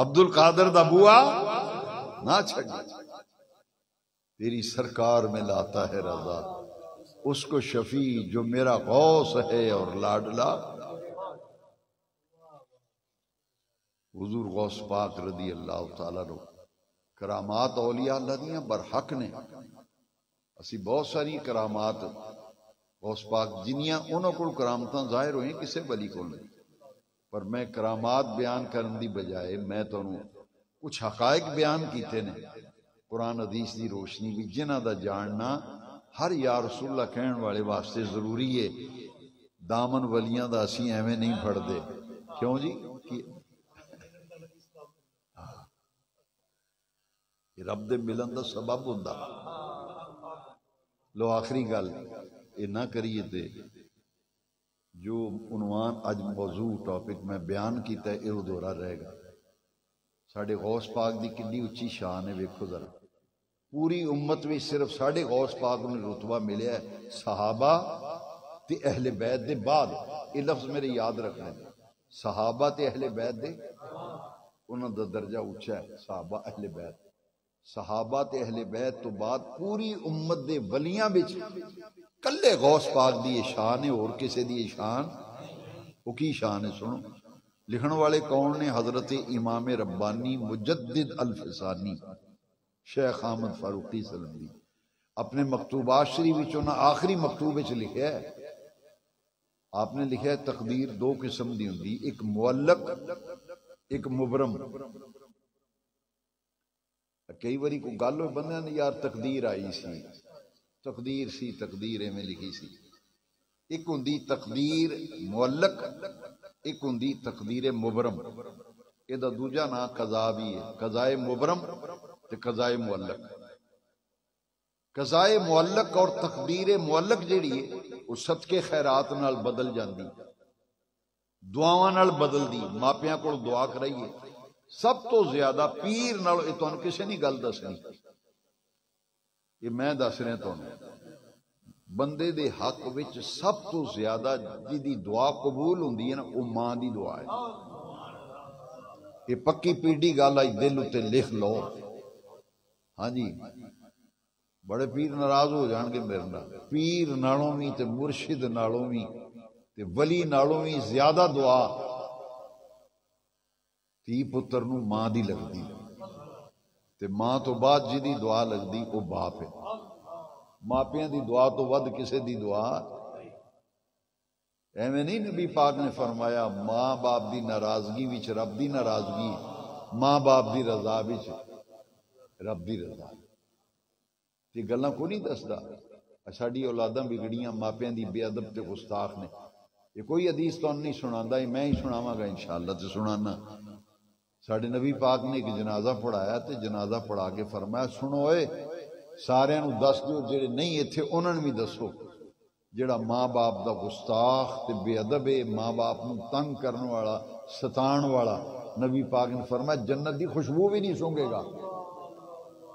عبد القادر دا بوا نہ چھڈیں, تیری سرکار میں لاتا ہے رضا اس کو شفیع جو میرا غوث ہے اور لاڈلا. حضور غوث پاک رضی اللہ تعالیٰ عنہ کرامات اولیاء اللہ دیاں برحق نے. اسی بہت ساری کرامات غوث پاک جنیاں انہوں کو کرامتاں ظاہر ہوئیں کسے ولی کو نہیں, پر میں کرامات بیان کرن دی بجائے میں تو کچھ حقائق بیان کیتے نے قرآن حدیث دی روشنی بھی جنہ دا جاننا ہر یا رسول اللہ کہن والے واسطے ضروری ہے. دامن ولیاں دا اسی ایویں نہیں پھڑ دے. کیوں جی رب دے ملن دا سبب ہوندا. لو آخری گل یہ نہ کریے تے جو عنوان اج موضوع ٹاپک میں بیان کیتا ہے یہ ادھورا رہے گا. ساڈے غوث پاک دی کڈی اچھی شان ہے, ویکھو ذرا پوری امت میں صرف ساڈے غوث پاک نے رتبہ ملیا ہے صحابہ تے اہل بیت دے بعد. یہ لفظ میرے یاد رکھنا ہے, صحابہ تے اہل بیت دے انہاں دا درجہ اونچا ہے. صحابہ اہل بیت, صحابہ تے اہل بیت تو بعد پوری امت دے ولیاں وچ کلے غوث پاک دی شان ہے, اور کسے دی شان وہ کی شان ہے سنو. لکھن والے کون نے؟ حضرت امام ربانی مجدد الفسانی شیخ احمد فاروقی سلمی. اپنے مکتوبات شریف وچوں نہ آخری مکتوب وچ لکھیا ہے, آپ نے لکھا ہے تقدیر دو قسم دی ہوندی, ایک معلق ایک مبرم. کئی باری کوئی گل ہوئے بندے نے یار تقدیر آئی سی, تقدیر ایویں لکھی سی. ایک ہوندی تقدیر معلق, ایک ہوندی تقدیر مبرم. یہ دا دوجا نام قضا بھی ہے, قضائے مبرم تے قضائے معلق. قضائے معلق اور تقدیر معلق جیڑی ہے وہ صدقے خیرات نال بدل جاندی, دعاواں نال بدل دی. ماپیاں کول دعا کرائیے, سب تو زیادہ پیر نال, یہ تانوں کسے نہیں گل دسنی, یہ میں دس رہا تانوں, بندے دے حق وچ سب تو زیادہ جدی دعا قبول ہوندی ہے نا وہ ماں دی دعا ہے. یہ پکی پیڈی گل آئی دل تے لکھ لو. ہاں جی بڑے پیر ناراض ہو جان گے میرے نال. پیر نالوں بھی تے مرشد نالوں بھی تے ولی نالوں بھی زیادہ دعا تی پتر نو ماں دی لگدی تے ماں تو بعد جدی دعا لگدی وہ باپ ہے. ماپیاں دی دعا تو ود کسے دی دعا ایویں نہیں. نبی پاک نے فرمایا ماں باپ دی ناراضگی وچ رب دی ناراضگی، ماں باپ دی رضا وچ رب دی رضا. یہ گلاں کو نہیں دسدا ساڈی اولاداں بگڑیاں ماپیاں دی بے ادب تے گستاخ نے. یہ کوئی حدیث تو نہیں سناندا، میں ہی سناواں گا انشاءاللہ تے سنانا. ساڈے نبی پاک نے ایک جنازہ پڑھایا تے جنازہ پڑھا کے فرمایا سنو اے سارے نو دس دیو جڑے نہیں ایتھے انہاں نوں بھی دسو جڑا ماں باپ دا گستاخ تے بے ادب ہے، ماں باپ نو تنگ کرن والا ستان والا، نبی پاک نے فرمایا جنت دی خوشبو بھی نہیں سونگے گا.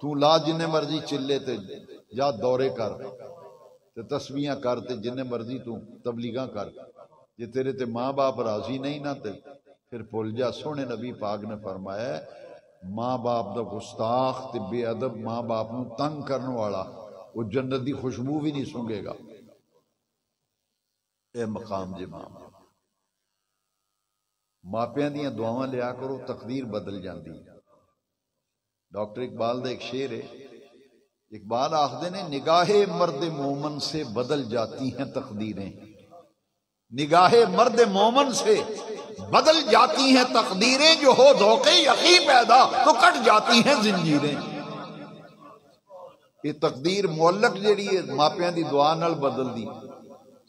تو لا جن مرضی چلے تے جا دورے کر تے تسبیحاں کر تے جن مرضی تو تبلیغاں کر، جے تیرے تے ماں باپ راضی نہیں نہ تے پھر بھول جا. سونے نبی پاک نے فرمایا ماں باپ دا گستاخ تے بے ادب ماں باپ نو تنگ کرن والا وہ جنت دی خوشبو بھی نہیں سونگے گا. اے مقام جے ماں باپ ماپیاں دیاں دعاواں لیا کرو تقدیر بدل جاندی. ڈاکٹر اقبال دا ایک شعر ہے. اقبال آخدے نے نگاہ مرد مومن سے بدل جاتی ہیں تقدیریں، نگاہ مرد مومن سے بدل جاتی ہیں تقدیریں، جو ہو ذوقِ یقین پیدا تو کٹ جاتی ہیں زنجیریں. یہ تقدیر معلق جیڑی ہے ماپیاں دی دعا نال بدل دی،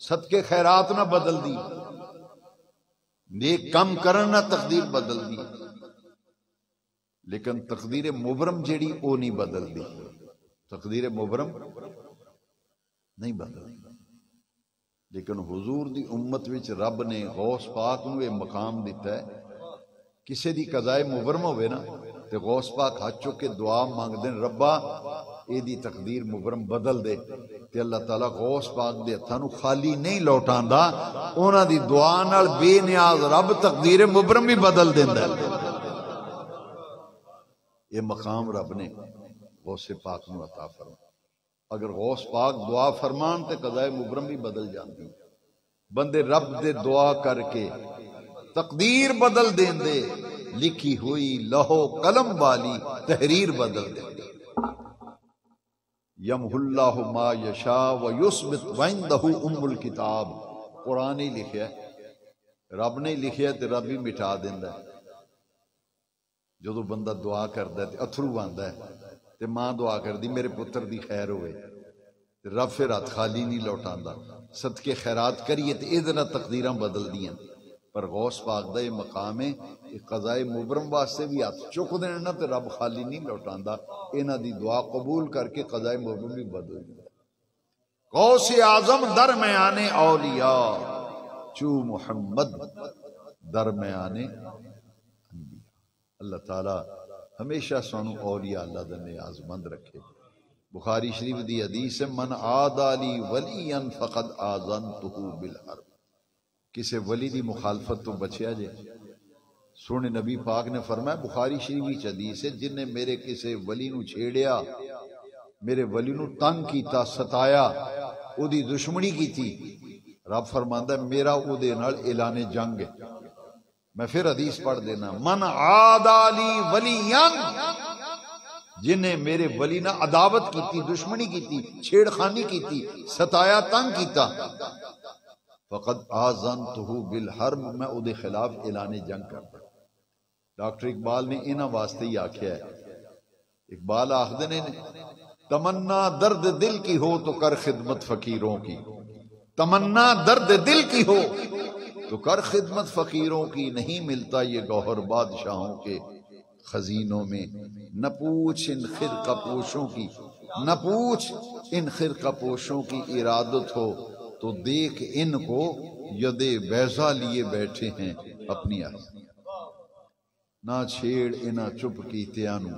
صدقے خیرات نہ بدل دی، نیک کم کرن نہ تقدیر بدل دی. لیکن تقدیر مبرم جیڑی او نہیں بدل دی. تقدیر مبرم نہیں بدل. لیکن حضور دی امت وچ رب نے غوث پاک نو یہ مقام دیتا ہے کسے دی قضائے مبرم ہوئے نا تے غوث پاک ہاتھ چک کے دعا مانگ دیں ربا اے دی تقدیر مبرم بدل دے تے اللہ تعالیٰ غوث پاک دے ہتھاں نو خالی نہیں لوٹاندا، انہاں دی دعا نال بے نیاز رب تقدیر مبرم بھی بدل دیندا ہے. یہ مقام رب نے غوث پاک نو عطا فرمایا. اگر غوث پاک دعا فرمان تے قضائے مبرم بھی بدل جاندی. بندے رب دے دعا کر کے تقدیر بدل دین دے، لکھی ہوئی لہو قلم والی تحریر بدل دین دے. یمحو اللہ ما یشاء ویثبت وعندہ ام الکتاب. قرآن ہی لکھیا ہے، رب نے لکھیا تے رب ہی مٹا دیندا ہے. جدو بندہ دعا کردا ہے تے اتھرو آندا ہے تے ماں دعا کردی میرے پتر دی خیر ہوئے تے رب پھر ہاتھ خالی نہیں لوٹاندا. صدقے خیرات کریے تے اِدھ نال تقدیراں بدل دیاں. پر غوث پاک دا یہ مقام ہے کہ قضائے مبرم واسطے بھی ہاتھ چک دینا نا تے رب خالی نہیں لوٹاندا. انہاں دی دعا قبول کر کے قضائے مبرم بھی بدل دیندا. غوث اعظم درمیان اولیاء چو محمد درمیان. اللہ تعالیٰ ہمیشہ سانو اولیاء اللہ دا نیاز مند رکھے. بخاری شریف دی حدیث ہے من عادی لی ولیا فقد آذنتہ بالحرب. کسے ولی دی مخالفت تو بچیا جے. سونے نبی پاک نے فرمایا بخاری شریف کی حدیث ہے جن نے میرے کسے ولی نو چھیڑیا، میرے ولی نو تنگ کیتا، ستایا، او دی دشمنی کی تھی، رب فرماندا ہے میرا او دے نال اعلان جنگ ہے. میں پھر حدیث پڑھ دینا من عادی لی ولیا، جن نے میرے ولی نہ عداوت کیتی، دشمنی کیتی، چھیڑ خانی کیتی، ستایا، تنگ کیتا، فقد آذنتہ بالحرب، میں او دے خلاف اعلان جنگ کرتا. ڈاکٹر اقبال نے انہاں واسطے ہی آکھیا ہے. اقبال آخدے نے تمنا درد دل کی ہو تو کر خدمت فقیروں کی، تمنا درد دل کی ہو تو کر خدمت فقیروں کی، نہیں ملتا یہ گوہر بادشاہوں کے خزینوں میں. نہ پوچھ ان خرقہ پوشوں کی، نہ پوچھ ان خرقہ پوشوں کی ارادت ہو تو دیکھ ان کو ید بیضا لیے بیٹھے ہیں اپنی آئی. نہ چھیڑ انہاں چپ کیتیاں نو،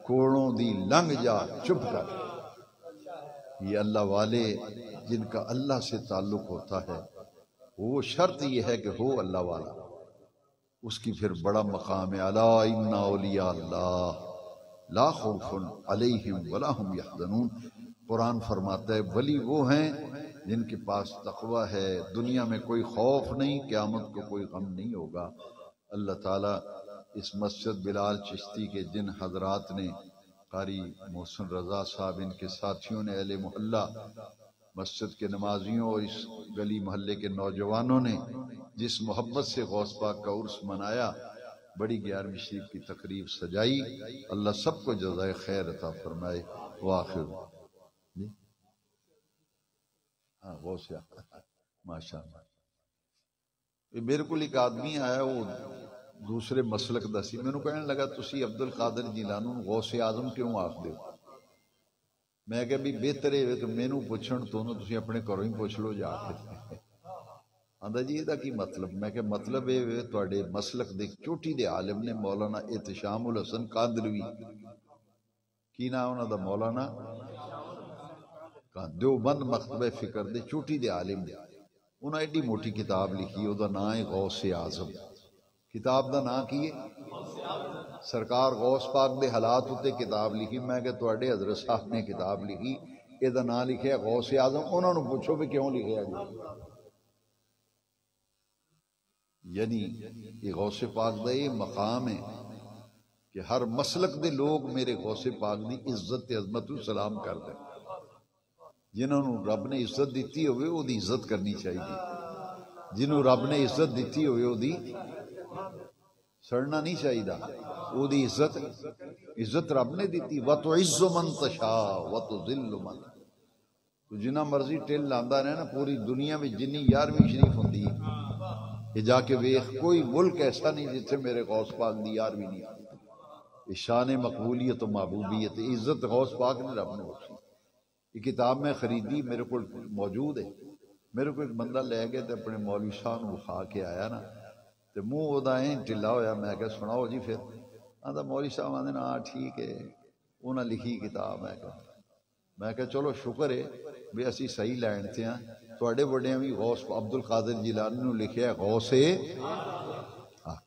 کوڑوں دی لنگ جا چپ کر. یہ اللہ والے جن کا اللہ سے تعلق ہوتا ہے وہ شرط یہ ہے کہ ہو اللہ والا، اس کی پھر بڑا مقام ہے۔ الا ان اولیاء اللہ لا خوف علیہم ولا هم یحزنون۔ قرآن فرماتا ہے ولی وہ ہیں جن کے پاس تقوی ہے، دنیا میں کوئی خوف نہیں، قیامت کو کوئی غم نہیں ہوگا۔ اللہ تعالیٰ اس مسجد بلال چشتی کے جن حضرات نے، قاری محسن رضا صاحب، ان کے ساتھیوں نے، اہل محلہ، مسجد کے نمازیوں اور اس گلی محلے کے نوجوانوں نے جس محبت سے غوث پاک کا عرس منایا، بڑی 11ویں شریف کی تقریب سجائی، اللہ سب کو جزائے خیر عطا فرمائے۔ وآخر جی ہاں غوث ماشاء اللہ۔ میرے کو ایک آدمی آیا، وہ دوسرے مسلک دا سی، میں نے کہنے لگا تسی عبد القادر جیلانی نوں غوث اعظم کیوں آکھدے ہو؟ میں کہ بھی بہتر ہے کہ مینوں پوچھن تو تسی اپنے گھروں ہی پوچھ لو جا کے۔ آندا جی یہ کی مطلب؟ میں کہ مطلب یہ تواڈے مسلک دے چوٹی دے عالم نے مولانا احتشام الحسن قادروی، کی نام انہاں دا؟ مولانا دیوبند مکتبہ فکر دے چوٹی دے عالم دے، انہاں ایڈی موٹی کتاب لکھی، او دا نام ہے غوث اعظم۔ کتاب دا نام کی ہے؟ سرکار غوث پاک دے حالات اتے کتاب لکھی۔ میں کہ تواڈے حضرت صاحب نے کتاب لکھی، اے دا نام لکھیا غوث اعظم، انہاں نوں پوچھو بھی کیوں لکھیا جی؟ یعنی یہ غوث پاک دا یہ مقام ہے کہ ہر مسلک دے لوگ میرے غوث پاک دی عزت تے عظمت نوں سلام کر دیں۔ جنہوں نے رب نے عزت دیتی ہوئے وہ دی عزت کرنی چاہیے، جنہوں رب نے عزت دیتی ہوئے وہ دی سڑنا نہیں چاہیے، وہ دی عزت رب نے دیتی۔ وَتُعِزُّ مَن تَشَاءُ وَتُذِلُّ مَن، تو جنہ مرضی ٹل لاندہ رہے نا پوری دنیا میں، جنی 11ویں شریف ہوندی یہ جا کے ویخ، کوئی ملک ایسا نہیں جتھے میرے غوث پاک دی 11ویں نہیں آتی۔ شان مقبولیت و محبوبیت، عزت غوث پاک نے رب نے بخشی۔ یہ کتاب میں خریدی، میرے کو موجود ہے، میرے کو ایک بندہ لے گئے تے اپنے مولوی صاحب نوں وکھا کے آیا نا، تے منہ او دا این ٹھلا ہویا، میں کہا سناؤ جی پھر؟ آندا مولوی صاحب آندے نا ٹھیک ہے، انہاں لکھی کتاب ہے۔ میں کہا چلو شکر ہے بھی اسی صحیح لین تے ہیں، تواڈے بڑیاں بھی غوث عبد القادر جیلانی نوں لکھیا ہے غوث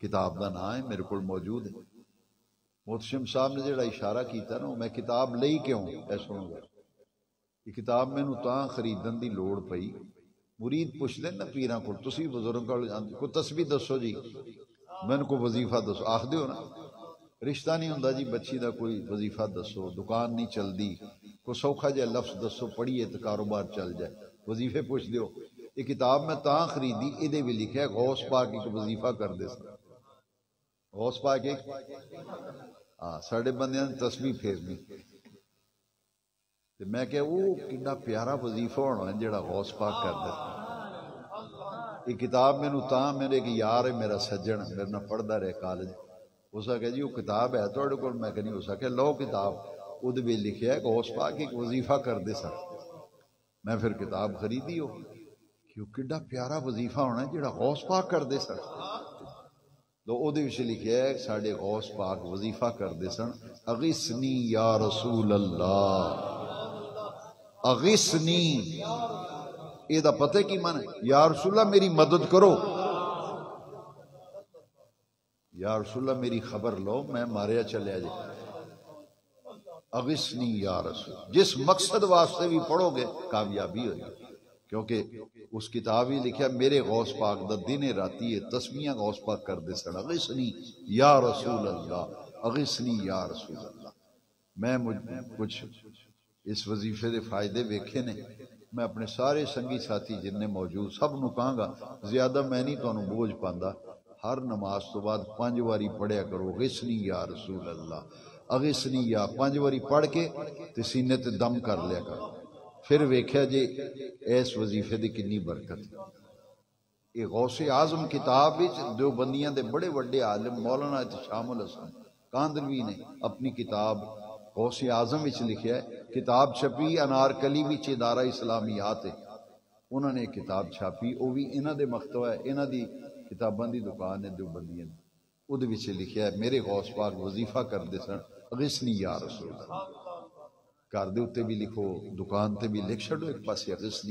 کتاب دا نام ہے، میرے کو موجود ہے۔ محتشم صاحب نے جڑا اشارہ کیتا نا، میں کتاب لئی کیوں اے سنو گا، یہ کتاب مینوں تاں خریدن دی لوڑ پئی، مرید پوچھ دے نا پیراں کول، تسی بزرگ کول جاندے کوئی تسبیح دسو جی، مینوں کو وظیفہ دسو، آکھ دیو نا، رشتہ نہیں ہوندا جی بچی دا کوئی وظیفہ دسو، دکان نہیں چلدی، کوئی سوکھا جہا لفظ دسو پڑھیے تو کاروبار چل جائے، وظیفے پوچھ دیو۔ یہ کتاب میں تاں خریدی، یہ بھی لکھا ہے غوث پاک ایک وظیفہ کر دے سن، غوث پاک ایک ساڑھے بندیاں نے تسبیح پھیرنی، میں کہ وہ کتنا پیارا وظیفہ ہونا ہے جڑا غوث پاک کر دے۔ یہ کتاب میں تاں میرے ایک یار ہے میرا سجن، میرے نہ پڑھدا رہے کالج، اس آ کہ جی وہ کتاب ہے تھوڑے کو، میں کہ نہیں، اس آ کہ لو کتاب، وہ بھی لکھیا ہے غوث پاک ایک وظیفہ کر دے سر۔ میں پھر کتاب خریدی ہو کہ وہ کڈا پیارا وظیفہ ہونا ہے جڑا غوث پاک کر دے سر، تو او دے وچ لکھیا ہے ساڈے غوث پاک وظیفہ کر دے سن، اغثنی یا رسول اللہ، اغثنی، یہ دا پتہ کی من ہے، یا رسول اللہ میری مدد کرو، یا رسول اللہ میری خبر لو، میں ماریا چلیا جائے، اغثنی یا رسول، جس مقصد واسطے بھی پڑھو گے کامیابی ہوگی، کیونکہ اس کتاب ہی لکھا میرے غوث پاک دا دن راتی ہے تسمیاں غوث پاک کر دے سن، اغثنی یا رسول اللہ، اغثنی یا رسول اللہ۔ میں کچھ اس وظیفے دے فائدے ویکھے نے، میں اپنے سارے سنگی ساتھی جن نے موجود سب نو کہاں گا، زیادہ میں نہیں تانوں بوجھ پاندا، ہر نماز تو بعد 5 واری پڑھیا کرو اغثنی یا رسول اللہ، اغثنی یا 5 واری پڑھ کے تے سینے تے دم کر لیا کرو، پھر ویکھیا جے اس وظیفے دی کنی برکت۔ یہ غوث اعظم کتاب وچ دیوبندیاں دے بڑے بڑے عالم مولانا احتشام الحسن کاندروی نے اپنی کتاب غوث اعظم وچ لکھیا ہے، کتاب چھپی انارکلی وچ ادارہ اسلامیات ہے، انہوں نے کتاب چھاپی، وہ بھی انہاں دے مکتبہ ہے، انہاں دی کتاباں دی دکان ہے دیوبندیاں دی، اودے وچ لکھیا ہے میرے غوث پاک وظیفہ کر دے سن، اغثنی یا رسول اللہ، گھر دے اوتے بھی لکھو، دکان تے بھی لکھ چھڈو ایک پاسے اغثنی